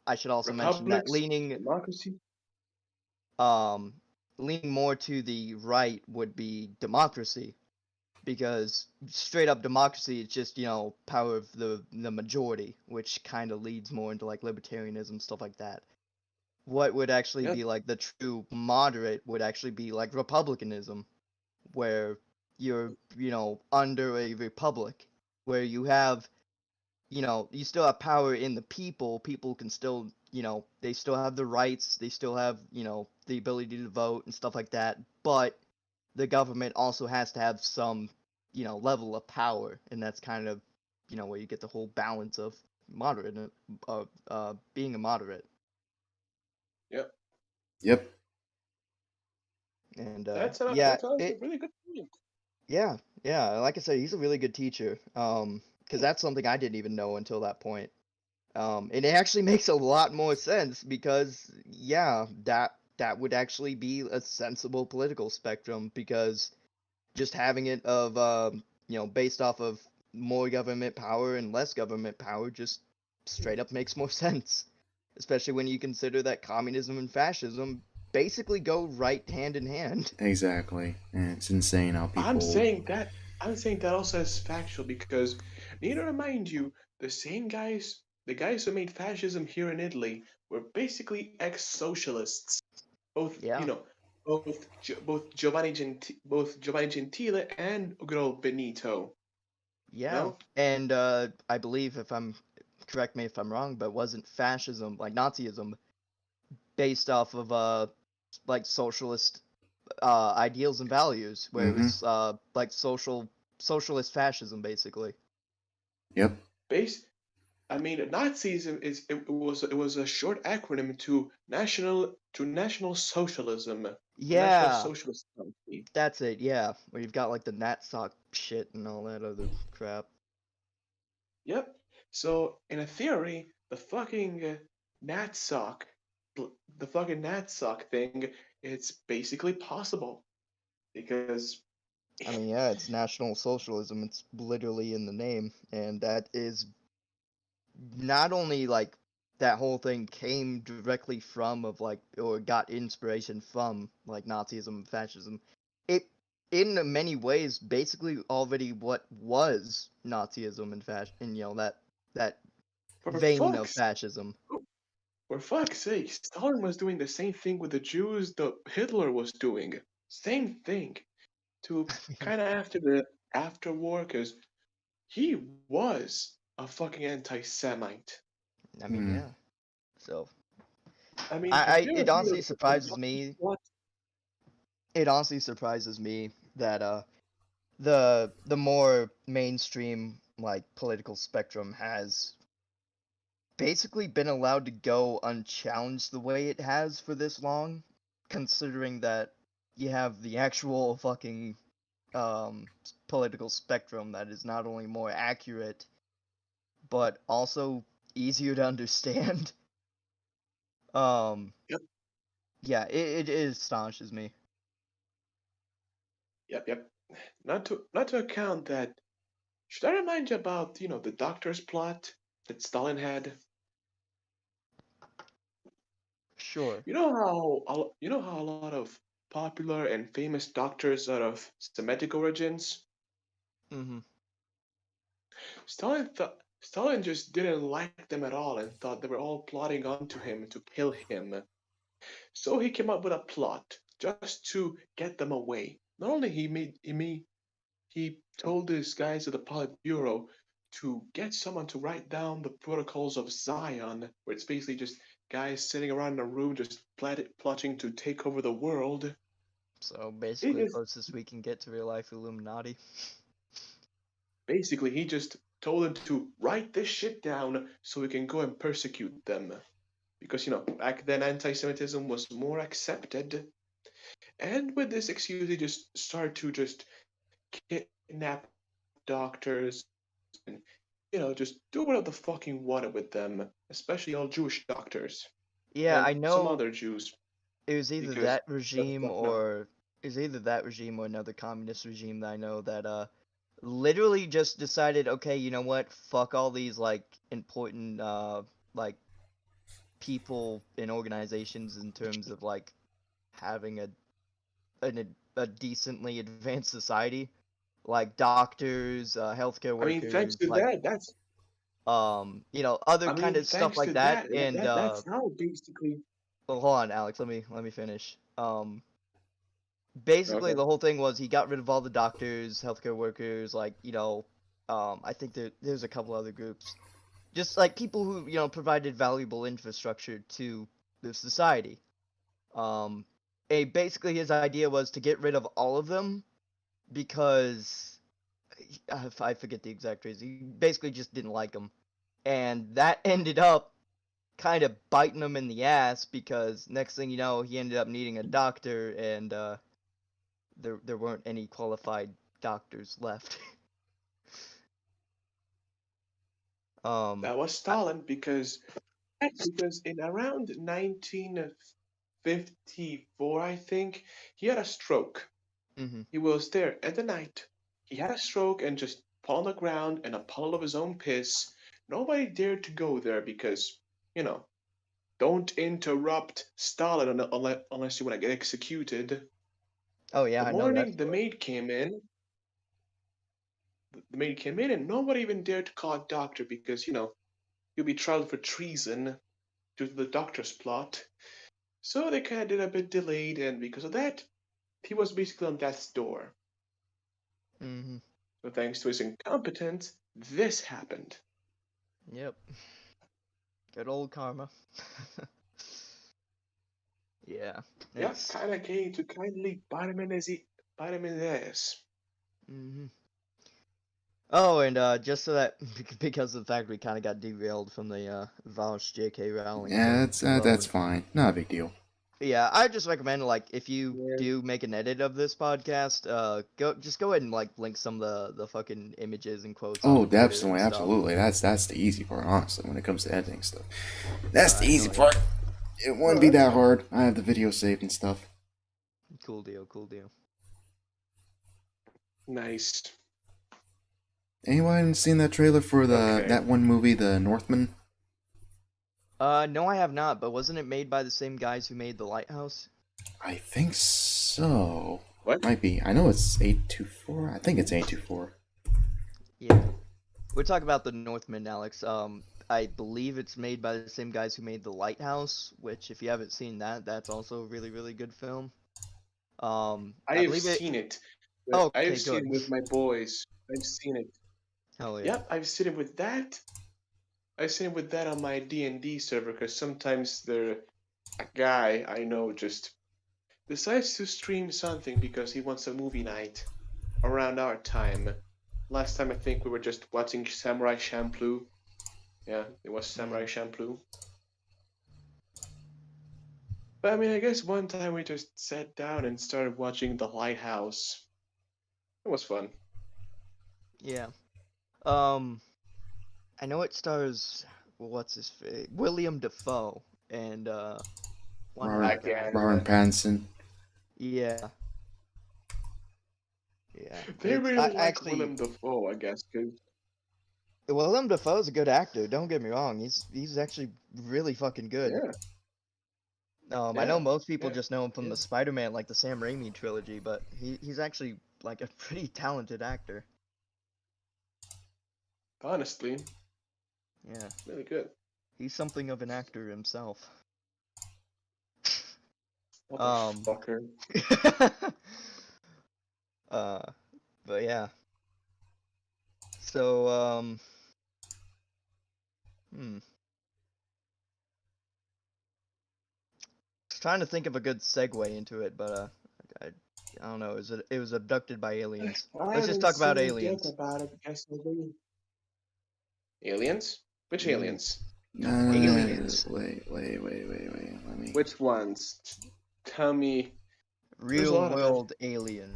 I should also mention that Republics, democracy. um leaning more to the right would be democracy. because straight up democracy is just, you know, power of the majority, which kind of leads more into like libertarianism, stuff like that. What would actually Yep. be like the true moderate would actually be like republicanism, where you're, you know, under a republic, where you have, you know, you still have power in the people. People can still, you know, they still have the rights, they still have, you know, the ability to vote and stuff like that, but the government also has to have some, you know, level of power, and that's kind of, you know, where you get the whole balance of moderate, being a moderate. Yep. Yep. And yeah, That's honestly a really good point. yeah, yeah. Like I said, he's a really good teacher. Because that's something I didn't even know until that point. And it actually makes a lot more sense because yeah, that would actually be a sensible political spectrum because just having it of you know, based off of more government power and less government power just straight up makes more sense, especially when you consider that communism and fascism basically go right hand in hand. Exactly. And it's insane how I'm people. saying that I'm saying that also is factual because need to remind you, the guys who made fascism here in Italy were basically ex-socialists. Both, Yeah. Both Giovanni Gentile and good old Benito. You Yeah, know, and I believe, if I'm, correct me if I'm wrong, but wasn't fascism, like Nazism, based off of like socialist ideals and values, where it Mm-hmm. was like socialist fascism basically. Yep. base. I mean, Nazism it was a short acronym to National Socialism, the National Yeah, Socialist Party. that's it. Yeah, where you've got like the Natsock shit and all that other crap. Yep. So in a theory, Natsock, the fucking Natsock thing, it's basically possible because I mean, yeah, it's National Socialism. It's literally in the name, and that is not only like that whole thing came directly from of like or got inspiration from like Nazism and fascism. It in many ways basically already what was Nazism and fascism, and you know that for vein of fuck's fascism. for fuck's sake, Stalin was doing the same thing with the Jews that Hitler was doing. Same thing to kind of after the after war, because he was a fucking anti-Semite. I mean, Hmm. yeah. So I mean, I have you ever it heard honestly of the surprises Nazi me. plot? It honestly surprises me that the more mainstream like political spectrum has basically been allowed to go unchallenged the way it has for this long, considering that you have the actual fucking political spectrum that is not only more accurate but also easier to understand. um Yep, yeah, it astonishes me. yep. Not to account that. Should I remind you about the doctor's plot that Stalin had? Sure. You know how a lot of popular and famous doctors are of Semitic origins. Mm-hmm. Stalin just didn't like them at all and thought they were all plotting onto him to kill him. So he came up with a plot just to get them away. Not only he told his guys at the Politburo to get someone to write down the protocols of Zion, where it's basically just guys sitting around in a room just plotting to take over the world. So He basically just closest we can get to real life Illuminati. he just told them to write this shit down so we can go and persecute them. Because back then anti-Semitism was more accepted. And with this excuse, he just started to just kidnap doctors and just do whatever the fucking wanted with them, especially all Jewish doctors Yeah, and I some know. other Jews, It was either because that regime or it was either that regime or another communist regime that I know that literally just decided, okay, you know what? Fuck all these like important like people and organizations in terms of like having a decently advanced society. like doctors, healthcare I mean, thanks workers, to like that, that's. other I kind mean, of stuff thanks like to that. that, And that's how basically. well, hold on, Alex, let me finish. Basically, Okay. the whole thing was he got rid of all the doctors, healthcare workers, like I think there's a couple other groups, just like people who provided valuable infrastructure to the society. Um, basically his idea was to get rid of all of them because I forget the exact reason. He basically just didn't like them, and that ended up kind of biting him in the ass because next thing you know, he ended up needing a doctor, and there weren't any qualified doctors left. That was I, Stalin because in around 1954, I think, he had a stroke. mhm. He was there at the night. He had a stroke and just fell on the ground in a puddle of his own piss. Nobody dared to go there because, you know, don't interrupt Stalin unless you want to get executed. Oh yeah, The I know that morning story. the maid came in and nobody even dared to call a doctor because, you'll be tried for treason due to the doctor's plot. So they kind of did a bit delayed, and because of that, he was basically on death's door. Mhm. So thanks to his incompetence, this happened. Yep. Good old karma. Yeah. Yeah, It's. kind of came to kindly bite him in the ass. Mhm. Oh, and just so that because of the fact we kind of got derailed from the Vosh J.K. Rowling Yeah, thing. that's fine. Not a big deal. Yeah, I just recommend like if you Yeah. do make an edit of this podcast, go ahead and like link some of the fucking images and quotes off Oh, of Twitter definitely, and stuff. absolutely. That's the easy part, honestly, when it comes to editing stuff. That's the Alright, easy hell yeah. part. It Oh, wouldn't be that's that fine. hard. I have the video saved and stuff. Cool deal, cool deal. Nice. Anyone seen that trailer for the Okay. that one movie, The Northman? No, I have not, but wasn't it made by the same guys who made The Lighthouse? I think so. What? Might be. I know it's 824. I think it's 824. Yeah. We're talking about The Northman, Alex. I believe it's made by the same guys who made The Lighthouse, which if you haven't seen that, that's also a really, really good film. I I have believe it. seen it. I have Okay, seen good. it with my boys. I've seen it. Hell yeah. Yep, I've seen it with that. I've seen it with that on my D&D server because sometimes a guy I know just decides to stream something because he wants a movie night around our time. Last time I think we were just watching Samurai Champloo. Yeah, it was Samurai Mm, Champloo. But I mean, I guess one time we just sat down and started watching The Lighthouse. It was fun. yeah. Um, I know it stars what's his face, William Defoe, and one other Robert, guy. Robert Again, Pattinson. Yeah, yeah. they It's I really like actually Willem Dafoe, I guess. 'Cause Willem Dafoe's a good actor. Don't get me wrong. He's actually really fucking good. yeah, I know yeah, most people yeah, just know him from yeah. the Spider-Man, like the Sam Raimi trilogy, but he's actually like a pretty talented actor. Honestly, Yeah, really good. he's something of an actor himself. Um, Motherfucker. uh, but yeah. So hmm. Trying to think of a good segue into it, but I, I don't know. It was abducted by aliens. I Let's just haven't talk about seen yet aliens. about it. Guess maybe aliens. Which Aliens. aliens? Aliens. Wait. Let me. Which ones? Tell me. There's a Real lot of them. world alien.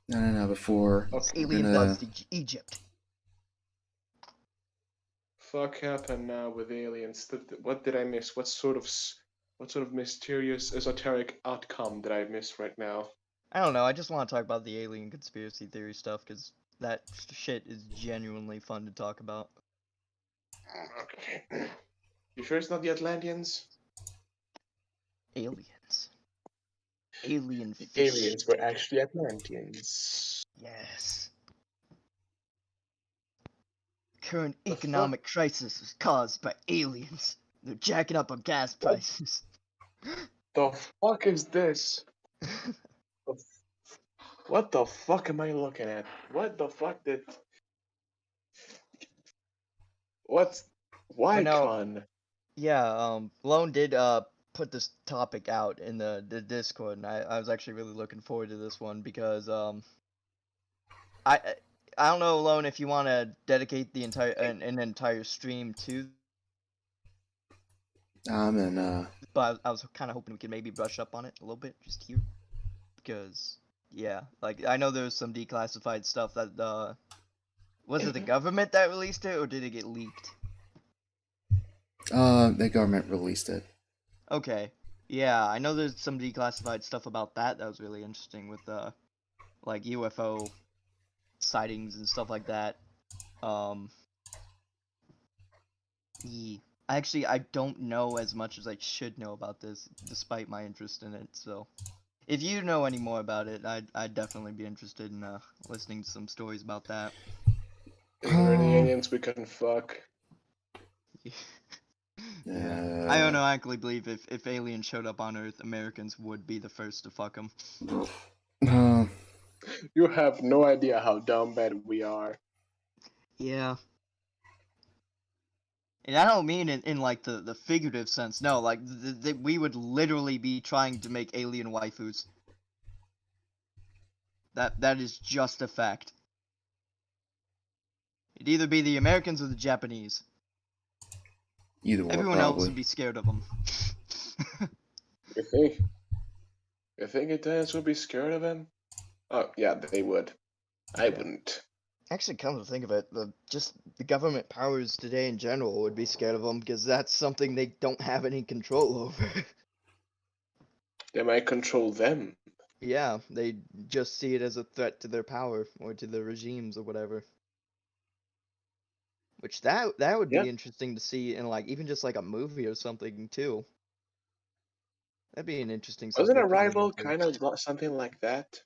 No. Before Okay. we're Alien gonna. bugs Egypt. Fuck happened now with aliens? What did I miss? What sort of mysterious esoteric outcome did I miss right now? I don't know. I just want to talk about the alien conspiracy theory stuff because that shit is genuinely fun to talk about. Okay. You sure it's not the Atlanteans? Aliens. Alien The fish. aliens were actually Atlanteans. Yes. Current The fuck? economic crisis is caused by aliens. They're jacking up on gas prices. The fuck is this? The What the fuck am I looking at? What the fuck did? What's But no, Wycon? yeah, Lone did put this topic out in the Discord, and I was actually really looking forward to this one because I I don't know, Lone, if you want to dedicate the entire an entire stream to, And but I was kind of hoping we could maybe brush up on it a little bit just here because yeah, like I know there's some declassified stuff that was it the government that released it or did it get leaked? the government released it. Okay. Yeah, I know there's some declassified stuff about that was really interesting with like UFO sightings and stuff like that. Actually, I don't know as much as I should know about this, despite my interest in it. So, if you know any more about it, I'd definitely be interested in listening to some stories about that. Is there any aliens we can fuck? Yeah, I don't know. I actually believe if aliens showed up on Earth, Americans would be the first to fuck them. Uh, You have no idea how dumb bad we are. Yeah. And I don't mean in like the figurative sense. No, like we would literally be trying to make alien waifus. That is just a fact. It'd either be the Americans or the Japanese. either one, Everyone else probably. would be scared of them. You think? You think Italians would be scared of him? Oh yeah, they would. I wouldn't. Actually, come to think of it, just the government powers today in general would be scared of them because that's something they don't have any control over. They might control them. Yeah, they just see it as a threat to their power or to their regimes or whatever. Which that would Yeah. be interesting to see in like even just like a movie or something too. That'd be an interesting Wasn't subject to look Arrival into. kind of something like that?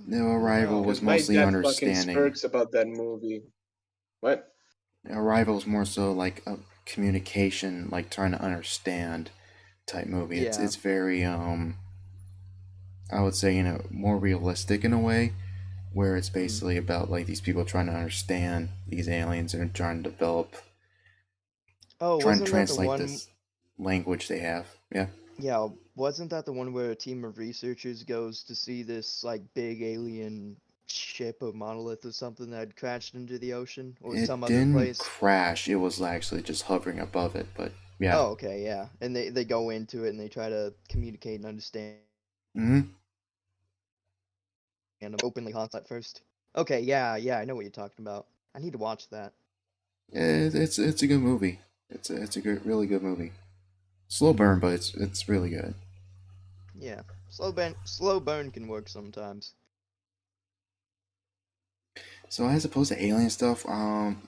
The I don't Arrival know. was Because my mostly dad fucking understanding. spurts about that movie. What? Arrival was more so like a communication, like trying to understand type movie. Yeah. It's very I would say, more realistic in a way, where it's basically about like these people trying to understand these aliens and trying to develop, Oh, trying to wasn't that the translate one? this language they have. Yeah. Yeah, wasn't that the one where a team of researchers goes to see this like big alien ship or monolith or something that had crashed into the ocean or It some other didn't place? crash. It was actually just hovering above it, but yeah. Oh, okay, yeah. And they go into it and they try to communicate and understand Hmm. and openly hostile at first. Okay, yeah, I know what you're talking about. I need to watch that. It's a good movie. It's a good, really good movie. Slow burn, but it's really good. Yeah, slow burn can work sometimes. So as opposed to alien stuff,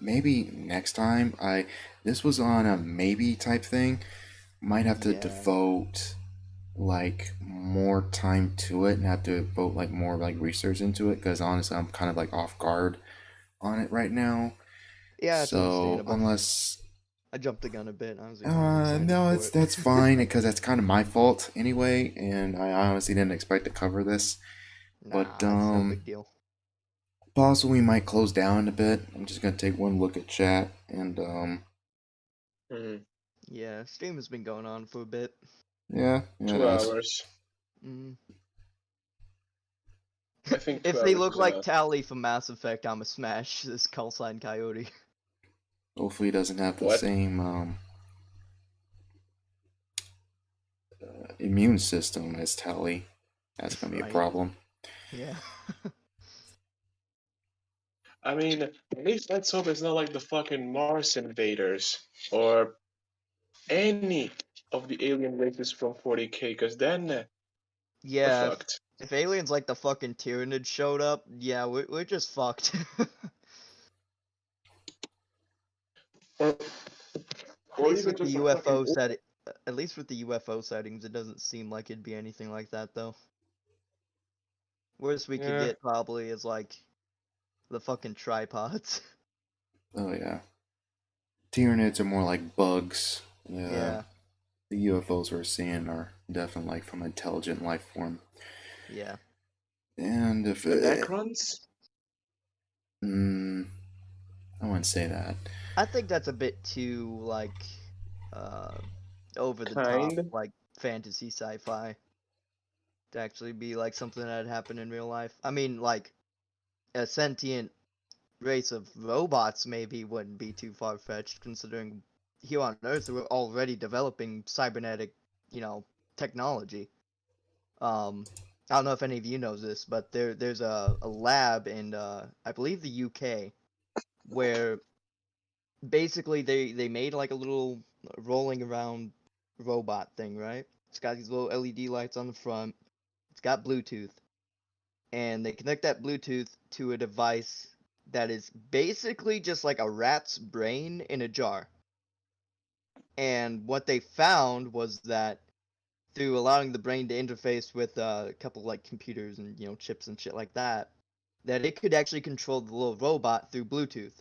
maybe next time this was on a maybe type thing. Might have to Yeah. devote like more time to it and have to devote like more like research into it because honestly I'm kind of like off guard on it right now. Yeah, it's So understandable. unless I jumped the gun a bit. I was kind of excited no, for it. that's fine because that's kind of my fault anyway, and I honestly didn't expect to cover this. Nah, But it's no big deal. possibly we might close down a bit. I'm just gonna take one look at chat and Mhm. Yeah, stream has been going on for a bit. yeah, it 2 has. hours. Mm. I think If 2 they hours look is like enough. Tally from Mass Effect, I'ma smash this call sign coyote. Hopefully, it doesn't have the What? same immune system as Tally. That's gonna be a Right. problem. Yeah. I mean, at least let's hope it's not like the fucking Mars invaders or any of the alien races from 40K, because then we're Yeah, fucked. if aliens like the fucking Tyranids showed up, yeah, we're just fucked. Or, At or least even with the just a UFO fucking. set, at least with the UFO sightings, it doesn't seem like it'd be anything like that though. Worst we could Yeah. get probably is like the fucking tripods. Oh yeah. Tyranids are more like bugs. Yeah. Yeah, The UFOs we're seeing are definitely like from intelligent life form. yeah. And if The Necrons? mm, I wouldn't say that. I think that's a bit too like uh over the top, Kind. like fantasy sci-fi to actually be like something that happened in real life. I mean, like a sentient race of robots maybe wouldn't be too far-fetched considering here on Earth we're already developing cybernetic, you know, technology. I don't know if any of you knows this, but there's a lab in I believe the UK where basically they made like a little rolling around robot thing, right? It's got these little LED lights on the front. It's got Bluetooth, and they connect that Bluetooth to a device that is basically just like a rat's brain in a jar. And what they found was that through allowing the brain to interface with a couple like computers and chips and shit like that, that it could actually control the little robot through Bluetooth.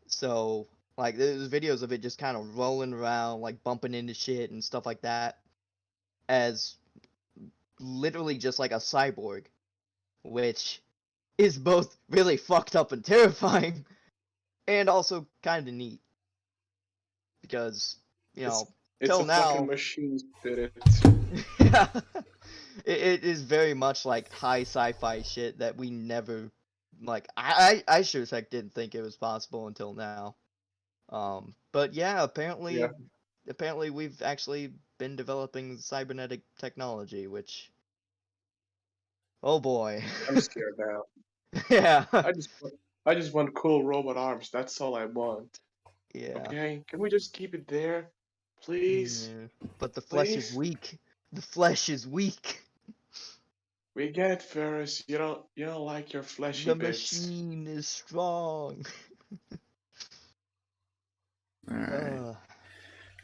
So like there's videos of it just kind of rolling around, like bumping into shit and stuff like that, as literally just like a cyborg, which is both really fucked up and terrifying, and also kind of neat because It's it's till a fucking now, machine spirit. yeah, it is very much like high sci-fi shit that we never like. I sure as heck didn't think it was possible until now. But yeah, Yeah, apparently we've actually been developing cybernetic technology, which oh boy, I'm scared now. yeah, I just want- I just want cool robot arms. That's all I want. yeah. Okay? Can we just keep it there? Please? Yeah. But the flesh is Please? weak. The flesh is weak. We get it, Ferris. You don't like your fleshy The bits. machine is strong. Alright. Uh,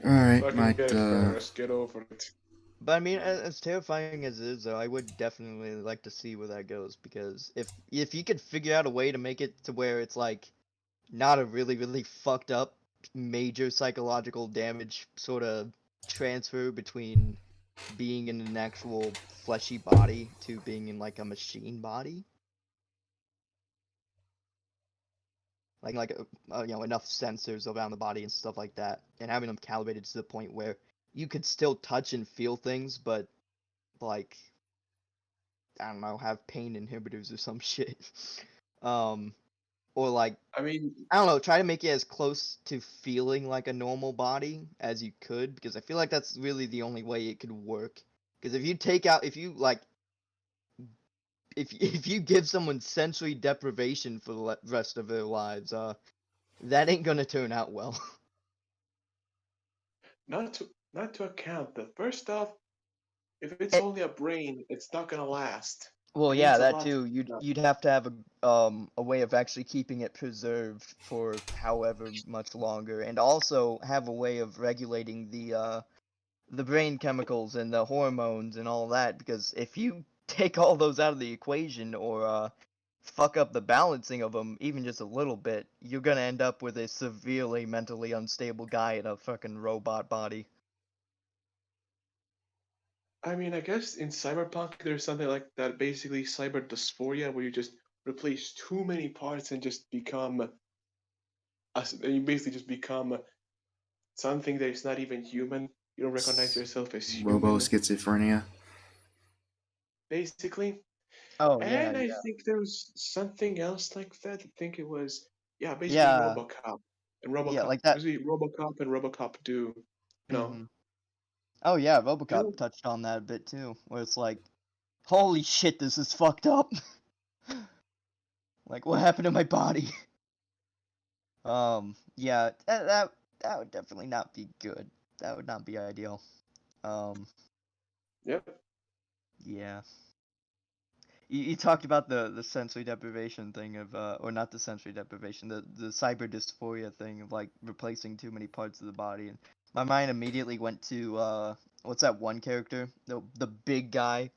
Alright, Fucking might get it, Ferris. Get over it. but I mean, as terrifying as it is, though, I would definitely like to see where that goes because if you could figure out a way to make it to where it's like not a really fucked up major psychological damage sort of transfer between being in an actual fleshy body to being in like a machine body, like enough sensors around the body and stuff like that, and having them calibrated to the point where you could still touch and feel things, but like I don't know, have pain inhibitors or some shit. um, or like I mean, I don't know, try to make it as close to feeling like a normal body as you could, because I feel like that's really the only way it could work. Because if you like, if you give someone sensory deprivation for the rest of their lives, that ain't gonna turn out well. not to account that first off, if it's Eh, only a brain, it's not gonna last. well, It yeah, needs a that lot. too. You'd have to have a way of actually keeping it preserved for however much longer, and also have a way of regulating the brain chemicals and the hormones and all that, because if you take all those out of the equation or fuck up the balancing of them even just a little bit, you're gonna end up with a severely mentally unstable guy in a fucking robot body. I mean, I guess in Cyberpunk there's something like that, basically cyber dysphoria, where you just replace too many parts and just become you basically just become something that is not even human. You don't recognize yourself as robo human, schizophrenia. basically. Oh yeah, And I yeah, think there was something else like that. I think it was, yeah, basically yeah, RoboCop. And yeah, RoboCop, like that. basically RoboCop and RoboCop do, you know, Hmm. Oh yeah, you RoboCop know, touched on that a bit too, where it's like, holy shit, this is fucked up. Like, what happened to my body? Yeah, that would definitely not be good. That would not be ideal. Um, yep. yeah. You talked about the sensory deprivation thing of or not the sensory deprivation, the cyber dysphoria thing of like replacing too many parts of the body, and My mind immediately went to what's that one character? The big guy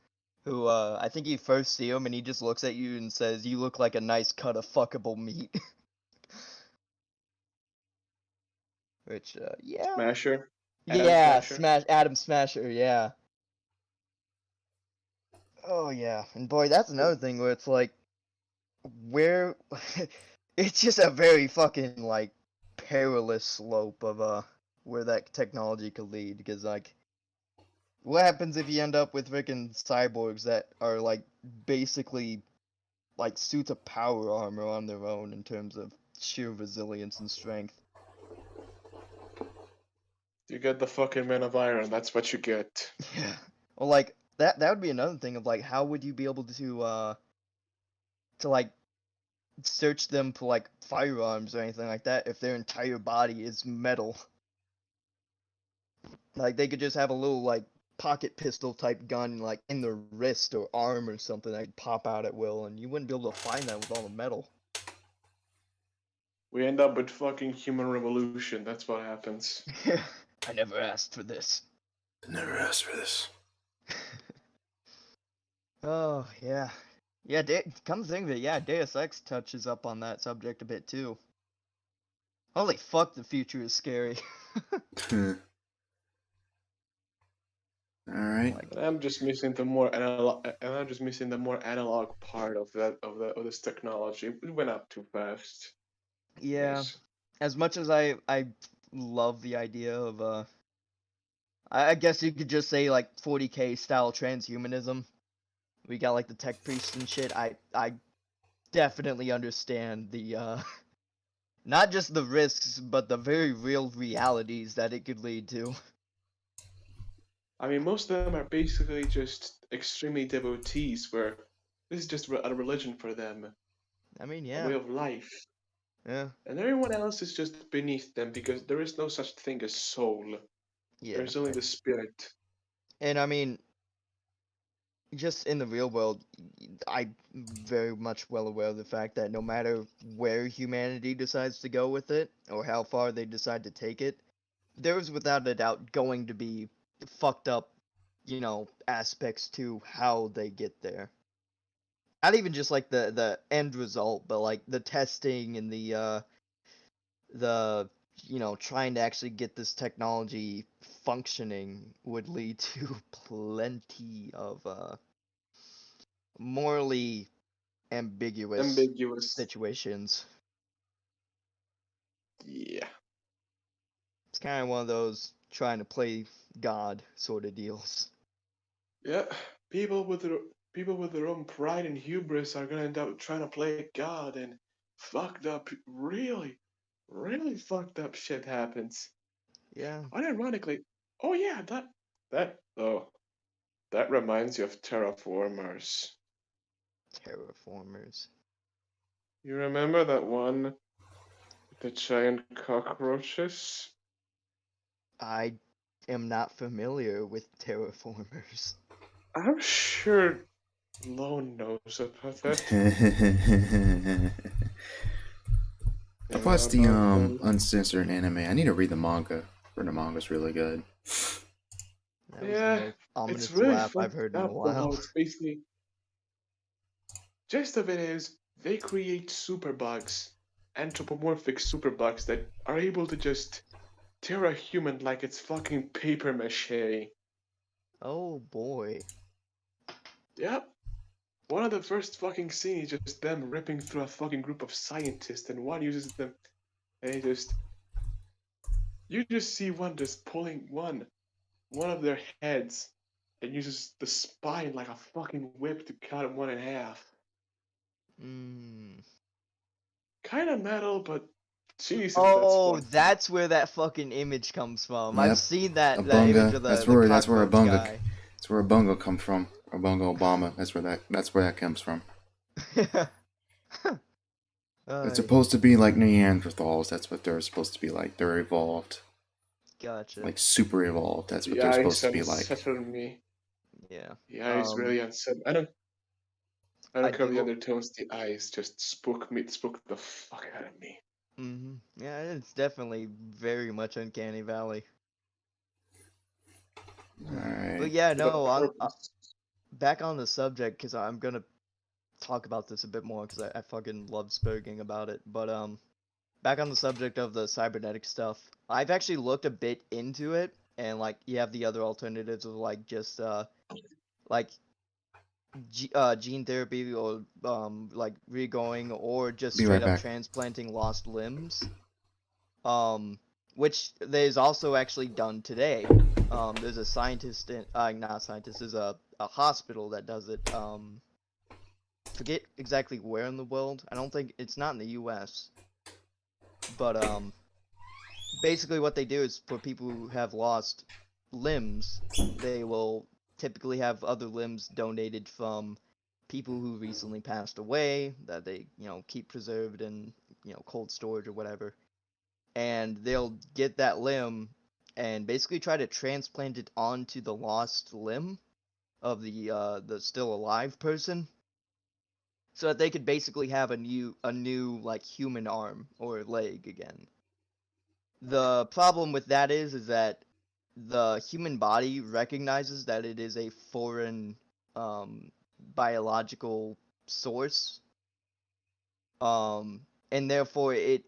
who I think you first see him and he just looks at you and says, "You look like a nice cut of fuckable meat." Which yeah. Smasher, Adam Yeah, Smasher. Smash Adam Smasher, yeah. Oh yeah. And boy, that's another thing where it's like where it's just a very fucking like perilous slope of where that technology could lead because like what happens if you end up with freaking cyborgs that are like basically like suits of power armor on their own in terms of sheer resilience and strength? You get the fucking Man of Iron. That's what you get. Yeah. Well, like that would be another thing of like how would you be able to like search them for like firearms or anything like that if their entire body is metal? Like they could just have a little like pocket pistol type gun like in their wrist or arm or something that could pop out at will, and you wouldn't be able to find that with all the metal. We end up with fucking human revolution. That's what happens. I never asked for this. Never asked for this. Oh yeah, yeah. Come to think of it, yeah, Deus Ex touches up on that subject a bit too. Holy fuck, the future is scary. All right. Like, And I'm just missing the more analog. And I'm just missing the more analog part of of this technology. It went up too fast. yeah, Yes. as much as I love the idea of I guess you could just say like 40K style transhumanism. We got like the tech priests and shit. I definitely understand the not just the risks, but the very real realities that it could lead to. I mean, most of them are basically just extremely devotees, where this is just a religion for them, I mean, a yeah, way of life. yeah, And everyone else is just beneath them because there is no such thing as soul. yeah. There's only the spirit. And I mean, just in the real world, I'm very much well aware of the fact that no matter where humanity decides to go with it, or how far they decide to take it, there's without a doubt going to be fucked up, aspects to how they get there. Not even just like the end result, but like the testing and the trying to actually get this technology functioning would lead to plenty of morally ambiguous Ambiguous. situations. Yeah. It's kind of one of those trying to play God sort of deals. Yeah. People with their own pride and hubris are gonna end up trying to play God, and fucked up, really, really fucked up shit happens. Yeah, Unironically, oh yeah, that reminds you of terraformers. terraformers. You remember that one with the giant cockroaches? I am not familiar with terraformers. I'm sure Lone knows about that. I You know watched the about them. uncensored anime. I need to read the manga. The manga's really good. That was the Yeah, most it's ominous really laugh I've fucked heard in a up though. while. How it's basically gist of it is they create superbugs, anthropomorphic superbugs that are able to just tear a human like it's fucking paper mache. Oh boy. Yep. One of the first fucking scenes is just them ripping through a fucking group of scientists, and one uses them. They just, you just see one just pulling one of their heads, and uses the spine like a fucking whip to cut one in half. Mm. Kind of metal, but Jesus, that's Oh, fucked up. that's where that fucking image comes from. I've Yep. seen that image Abunga. of the That's where a cockroach bunga. guy. That's where a bunga comes from. A bunga Obama. That's where that comes from. It's Ay, supposed to be like Neanderthals. That's what they're supposed to be like. They're evolved, gotcha. like super evolved. That's what The they're eyes supposed to be like. unsettle me. Yeah. The eyes really unsettle. I I don't care the do. undertones. The eyes just spook the fuck out of me. Yeah, it's definitely very much Uncanny Valley. But Alright. yeah, For the no, purpose. back on the subject because I'm gonna talk about this a bit more because I fucking love spurging about it. But back on the subject of the cybernetic stuff, I've actually looked a bit into it, and like you have the other alternatives of like just like gene therapy or like regoing or just Be straight right up back. transplanting lost limbs. Which there's also actually done today. There's a scientist in not a scientist, there's a hospital that does it. Forget exactly where in the world. I don't think it's not in the US. But basically what they do is for people who have lost limbs, they will typically have other limbs donated from people who recently passed away that they, keep preserved in, cold storage or whatever. And they'll get that limb and basically try to transplant it onto the lost limb of the still alive person so that they could basically have a new like human arm or leg again. The problem with that is that the human body recognizes that it is a foreign um, biological source, and therefore it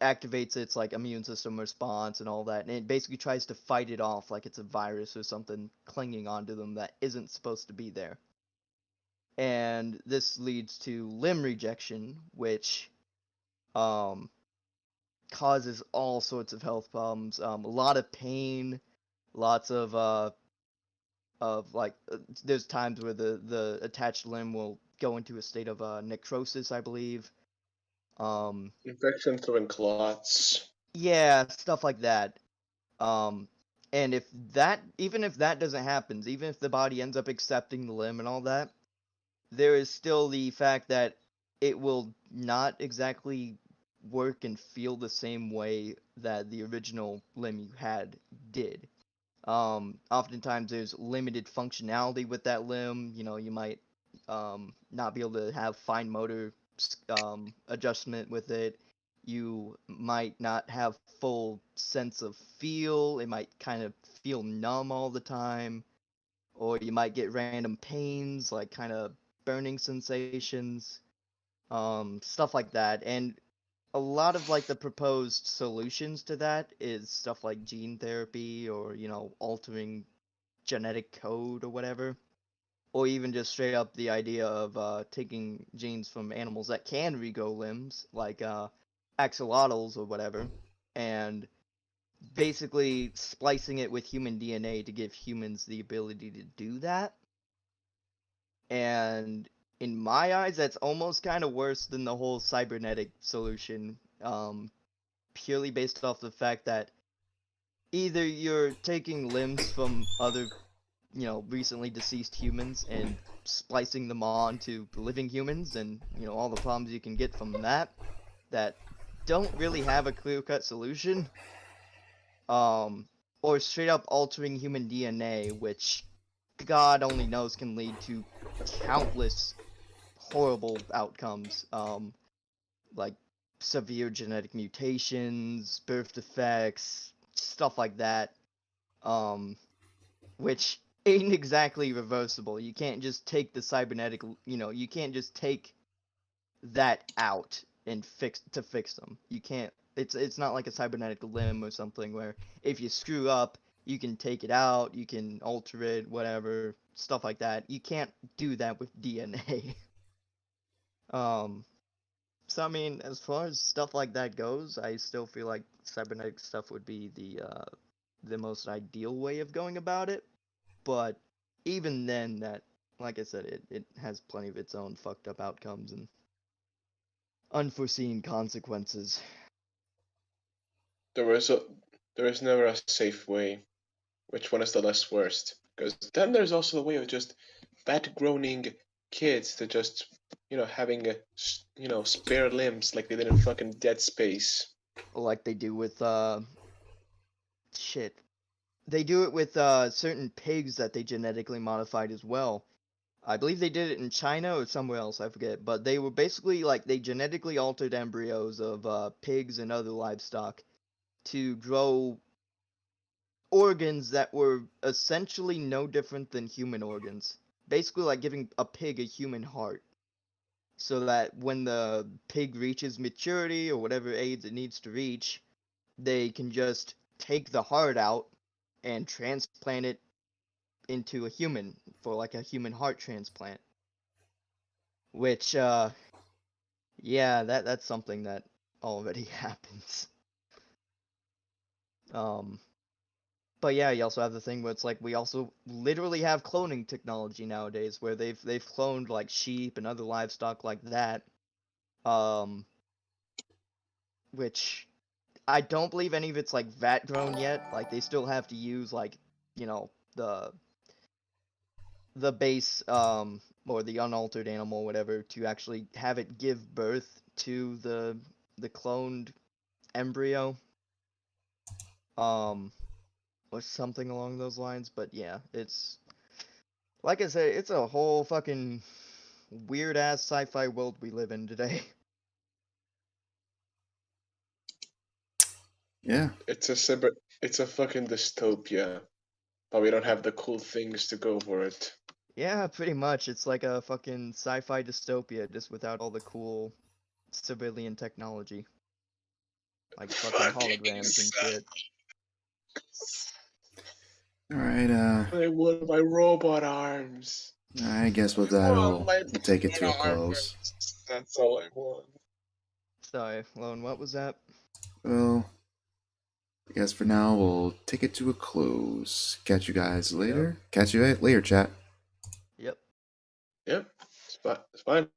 activates its like immune system response and all that, and it basically tries to fight it off like it's a virus or something clinging onto them that isn't supposed to be there. And this leads to limb rejection, which um, causes all sorts of health problems, a lot of pain, lots of like there's times where the attached limb will go into a state of necrosis, I believe. Um, Infection through clots. yeah, stuff like that. Um, and if that, even if that doesn't happen, even if the body ends up accepting the limb and all that, there is still the fact that it will not exactly work and feel the same way that the original limb you had did. Oftentimes there's limited functionality with that limb. You might not be able to have fine motor adjustment with it. You might not have full sense of feel. It might kind of feel numb all the time, or you might get random pains, like kind of burning sensations, stuff like that. And a lot of like the proposed solutions to that is stuff like gene therapy or altering genetic code or whatever, or even just straight up the idea of taking genes from animals that can rego limbs like axolotls or whatever, and basically splicing it with human DNA to give humans the ability to do that. And in my eyes, that's almost kind of worse than the whole cybernetic solution, purely based off the fact that either you're taking limbs from other, recently deceased humans and splicing them on to living humans, and all the problems you can get from that don't really have a clear-cut solution, um, or straight up altering human DNA, which God only knows can lead to countless horrible outcomes, like severe genetic mutations, birth defects, stuff like that, um, which ain't exactly reversible. You can't just take the cybernetic, you can't just take that out and fix them. You can't. It's not like a cybernetic limb or something where if you screw up, you can take it out, you can alter it, whatever, stuff like that. You can't do that with DNA. um, So I mean, as far as stuff like that goes, I still feel like cybernetic stuff would be the most ideal way of going about it. But even then, that, like I said, it has plenty of its own fucked up outcomes and unforeseen consequences. There is a there is never a safe way. Which one is the less worst? Because then there's also the way of just fat groaning kids that just having spare limbs like they did in fucking Dead Space. Like they do with shit. They do it with certain pigs that they genetically modified as well. I believe they did it in China or somewhere else, I forget. But they were basically like they genetically altered embryos of pigs and other livestock to grow organs that were essentially no different than human organs. Basically, like giving a pig a human heart. So that when the pig reaches maturity or whatever age it needs to reach, they can just take the heart out and transplant it into a human for like a human heart transplant. Which, yeah, that's something that already happens. But yeah, you also have the thing where it's like we also literally have cloning technology nowadays, where they've cloned like sheep and other livestock like that. Which I don't believe any of it's like vat grown yet. Like they still have to use like, you know, the base or the unaltered animal, whatever, to actually have it give birth to the cloned embryo. Or something along those lines. But yeah, it's like I said, it's a whole fucking weird ass sci-fi world we live in today. Yeah. It's a fucking dystopia, but we don't have the cool things to go for it. Yeah, pretty much. It's like a fucking sci-fi dystopia, just without all the cool civilian technology. Like fucking holograms and shit. All right. I want my robot arms. I guess with I that, want my we'll take it to a robot close. arms. That's all I want. Sorry, Lone, what was that? Well, I guess for now we'll take it to a close. Catch you guys later. Catch you later, chat. Yep. Yep, it's fine. It's fine.